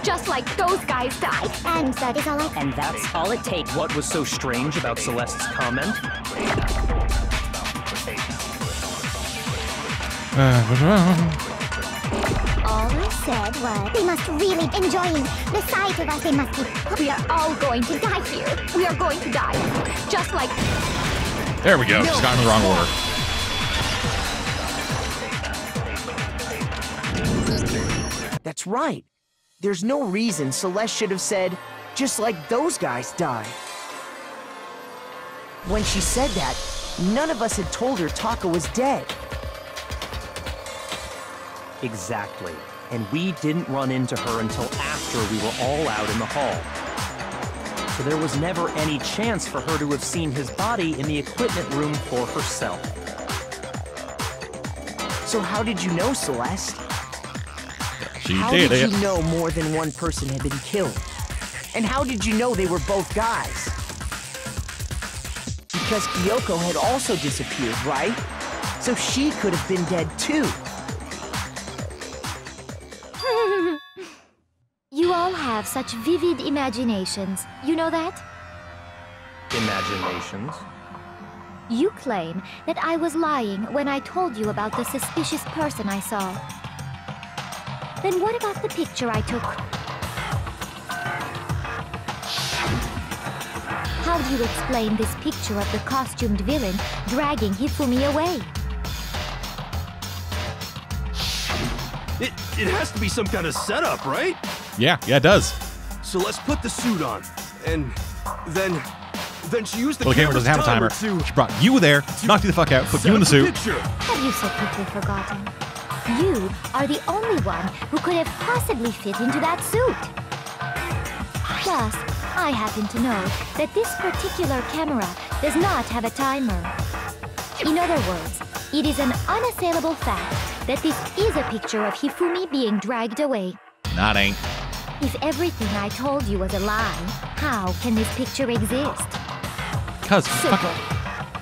[SPEAKER 13] just like those guys died. And that is all I...
[SPEAKER 4] And that's all it takes. What was so strange about Celeste's comment?
[SPEAKER 13] All I said was, they must really enjoying the sight of us. They must be... We are all going to die here. We are going to die, just like...
[SPEAKER 2] There we go. Just got in the wrong order.
[SPEAKER 10] That's right. There's no reason Celeste should have said, just like those guys died. When she said that, none of us had told her Taka was dead.
[SPEAKER 4] Exactly. And we didn't run into her until after we were all out in the hall. So there was never any chance for her to have seen his body in the equipment room for herself.
[SPEAKER 10] So how did you know, Celeste? How
[SPEAKER 2] did
[SPEAKER 10] did
[SPEAKER 2] it.
[SPEAKER 10] you know more than one person had been killed? And how did you know they were both guys? Because Kyoko had also disappeared, right? So she could have been dead too.
[SPEAKER 13] You all have such vivid imaginations. You know that?
[SPEAKER 4] Imaginations?
[SPEAKER 13] You claim that I was lying when I told you about the suspicious person I saw. Then what about the picture I took? How do you explain this picture of the costumed villain dragging Hifumi away?
[SPEAKER 12] It has to be some kind of setup, right?
[SPEAKER 2] Yeah, it does.
[SPEAKER 12] So let's put the suit on, and then she used the
[SPEAKER 2] Well, the camera doesn't have a timer. She brought you there, knocked you the fuck out, put you in the suit.
[SPEAKER 13] Have you so quickly forgotten? You are the only one who could have possibly fit into that suit. Plus, I happen to know that this particular camera does not have a timer. In other words, it is an unassailable fact that this is a picture of Hifumi being dragged away.
[SPEAKER 2] Nah, it ain't.
[SPEAKER 13] If everything I told you was a lie, how can this picture exist?
[SPEAKER 2] Because
[SPEAKER 6] Simple.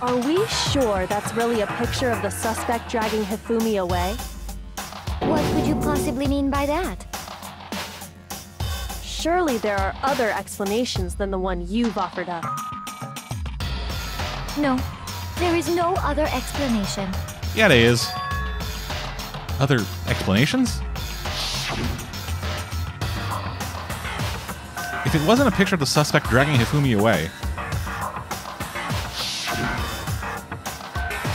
[SPEAKER 6] Are we sure that's really a picture of the suspect dragging Hifumi away?
[SPEAKER 13] What could you possibly mean by that?
[SPEAKER 6] Surely there are other explanations than the one you've offered up.
[SPEAKER 13] No, there is no other explanation.
[SPEAKER 2] Yeah, there is. Other explanations? If it wasn't a picture of the suspect dragging Hifumi away,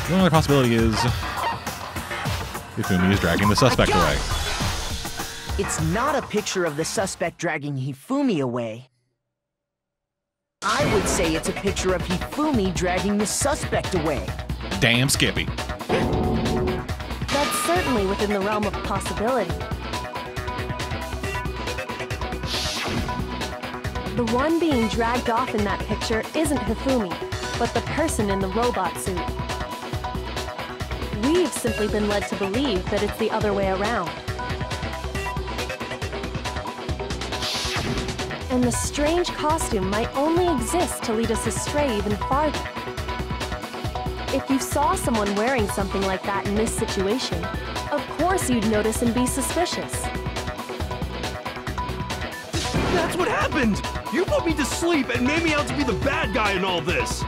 [SPEAKER 2] the only other possibility is Hifumi is dragging the suspect away.
[SPEAKER 10] It's not a picture of the suspect dragging Hifumi away. I would say it's a picture of Hifumi dragging the suspect away.
[SPEAKER 2] Damn Skippy.
[SPEAKER 6] That's certainly within the realm of possibility. The one being dragged off in that picture isn't Hifumi, but the person in the robot suit. We've simply been led to believe that it's the other way around. And the strange costume might only exist to lead us astray even farther. If you saw someone wearing something like that in this situation, of course course you'd notice and be suspicious.
[SPEAKER 12] That's what happened! You put me to sleep and made me out to be the bad guy in all this!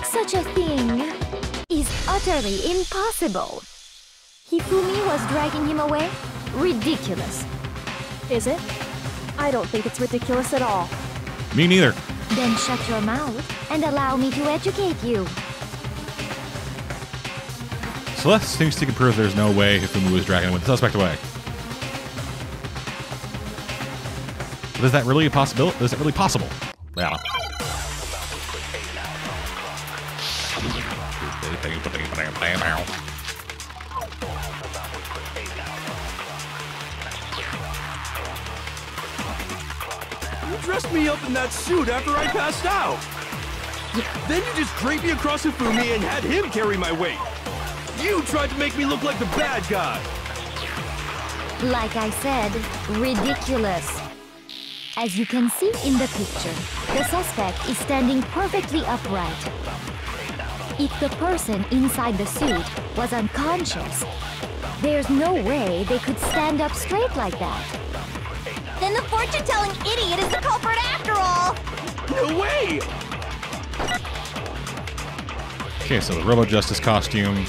[SPEAKER 13] Such a thing is utterly impossible. Hifumi was dragging him away? Ridiculous.
[SPEAKER 6] Is it? I don't think it's ridiculous at all.
[SPEAKER 2] Me neither.
[SPEAKER 13] Then shut your mouth and allow me to educate you.
[SPEAKER 2] Celeste thinks he can prove there's no way Hifumi was dragging the suspect away. But is that really a possibility? Is that really possible? Yeah.
[SPEAKER 12] You dressed me up in that suit after I passed out. Then you just draped me across Hifumi and had him carry my weight. You tried to make me look like the bad guy.
[SPEAKER 13] Like I said, ridiculous. As you can see in the picture, the suspect is standing perfectly upright. If the person inside the suit was unconscious, there's no way they could stand up straight like that.
[SPEAKER 3] Then the fortune-telling idiot is the culprit after all!
[SPEAKER 12] No way!
[SPEAKER 2] Okay, so the Robo Justice costume.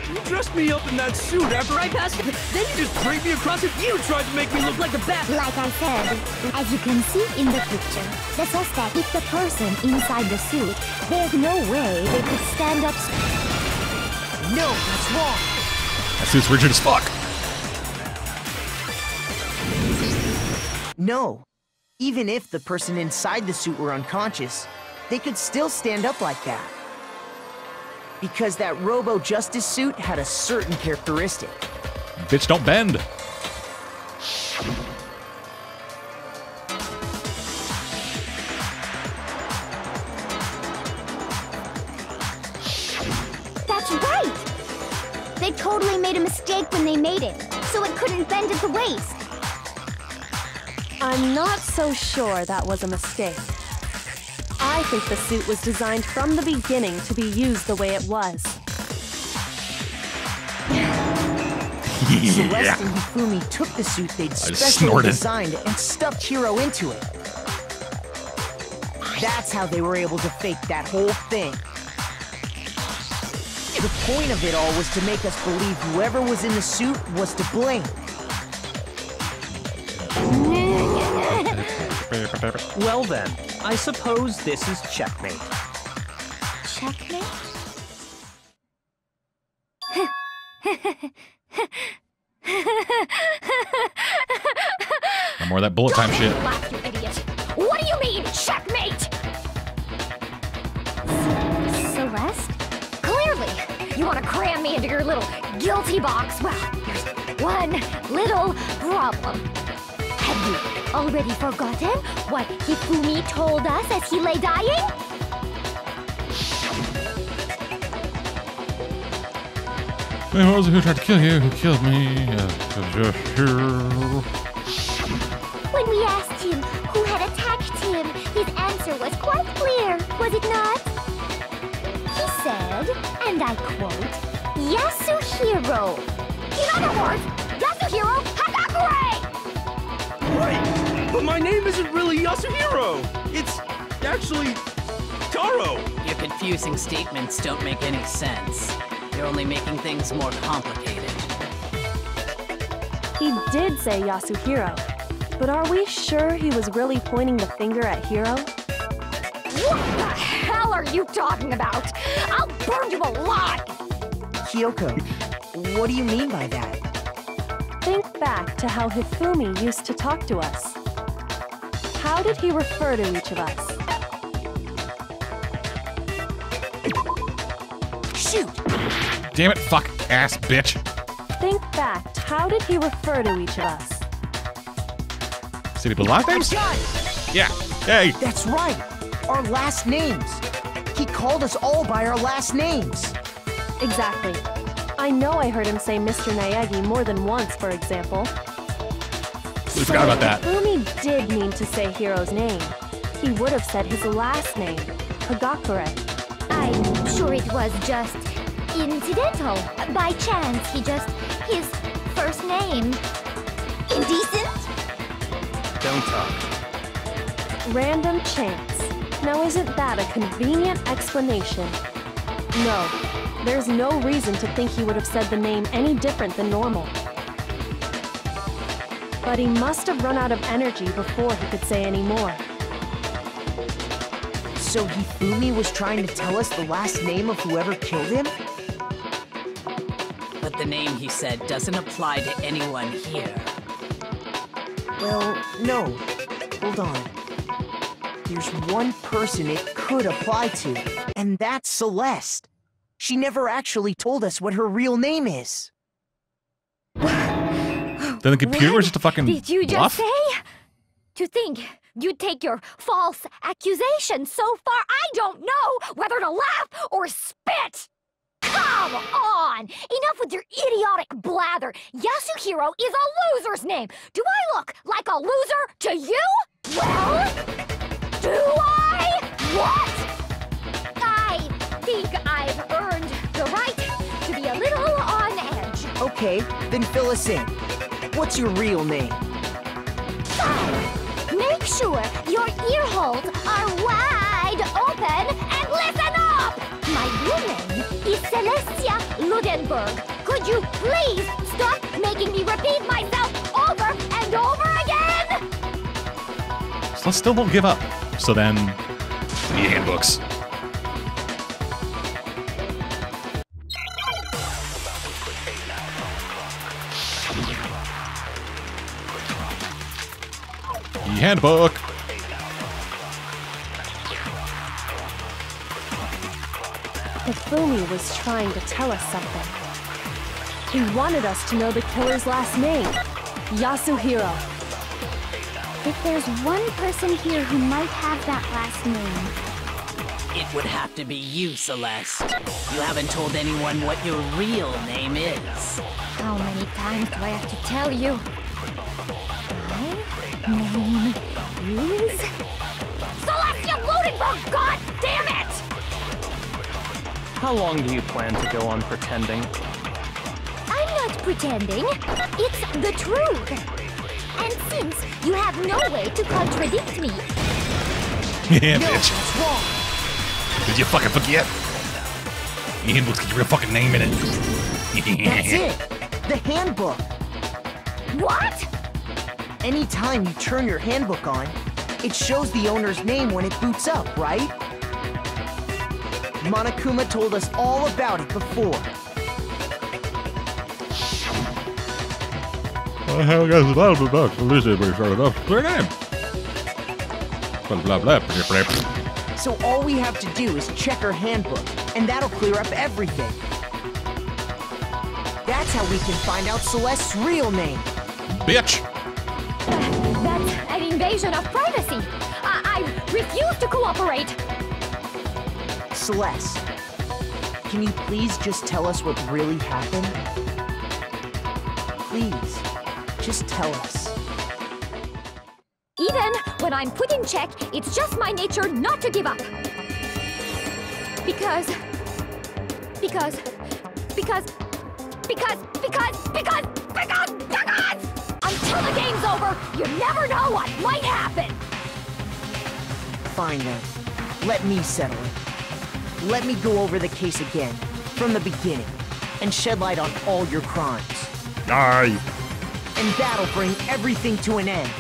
[SPEAKER 12] You dressed me up in that suit after I passed it. Then you just draped me across it. You tried to make me look like the bad.
[SPEAKER 13] Like I said, as you can see in the picture, the suspect, if the person inside the suit, there's no way they could stand up.
[SPEAKER 10] No, that's wrong.
[SPEAKER 2] That suit's rigid as fuck.
[SPEAKER 10] No. Even if the person inside the suit were unconscious, they could still stand up like that. Because that Robo Justice suit had a certain characteristic.
[SPEAKER 2] Bitch, don't bend.
[SPEAKER 3] That's right! They totally made a mistake when they made it, so it couldn't bend at the waist.
[SPEAKER 6] I'm not so sure that was a mistake. I think the suit was designed from the beginning to be used the way it was.
[SPEAKER 10] Celeste and Hifumi took the suit they'd specially designed and stuffed Hiro into it. That's how they were able to fake that whole thing. The point of it all was to make us believe whoever was in the suit was to blame.
[SPEAKER 4] Well then, I suppose this is checkmate.
[SPEAKER 13] Checkmate?
[SPEAKER 2] No more of that bullet time shit.
[SPEAKER 3] Laugh, you idiot! What do you mean, checkmate?
[SPEAKER 13] Celeste?
[SPEAKER 3] Clearly, you want to cram me into your little guilty box. Well, there's one little problem.
[SPEAKER 13] Have you already forgotten what Hifumi told us as he lay dying?
[SPEAKER 2] It was who tried to kill you, who killed me.
[SPEAKER 13] When we asked him who had attacked him, his answer was quite clear, was it not? He said, and I quote, Yasuhiro.
[SPEAKER 3] In other words, Yasuhiro Hagakure!
[SPEAKER 12] Right, but my name isn't really Yasuhiro. It's actually Taro.
[SPEAKER 11] Your confusing statements don't make any sense. You're only making things more complicated.
[SPEAKER 6] He did say Yasuhiro, but are we sure he was really pointing the finger at Hiro?
[SPEAKER 3] What the hell are you talking about? I'll burn you alive!
[SPEAKER 10] Kyoko, what do you mean by that?
[SPEAKER 6] Think back to how Hifumi used to talk to us. How did he refer to each of us?
[SPEAKER 10] Shoot!
[SPEAKER 2] Damn it, fuck ass bitch.
[SPEAKER 6] Think back to how did he refer to each of us?
[SPEAKER 2] See people live names? Yeah. Hey.
[SPEAKER 10] That's right. Our last names. He called us all by our last names.
[SPEAKER 6] Exactly. I know I heard him say Mr. Naegi more than once, for example.
[SPEAKER 2] We forgot about that.
[SPEAKER 6] Hifumi did mean to say Hiro's name. he would have said his last name, Hagakure.
[SPEAKER 13] I'm sure it was just incidental. By chance, his first name. Indecent?
[SPEAKER 4] Don't talk.
[SPEAKER 6] Random chance. Now isn't that a convenient explanation? No, there's no reason to think he would have said the name any different than normal. But he must have run out of energy before he could say any more.
[SPEAKER 10] So Hifumi was trying to tell us the last name of whoever killed him?
[SPEAKER 11] But the name he said doesn't apply to anyone here.
[SPEAKER 10] Well, no. Hold on. There's one person it could apply to, and that's Celeste. She never actually told us what her real name is.
[SPEAKER 2] Then the computer was just a fucking
[SPEAKER 13] Did you just
[SPEAKER 2] bluff?
[SPEAKER 13] say? To think you'd take your false accusation so far, I don't know whether to laugh or spit! Come on! Enough with your idiotic blather! Yasuhiro is a loser's name! Do I look like a loser to you? Well, do I? What? I think I've earned the right to be a little on edge.
[SPEAKER 10] Okay, then fill us in. What's your real name?
[SPEAKER 13] Make sure your ear holes are wide open and listen up! My real name is Celestia Ludenberg. Could you please stop making me repeat myself over and over again?
[SPEAKER 2] Celeste still won't give up. So then, the handbooks. The handbook.
[SPEAKER 6] Hifumi was trying to tell us something. He wanted us to know the killer's last name, Yasuhiro.
[SPEAKER 13] If there's one person here who might have that last name,
[SPEAKER 11] It would have to be you, Celeste. You haven't told anyone what your real name is.
[SPEAKER 13] how many times do I have to tell you? My name is Celestia Ludenberg! God damn it!
[SPEAKER 4] How long do you plan to go on pretending?
[SPEAKER 13] I'm not pretending. It's the truth. And since you have no way to contradict me,
[SPEAKER 2] Yeah,
[SPEAKER 10] No,
[SPEAKER 2] bitch.
[SPEAKER 10] that's wrong.
[SPEAKER 2] Did you fucking forget? The handbook's got your real fucking name in it.
[SPEAKER 10] That's it. The handbook.
[SPEAKER 13] what?
[SPEAKER 10] Anytime you turn your handbook on, it shows the owner's name when it boots up, right? Monokuma told us all about it before.
[SPEAKER 2] How guys blah blah blah. Listen, we started off clear name. Blah blah blah.
[SPEAKER 10] So all we have to do is check our handbook, and that'll clear up everything. That's how we can find out Celeste's real name.
[SPEAKER 2] Bitch.
[SPEAKER 13] That's an invasion of privacy. I refuse to cooperate.
[SPEAKER 10] Celeste, can you please just tell us what really happened? Please, just tell us.
[SPEAKER 13] Even when I'm put in check, it's just my nature not to give up. Because until the game's over, you never know what might happen.
[SPEAKER 10] Fine then, let me settle it. Let me go over the case again, from the beginning, and shed light on all your crimes.
[SPEAKER 2] Aye.
[SPEAKER 10] And that'll bring everything to an end.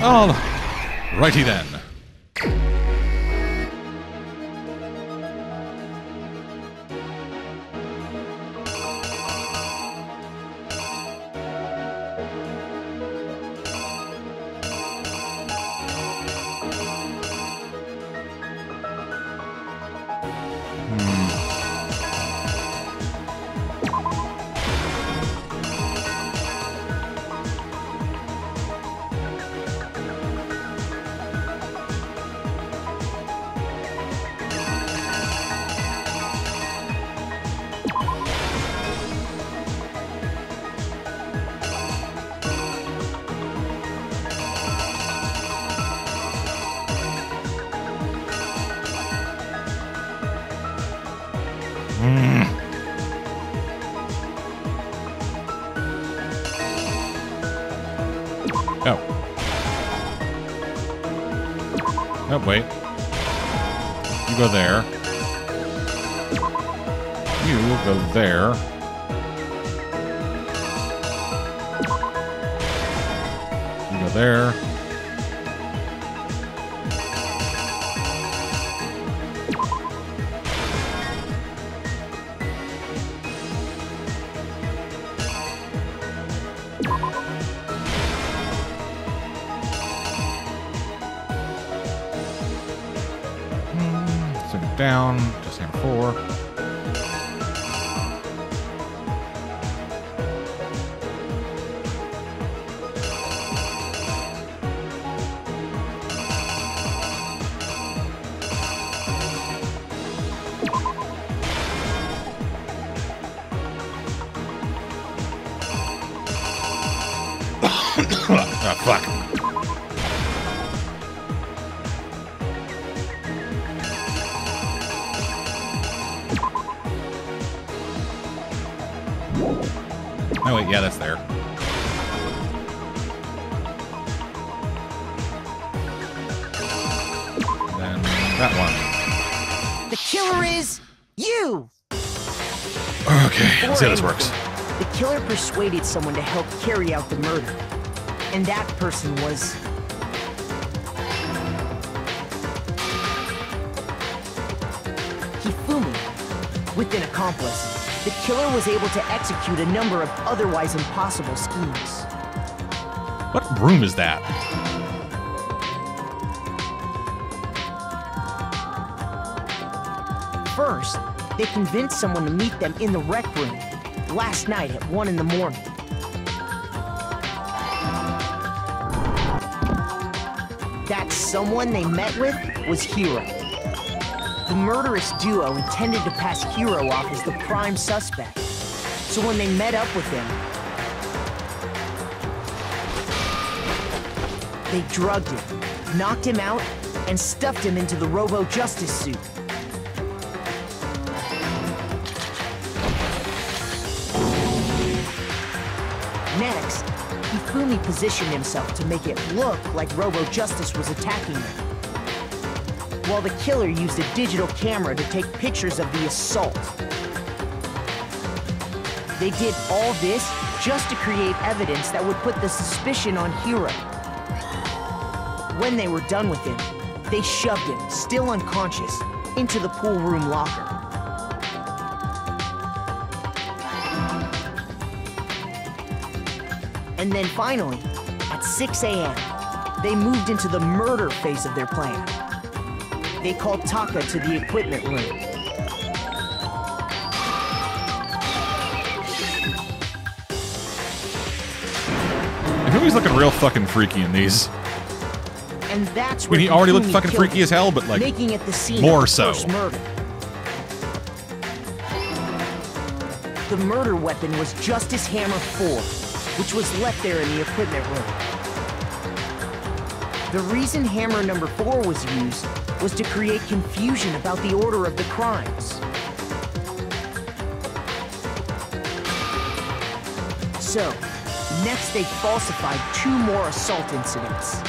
[SPEAKER 2] All righty then. Oh. Oh, wait. You go there. You go there. You go there. Down, just hammer 4. Ah, fuck. Oh wait, yeah, that's there. Then that one.
[SPEAKER 10] The killer is you!
[SPEAKER 2] Okay, let's see how this works.
[SPEAKER 10] The killer persuaded someone to help carry out the murder. And that person was... Hifumi. With an accomplice, the killer was able to execute a number of otherwise impossible schemes.
[SPEAKER 2] What room is that?
[SPEAKER 10] First, they convinced someone to meet them in the rec room last night at 1 in the morning. That someone they met with was Hiro. The murderous duo intended to pass Hiro off as the prime suspect. So when they met up with him, they drugged him, knocked him out, and stuffed him into the Robo-Justice suit. Next, Hifumi positioned himself to make it look like Robo-Justice was attacking him, while the killer used a digital camera to take pictures of the assault. They did all this just to create evidence that would put the suspicion on Hiro. When they were done with him, they shoved him, still unconscious, into the pool room locker. And then finally, at 6 a.m., they moved into the murder phase of their plan. They called Taka to the equipment room.
[SPEAKER 2] Hifumi's looking real fucking freaky in these.
[SPEAKER 10] And that's
[SPEAKER 2] I
[SPEAKER 10] where
[SPEAKER 2] mean, he already looked
[SPEAKER 10] Hifumi
[SPEAKER 2] fucking
[SPEAKER 10] killed
[SPEAKER 2] freaky as hell, but like,
[SPEAKER 10] making it the scene
[SPEAKER 2] more
[SPEAKER 10] of the
[SPEAKER 2] so.
[SPEAKER 10] first murder. The murder weapon was Justice Hammer 4, which was left there in the equipment room. The reason hammer number 4 was used was to create confusion about the order of the crimes. So, next they falsified 2 more assault incidents.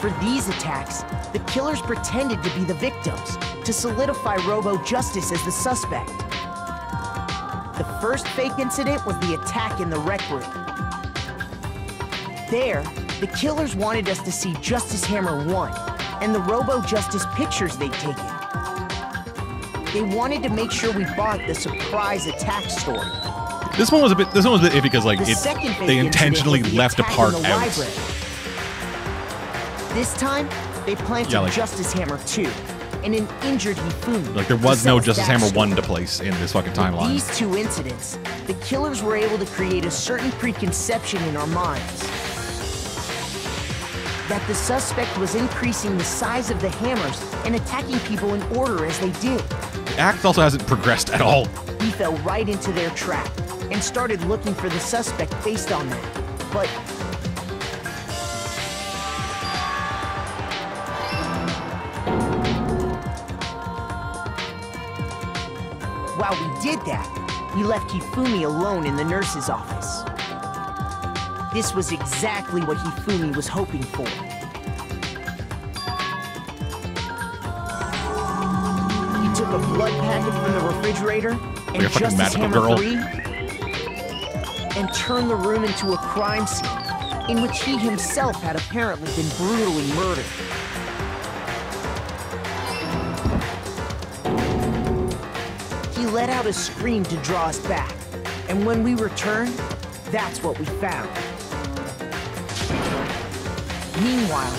[SPEAKER 10] For these attacks, the killers pretended to be the victims to solidify Robo-Justice as the suspect. The first fake incident was the attack in the rec room. There, the killers wanted us to see Justice Hammer 1 and the Robo-Justice pictures they'd taken. They wanted to make sure we bought the surprise attack story.
[SPEAKER 2] This one was a bit iffy because like they intentionally left a part out.
[SPEAKER 10] Library. This time, they planted
[SPEAKER 2] Yeah, like-
[SPEAKER 10] Justice Hammer 2 and an injured Hifumi.
[SPEAKER 2] Like there was no Justice Hammer 1 to place in this fucking
[SPEAKER 10] With
[SPEAKER 2] timeline.
[SPEAKER 10] these 2 incidents, the killers were able to create a certain preconception in our minds that the suspect was increasing the size of the hammers and attacking people in order as they did.
[SPEAKER 2] The act also hasn't progressed at all.
[SPEAKER 10] We fell right into their trap and started looking for the suspect based on that. But while we did that, we left Hifumi alone in the nurse's office. This was exactly what Hifumi was hoping for. He took a blood packet from the refrigerator and Justice Hammer 3 and turned the room into a crime scene in which he himself had apparently been brutally murdered. He let out a scream to draw us back, and when we returned, that's what we found. Meanwhile,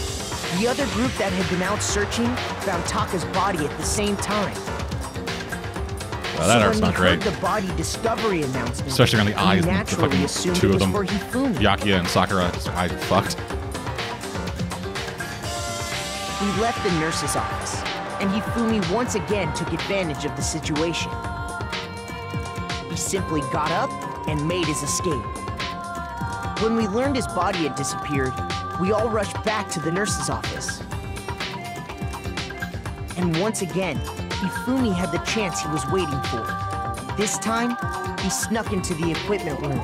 [SPEAKER 10] the other group that had been out searching found Taka's body at the same time.
[SPEAKER 2] Well, that art's not great.
[SPEAKER 10] The body discovery announcement,
[SPEAKER 2] especially around the eyes. The
[SPEAKER 10] naturally
[SPEAKER 2] fucking two of them, Byakuya and Sakura, just eyes fucked.
[SPEAKER 10] We left the nurse's office, and Hifumi once again took advantage of the situation. He simply got up and made his escape. When we learned his body had disappeared, we all rushed back to the nurse's office. And once again, Hifumi had the chance he was waiting for. This time, he snuck into the equipment room.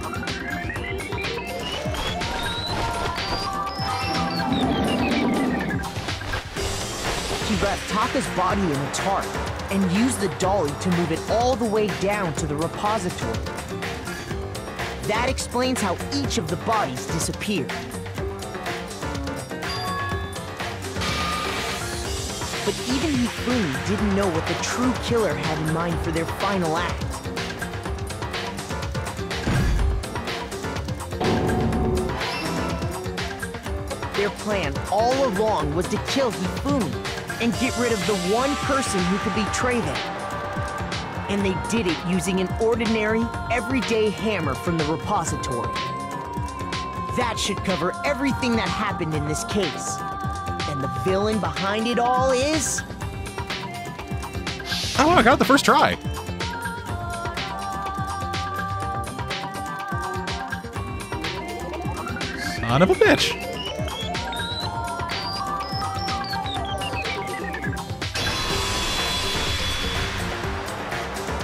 [SPEAKER 10] He wrapped Taka's body in a tarp and used the dolly to move it all the way down to the repository. That explains how each of the bodies disappeared. But even Hifumi didn't know what the true killer had in mind for their final act. Their plan all along was to kill Hifumi and get rid of the one person who could betray them. And they did it using an ordinary, everyday hammer from the repository. That should cover everything that happened in this case. And the villain behind it all is...
[SPEAKER 2] Oh, I got it the first try. Son of a bitch.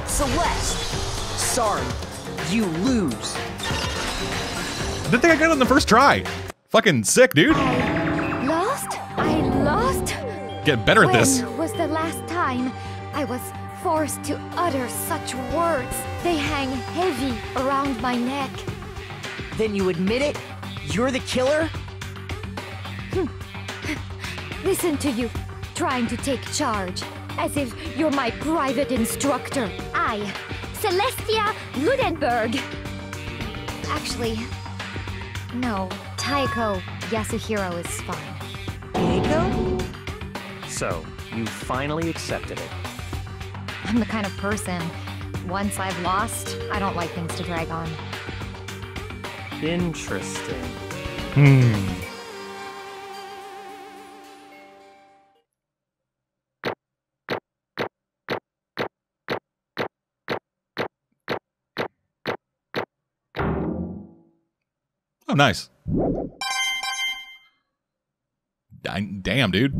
[SPEAKER 10] Celeste, sorry, you lose.
[SPEAKER 2] Didn't think I got it on the first try. Fucking sick, dude.
[SPEAKER 13] I lost?
[SPEAKER 2] Get better at this.
[SPEAKER 13] When was the last time I was forced to utter such words? They hang heavy around my neck.
[SPEAKER 10] Then you admit it? You're the killer?
[SPEAKER 13] Listen to you, trying to take charge, as if you're my private instructor. I, Celestia Ludenberg. Actually, no, Taiko Yasuhiro is fine.
[SPEAKER 10] Taiko?
[SPEAKER 4] So, you finally accepted it.
[SPEAKER 13] I'm the kind of person, once I've lost, I don't like things to drag on.
[SPEAKER 4] Interesting.
[SPEAKER 2] Oh, nice. Damn, dude.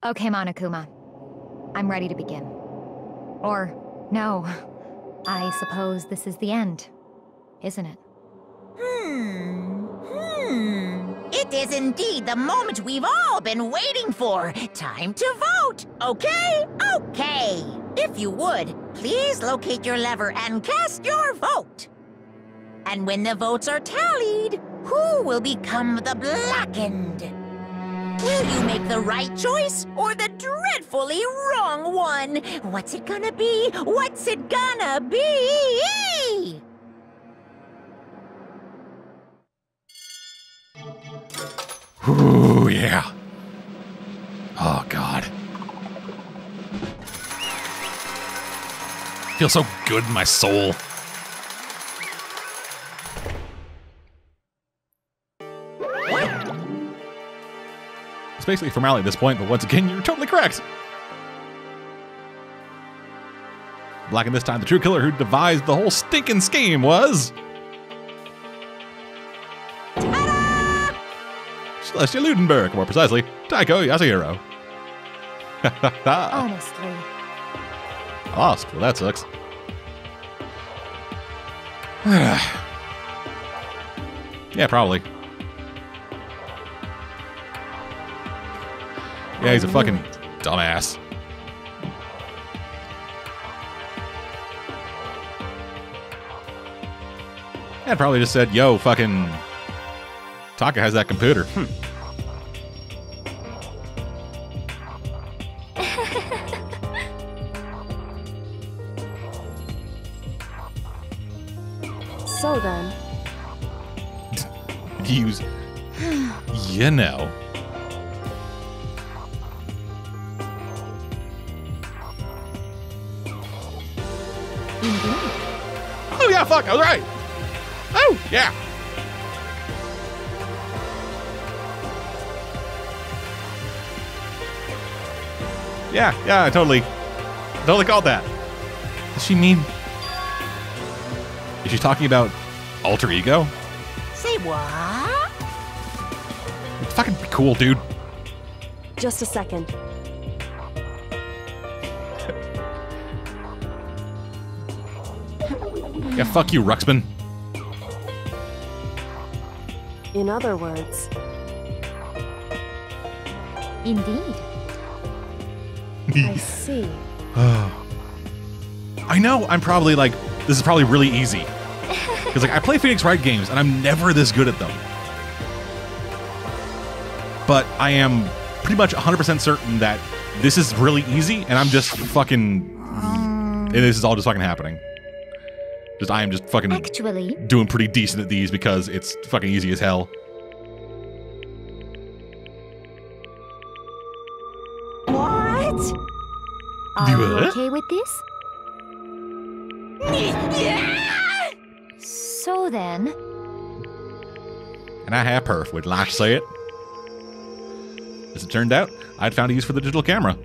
[SPEAKER 13] Okay, Monokuma. I'm ready to begin. Or, no. I suppose this is the end, isn't it?
[SPEAKER 9] It is indeed the moment we've all been waiting for. Time to vote, okay? Okay. If you would, please locate your lever and cast your vote. And when the votes are tallied, who will become the blackened? Will you make the right choice or the dreadfully wrong one? What's it gonna be? What's it gonna be?
[SPEAKER 2] Ooh, yeah. Oh, God. Feels so good in my soul. It's basically a formality at this point, but once again, you're totally correct. Black and this time, the true killer who devised the whole stinking scheme was... Celestia Ludenberg, more precisely, Taiko Yasuhiro.
[SPEAKER 13] Honestly,
[SPEAKER 2] I lost. Well, that sucks. Yeah, probably. Yeah, he's a fucking dumbass. I'd probably just said, yo, fucking Taka has that computer.
[SPEAKER 6] So then.
[SPEAKER 2] Use, you know. Oh yeah, fuck, I was right. Oh, yeah. Yeah, I totally called that. Does she mean... Is she talking about alter ego?
[SPEAKER 9] Say what?
[SPEAKER 2] It's fucking cool, dude.
[SPEAKER 6] Just a second.
[SPEAKER 2] Yeah, fuck you, Ruxpin.
[SPEAKER 6] In other words.
[SPEAKER 13] Indeed.
[SPEAKER 6] I see.
[SPEAKER 2] I know I'm probably like, this is probably really easy. Because like I play Phoenix Wright games and I'm never this good at them. But I am pretty much 100% certain that this is really easy and I'm just fucking... And this is all just fucking happening. Just I am just fucking
[SPEAKER 13] actually
[SPEAKER 2] doing pretty decent at these because it's fucking easy as hell.
[SPEAKER 9] What?
[SPEAKER 13] Are you okay with this? So then...
[SPEAKER 2] And I have perf, would like to say it. As it turned out, I'd found a use for the digital camera.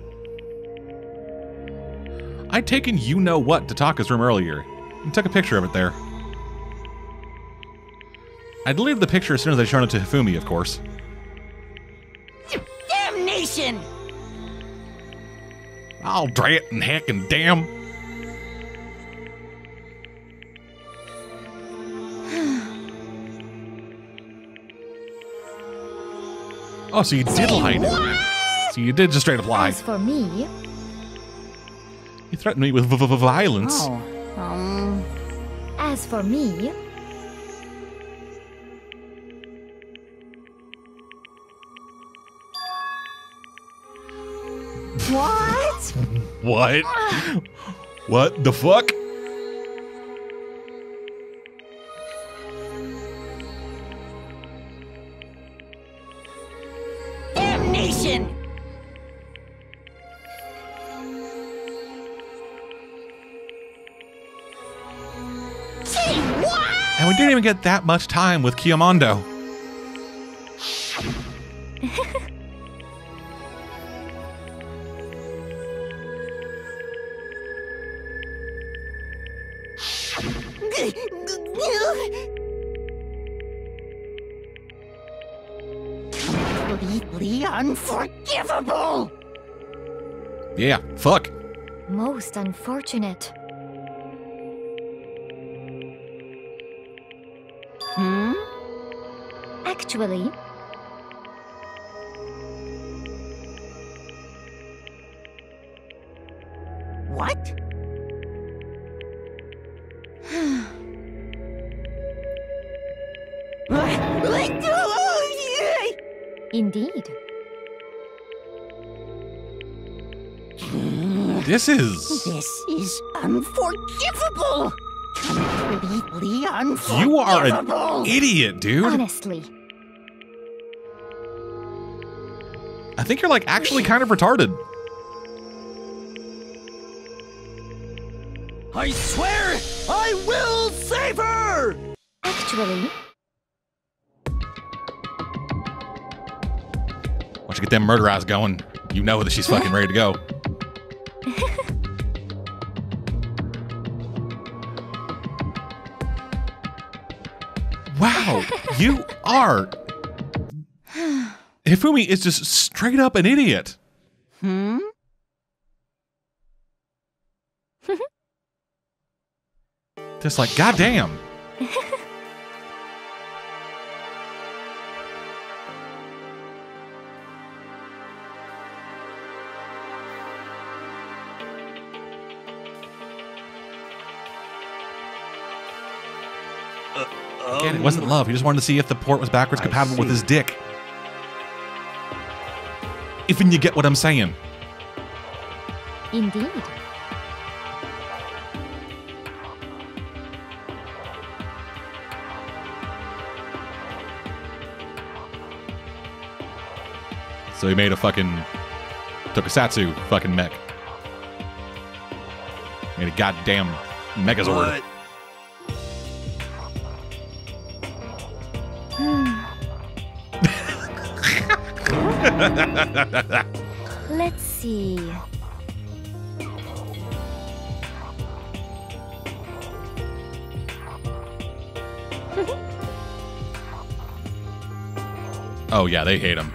[SPEAKER 2] I'd taken you-know-what to Taka's room earlier, and took a picture of it there. I deleted the picture as soon as I'd shown it to Hifumi, of course.
[SPEAKER 9] Damnation!
[SPEAKER 2] I'll drat and heck and damn. Oh, so you did lie to me. So you did just straight up lie.
[SPEAKER 13] As for me...
[SPEAKER 2] You threatened me with violence.
[SPEAKER 13] Oh, as for me...
[SPEAKER 9] What?
[SPEAKER 2] What? What the fuck?
[SPEAKER 9] Damnation! Say what?
[SPEAKER 2] And we didn't even get that much time with Kiyomondo.
[SPEAKER 9] Completely unforgivable!
[SPEAKER 2] Yeah, fuck.
[SPEAKER 13] Most unfortunate. Actually...
[SPEAKER 9] What?
[SPEAKER 13] Indeed.
[SPEAKER 2] This is
[SPEAKER 9] unforgivable! Completely unforgivable!
[SPEAKER 2] You are an idiot, dude.
[SPEAKER 13] Honestly.
[SPEAKER 2] I think you're like actually kind of retarded.
[SPEAKER 12] I swear I will save her!
[SPEAKER 13] Actually...
[SPEAKER 2] Once you get them murder eyes going, you know that she's fucking ready to go. Wow, you are... Hifumi is just straight up an idiot. Just like, goddamn. Again, it wasn't love. He just wanted to see if the port was backwards compatible with his dick. Even you get what I'm saying.
[SPEAKER 13] Indeed.
[SPEAKER 2] So he made a fucking Tokusatsu fucking mech. Made a goddamn Megazord.
[SPEAKER 13] Let's see.
[SPEAKER 2] Oh yeah, they hate him.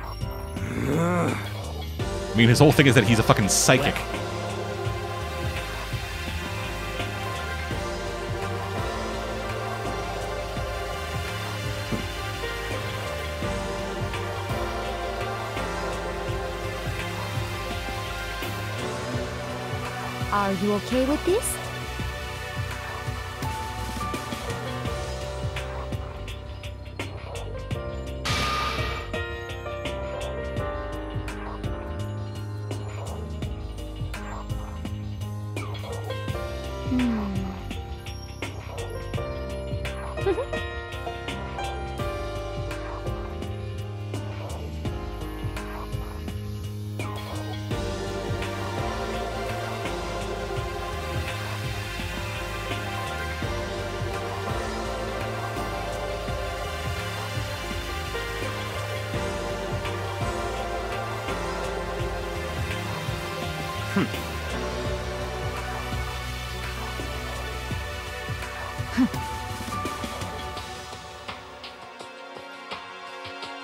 [SPEAKER 2] I mean, his whole thing is that he's a fucking psychic.
[SPEAKER 13] Are you okay with this?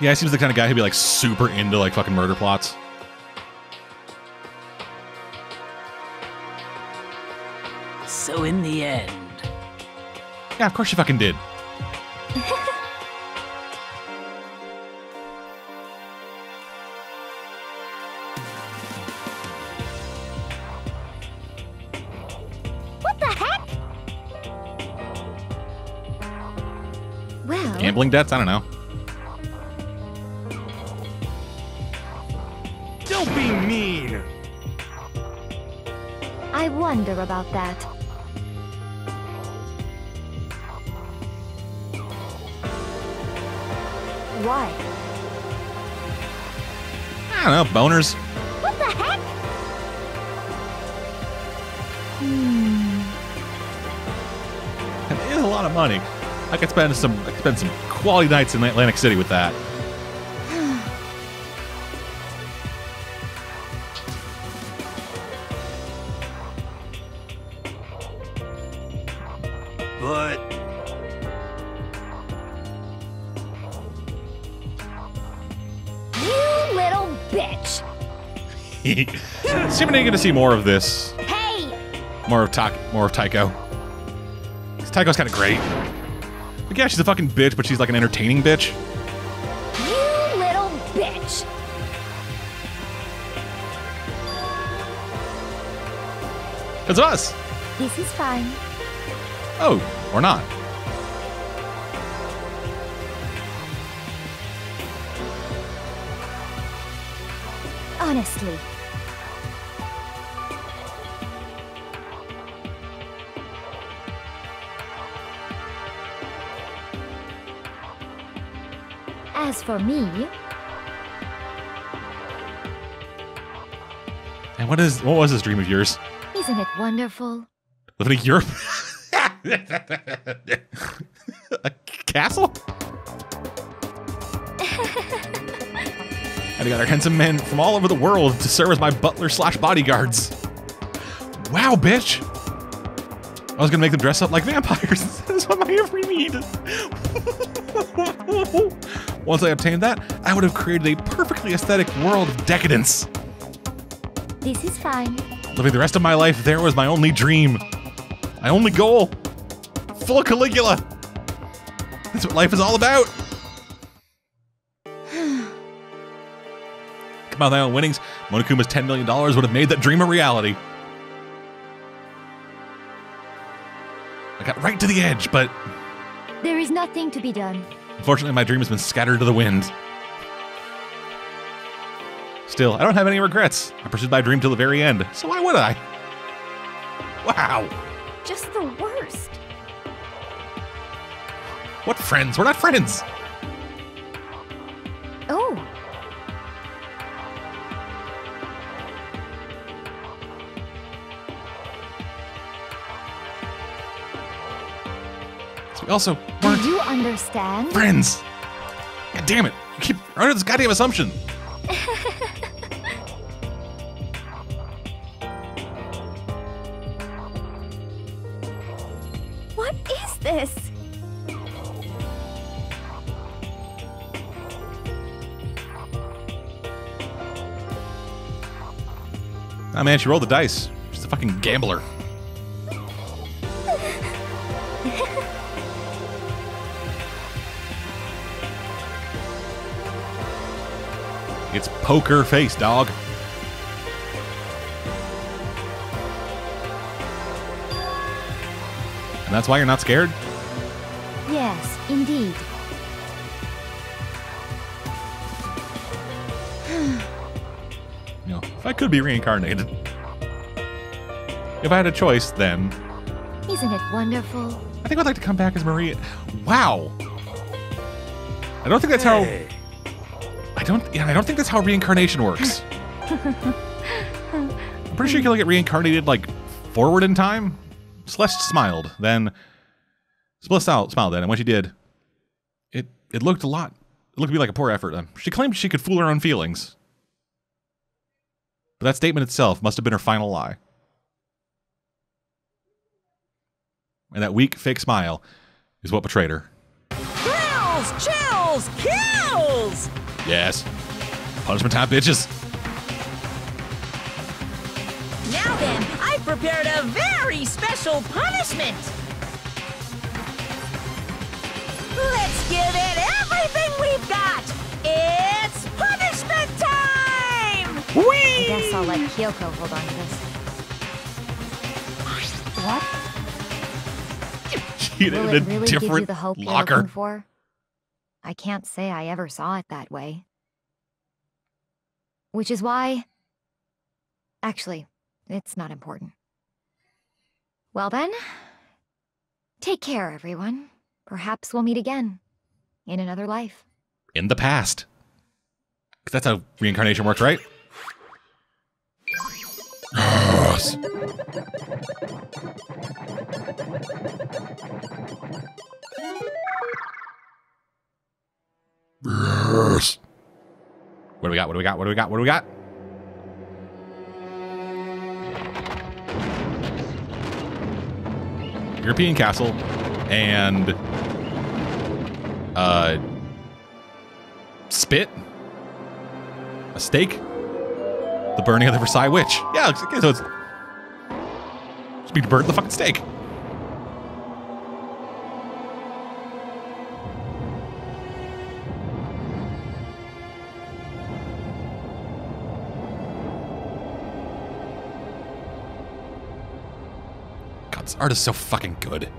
[SPEAKER 2] Yeah, he seems the kind of guy who'd be like super into like fucking murder plots.
[SPEAKER 11] So in the end...
[SPEAKER 2] Yeah, of course you fucking did.
[SPEAKER 3] What the heck?
[SPEAKER 13] Well...
[SPEAKER 2] Gambling debts? I don't know.
[SPEAKER 12] Don't be mean!
[SPEAKER 13] I wonder about that.
[SPEAKER 6] Why?
[SPEAKER 2] I don't know, boners.
[SPEAKER 3] What the heck?
[SPEAKER 2] It is a lot of money. I could spend some quality nights in Atlantic City with that.
[SPEAKER 12] But...
[SPEAKER 3] You little bitch!
[SPEAKER 2] Assuming you're gonna see more of this.
[SPEAKER 3] Hey!
[SPEAKER 2] More of Taiko. 'Cause Taiko's kind of great. Like, yeah, she's a fucking bitch, but she's like an entertaining bitch.
[SPEAKER 3] You little bitch!
[SPEAKER 2] It's us.
[SPEAKER 13] This is fine.
[SPEAKER 2] Oh, or not.
[SPEAKER 13] Honestly. As for me...
[SPEAKER 2] And what was this dream of yours?
[SPEAKER 13] Isn't it wonderful?
[SPEAKER 2] Living in Europe? A castle? And I got our handsome men from all over the world to serve as my butler/bodyguards. Wow, bitch! I was gonna make them dress up like vampires. That's what my every need. Once I obtained that, I would have created a perfectly aesthetic world of decadence.
[SPEAKER 13] This is fine.
[SPEAKER 2] Living the rest of my life there was my only dream. My only goal. Full Caligula. That's what life is all about. Come on, my own winnings. Monokuma's $10 million would have made that dream a reality. I got right to the edge, but
[SPEAKER 13] There is nothing to be done.
[SPEAKER 2] unfortunately my dream has been scattered to the wind. Still, I don't have any regrets. I pursued my dream till the very end, so why would I? Wow.
[SPEAKER 3] Just the worst.
[SPEAKER 2] What friends? We're not friends.
[SPEAKER 3] Oh.
[SPEAKER 2] So we also
[SPEAKER 13] Do
[SPEAKER 2] weren't
[SPEAKER 13] you understand?
[SPEAKER 2] friends. God damn it. You keep under this goddamn assumption.
[SPEAKER 3] What is this?
[SPEAKER 2] Oh man, she rolled the dice. She's a fucking gambler. It's poker face, dog. And that's why you're not scared?
[SPEAKER 13] Yes, indeed.
[SPEAKER 2] You know, if I could be reincarnated. If I had a choice, then
[SPEAKER 13] Isn't it wonderful?
[SPEAKER 2] I think I'd like to come back as Maria. Wow. I don't think that's how. I don't think that's how reincarnation works. I'm pretty sure you can get reincarnated like forward in time. Celeste smiled, then smiled then, and when she did, it looked a lot. It looked to be like a poor effort. She claimed she could fool her own feelings, but that statement itself must have been her final lie. And that weak, fake smile is what betrayed her.
[SPEAKER 9] Thrills, chills, kills!
[SPEAKER 2] Yes. Punishment time, bitches.
[SPEAKER 9] Now then, I've prepared a very special punishment. Let's give it everything we've got. It's punishment time!
[SPEAKER 13] I guess I'll let Kyoko hold on to this. What?
[SPEAKER 2] She
[SPEAKER 13] Will
[SPEAKER 2] in
[SPEAKER 13] it
[SPEAKER 2] a
[SPEAKER 13] really give you
[SPEAKER 2] different
[SPEAKER 13] the hope you're
[SPEAKER 2] locker.
[SPEAKER 13] looking for? I can't say I ever saw it that way. Which is why... Actually, it's not important. Well then, take care, everyone. Perhaps we'll meet again. In another life.
[SPEAKER 2] In the past. 'Cause that's how reincarnation works, right? Yes. Yes. What do we got? What do we got? What do we got? What do we got? European castle and spit, a stake, the burning of the Versailles Witch. Yeah, so it's just be burnt the fucking stake. God, this art is so fucking good.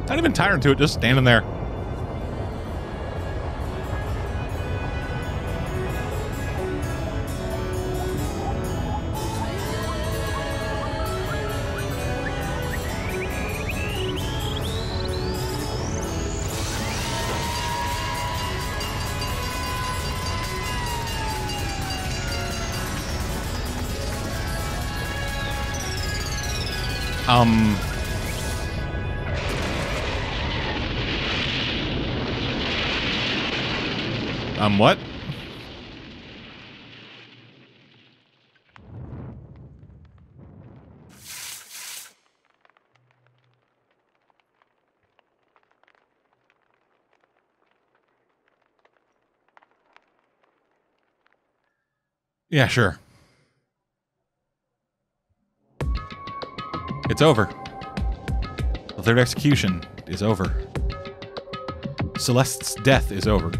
[SPEAKER 2] Not even tired to it, just standing there. What? Yeah, sure. It's over. The third execution is over. Celeste's death is over.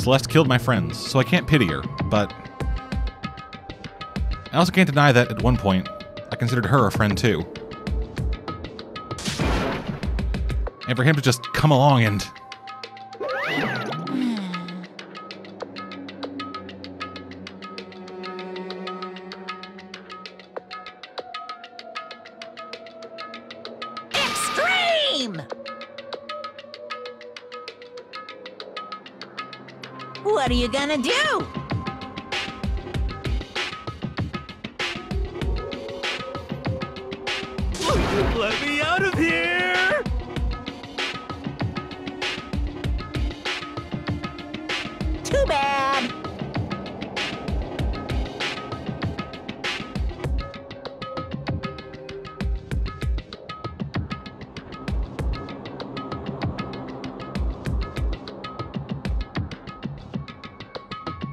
[SPEAKER 2] Celeste killed my friends, so I can't pity her, but I also can't deny that at one point, I considered her a friend too. And for him to just come along and...
[SPEAKER 9] Extreme! What are you gonna do?
[SPEAKER 12] Let me out of here!
[SPEAKER 9] Too bad.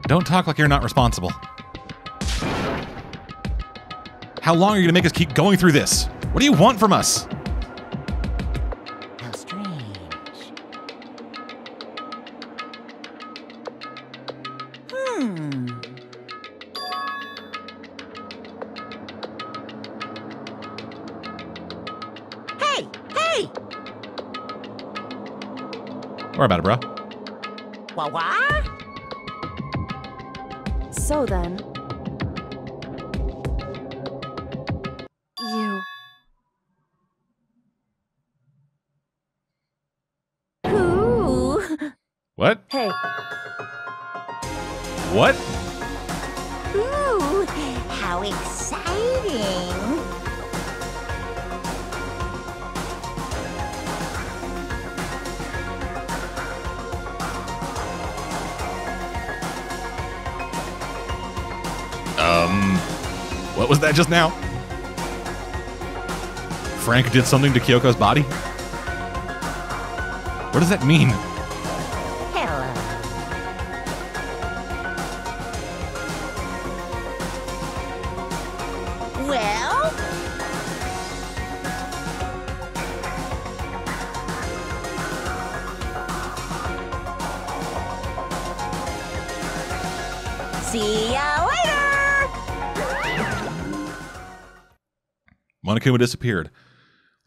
[SPEAKER 2] Don't talk like you're not responsible. How long are you gonna make us keep going through this? What do you want from us?
[SPEAKER 9] How strange. Hey! Hey!
[SPEAKER 2] Worry about it, bro.
[SPEAKER 9] Wah-wah?
[SPEAKER 6] So then... You...
[SPEAKER 9] Ooh.
[SPEAKER 2] What?
[SPEAKER 6] Hey,
[SPEAKER 2] What?
[SPEAKER 9] Ooh, how exciting!
[SPEAKER 2] What was that just now? Frank did something to Kyoko's body? What does that mean?
[SPEAKER 9] Hello. Well? See ya later!
[SPEAKER 2] Monokuma disappeared,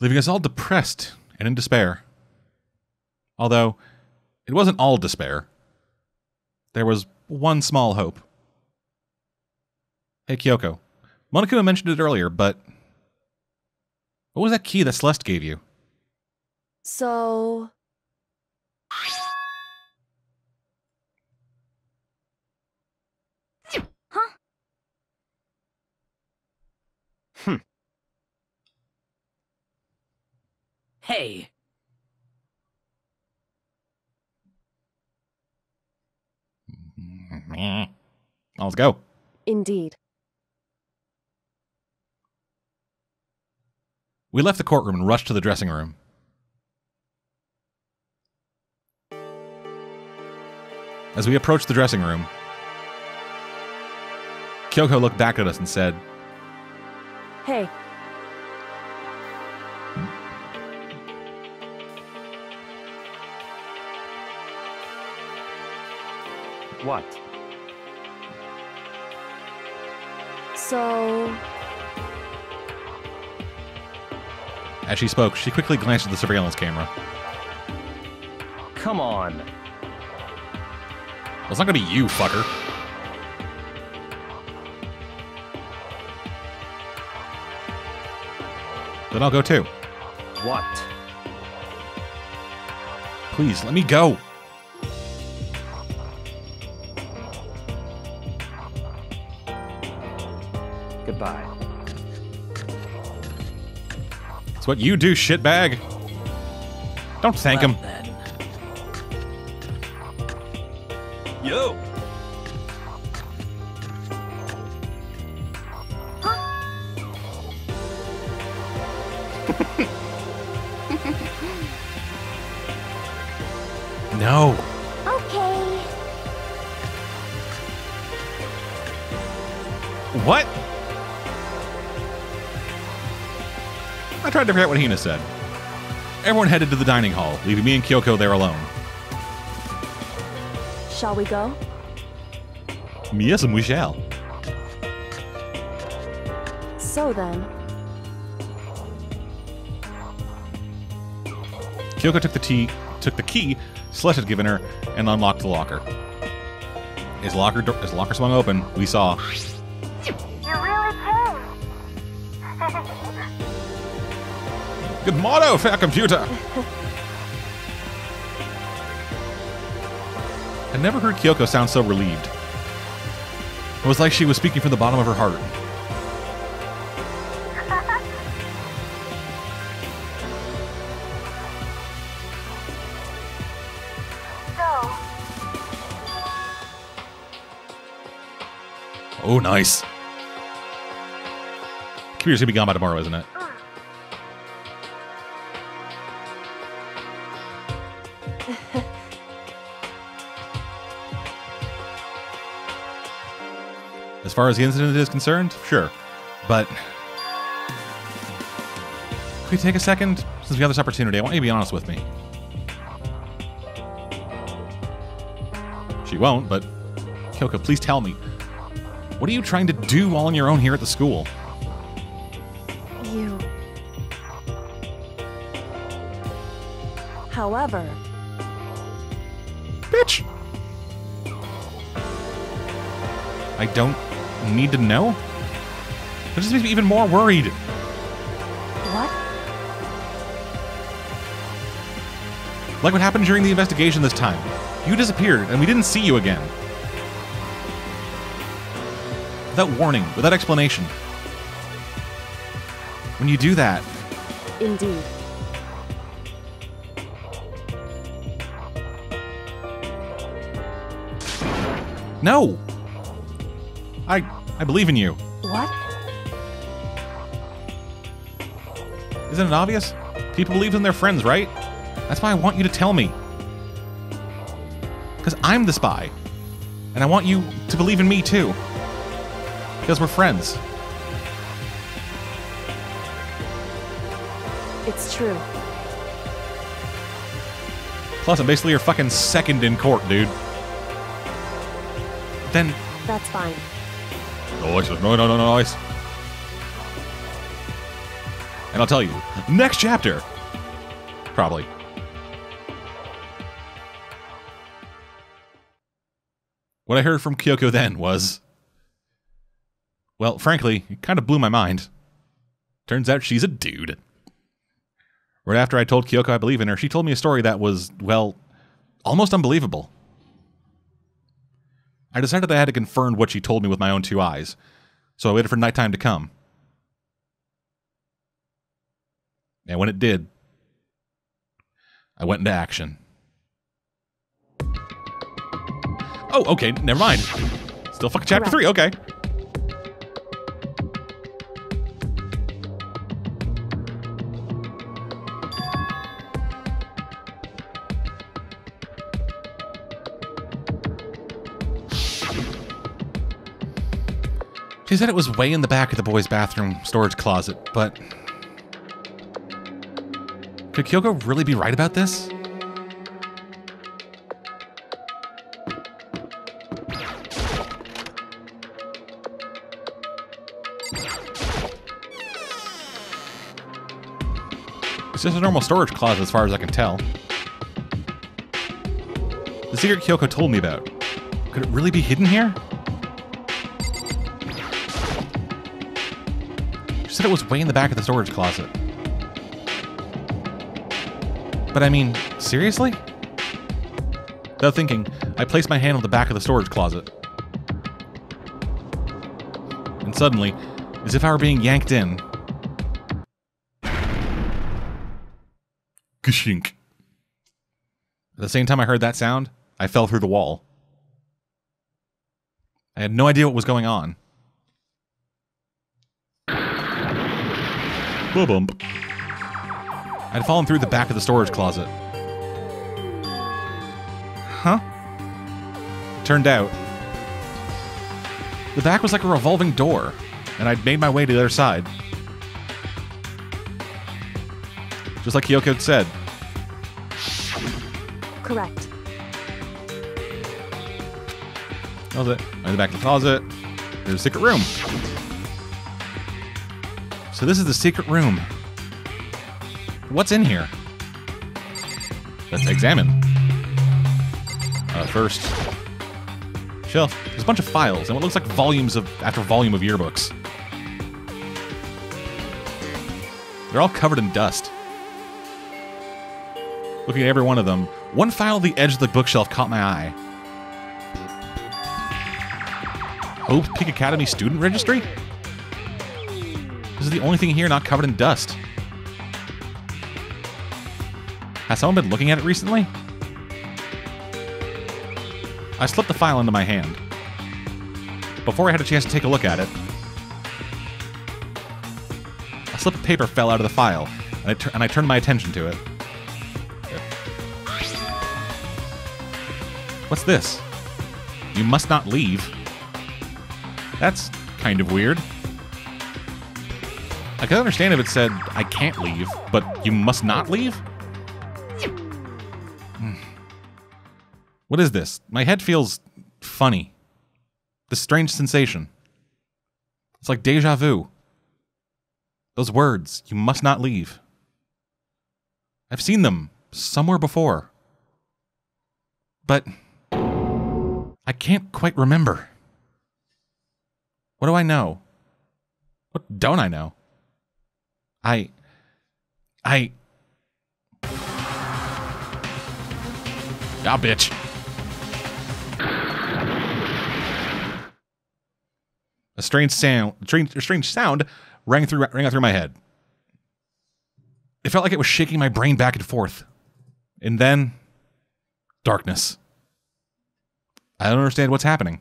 [SPEAKER 2] leaving us all depressed and in despair. Although, it wasn't all despair. There was one small hope. Hey, Kyoko. Monokuma mentioned it earlier, but... what was that key that Celeste gave you?
[SPEAKER 6] so...
[SPEAKER 11] Hey,
[SPEAKER 2] Let's go.
[SPEAKER 6] Indeed.
[SPEAKER 2] We left the courtroom and rushed to the dressing room. As we approached the dressing room, Kyoko looked back at us and said,
[SPEAKER 6] Hey,
[SPEAKER 8] What?
[SPEAKER 6] so...
[SPEAKER 2] As she spoke, she quickly glanced at the surveillance camera.
[SPEAKER 8] Come on.
[SPEAKER 2] Well, it's not gonna be you, fucker. Then I'll go too.
[SPEAKER 8] What?
[SPEAKER 2] Please, let me go.
[SPEAKER 8] Goodbye.
[SPEAKER 2] It's what you do, shitbag. Don't thank him.
[SPEAKER 11] Then.
[SPEAKER 12] Yo!
[SPEAKER 2] No.
[SPEAKER 3] Okay.
[SPEAKER 2] What? I tried to forget what Hina said. Everyone headed to the dining hall, leaving me and Kyoko there alone.
[SPEAKER 6] Shall we go?
[SPEAKER 2] Yes, we shall.
[SPEAKER 6] So then...
[SPEAKER 2] Kyoko took the key Celeste had given her and unlocked the locker. As the locker swung open, we saw...
[SPEAKER 3] You really came.
[SPEAKER 2] Good motto, fair computer! I'd never heard Kyoko sound so relieved. It was like she was speaking from the bottom of her heart. Oh, nice. Computer's gonna be gone by tomorrow, isn't it? As far as the incident is concerned, sure. But... Can we take a second? Since we have this opportunity, I want you to be honest with me. She won't, but... Kyoko, please tell me. What are you trying to do all on your own here at the school?
[SPEAKER 6] You... However...
[SPEAKER 2] Bitch! I don't need to know? That just makes me even more worried.
[SPEAKER 6] What?
[SPEAKER 2] Like what happened during the investigation this time. You disappeared, and we didn't see you again. Without warning, without explanation. When you do that...
[SPEAKER 6] Indeed.
[SPEAKER 2] No! I believe in you.
[SPEAKER 6] What?
[SPEAKER 2] Isn't it obvious? People believe in their friends, right? That's why I want you to tell me. Because I'm the spy. And I want you to believe in me, too. Because we're friends.
[SPEAKER 6] It's true.
[SPEAKER 2] Plus, I'm basically your fucking second in court, dude. Then...
[SPEAKER 6] That's fine.
[SPEAKER 2] Noise. And I'll tell you, next chapter! Probably. What I heard from Kyoko then was... Well, frankly, it kind of blew my mind. Turns out she's a dude. Right after I told Kyoko I believe in her, she told me a story that was, well, almost unbelievable. I decided I had to confirm what she told me with my own two eyes, so I waited for nighttime to come. And when it did, I went into action. Oh, okay, never mind. Still fucking chapter 3, okay. She said it was way in the back of the boys' bathroom storage closet, but... Could Kyoko really be right about this? It's just a normal storage closet as far as I can tell. The secret Kyoko told me about. Could it really be hidden here? She said it was way in the back of the storage closet. But I mean, seriously? Without thinking, I placed my hand on the back of the storage closet. And suddenly, as if I were being yanked in... Kashink. At the same time I heard that sound, I fell through the wall. I had no idea what was going on. Bump. I'd fallen through the back of the storage closet. Huh? Turned out, The back was like a revolving door, and I'd made my way to the other side. Just like Kyoko had said.
[SPEAKER 6] Correct.
[SPEAKER 2] That was it. I'm in the back of the closet. There's a secret room. So this is the secret room. What's in here? Let's examine. First, shelf. There's a bunch of files and what looks like volumes after volume of yearbooks. They're all covered in dust. Looking at every one of them, one file at the edge of the bookshelf caught my eye. Hope Peak Academy Student Registry? This is the only thing here not covered in dust. Has someone been looking at it recently? I slipped the file into my hand. Before I had a chance to take a look at it, a slip of paper fell out of the file, and I turned my attention to it. What's this? You must not leave. That's kind of weird. I could understand if it said, I can't leave, but you must not leave? What is this? My head feels funny. This strange sensation. It's like deja vu. Those words, you must not leave. I've seen them somewhere before. But I can't quite remember. What do I know? What don't I know? Ah, bitch. A strange sound rang out through my head. It felt like it was shaking my brain back and forth. And then, darkness. I don't understand what's happening.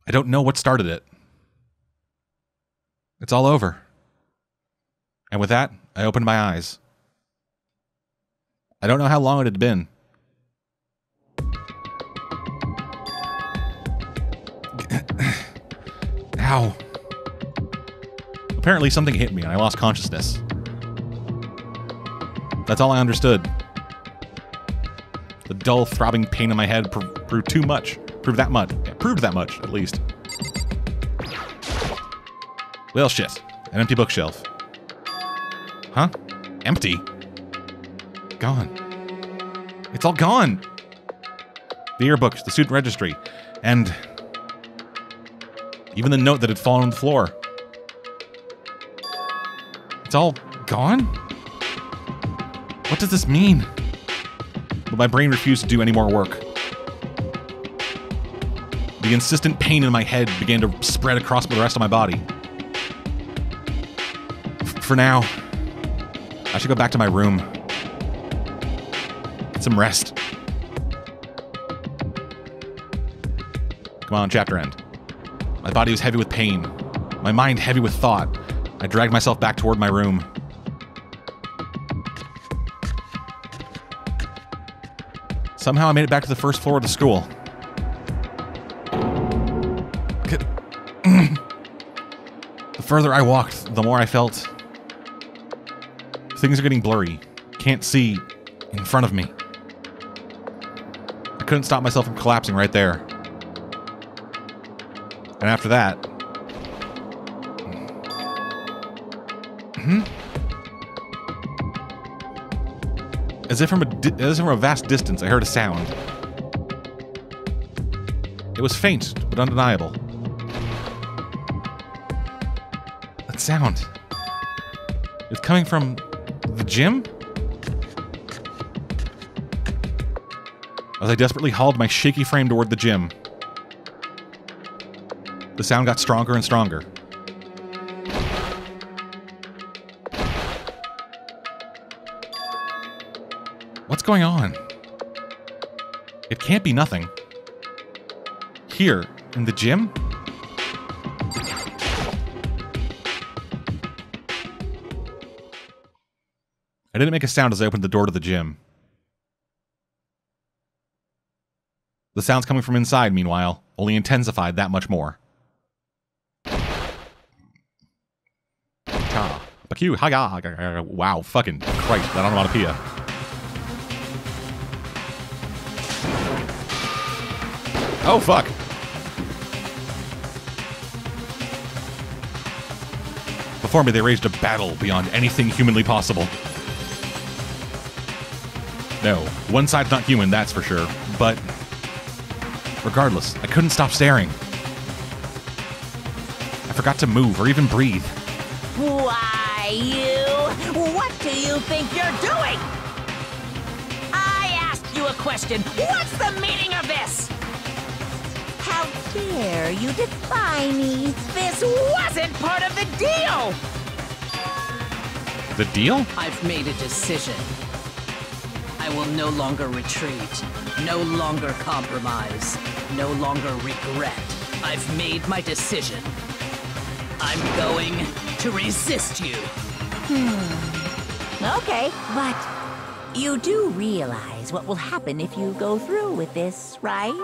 [SPEAKER 2] I don't know what started it. It's all over. And with that, I opened my eyes. I don't know how long it had been. Ow. Apparently something hit me and I lost consciousness. That's all I understood. The dull, throbbing pain in my head proved too much. Proved that much, at least. Well, shit. An empty bookshelf. Huh? Empty? Gone. It's all gone! The yearbooks, the student registry, and even the note that had fallen on the floor. It's all gone? What does this mean? But my brain refused to do any more work. The insistent pain in my head began to spread across the rest of my body. For now, I should go back to my room. Get some rest. Come on, chapter end. My body was heavy with pain. My mind heavy with thought. I dragged myself back toward my room. Somehow I made it back to the first floor of the school. The further I walked, the more I felt things are getting blurry. Can't see in front of me. I couldn't stop myself from collapsing right there. And after that... As if from a vast distance, I heard a sound. It was faint, but undeniable. That sound. It's coming from the gym? As I desperately hauled my shaky frame toward the gym, the sound got stronger and stronger. What's going on? It can't be nothing. Here, in the gym? I didn't make a sound as I opened the door to the gym. The sounds coming from inside, meanwhile, only intensified that much more. Wow, fucking Christ, that onomatopoeia. Oh, fuck. Before me, they raged a battle beyond anything humanly possible. No, one side's not human, that's for sure. But regardless, I couldn't stop staring. I forgot to move or even breathe.
[SPEAKER 9] Why, you? What do you think you're doing? I asked you a question. What's the meaning of this? How dare you defy me? This wasn't part of the deal!
[SPEAKER 2] The deal?
[SPEAKER 11] I've made a decision. I will no longer retreat, no longer compromise, no longer regret. I've made my decision. I'm going to resist you.
[SPEAKER 9] Okay, but you do realize what will happen if you go through with this, right?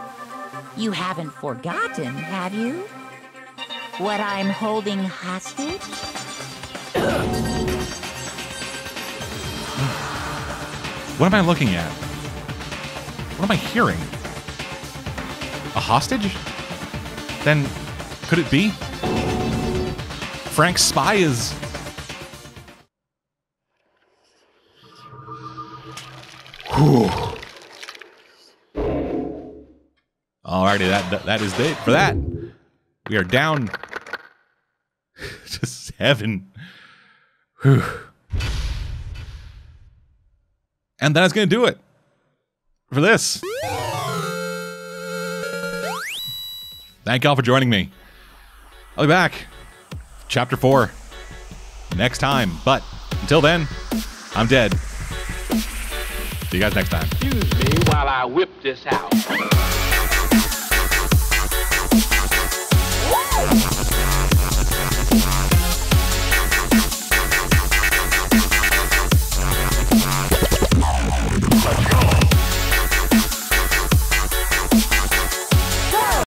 [SPEAKER 9] You haven't forgotten, have you? What I'm holding hostage?
[SPEAKER 2] What am I looking at? What am I hearing? A hostage? Then, could it be? Frank's spy is... Whew. Alrighty, that is it for that. We are down to 7. Whew. And that is going to do it for this. Thank y'all for joining me. I'll be back. Chapter 4 next time. But until then, I'm dead. See you guys next time.
[SPEAKER 14] Excuse me while I whip this out.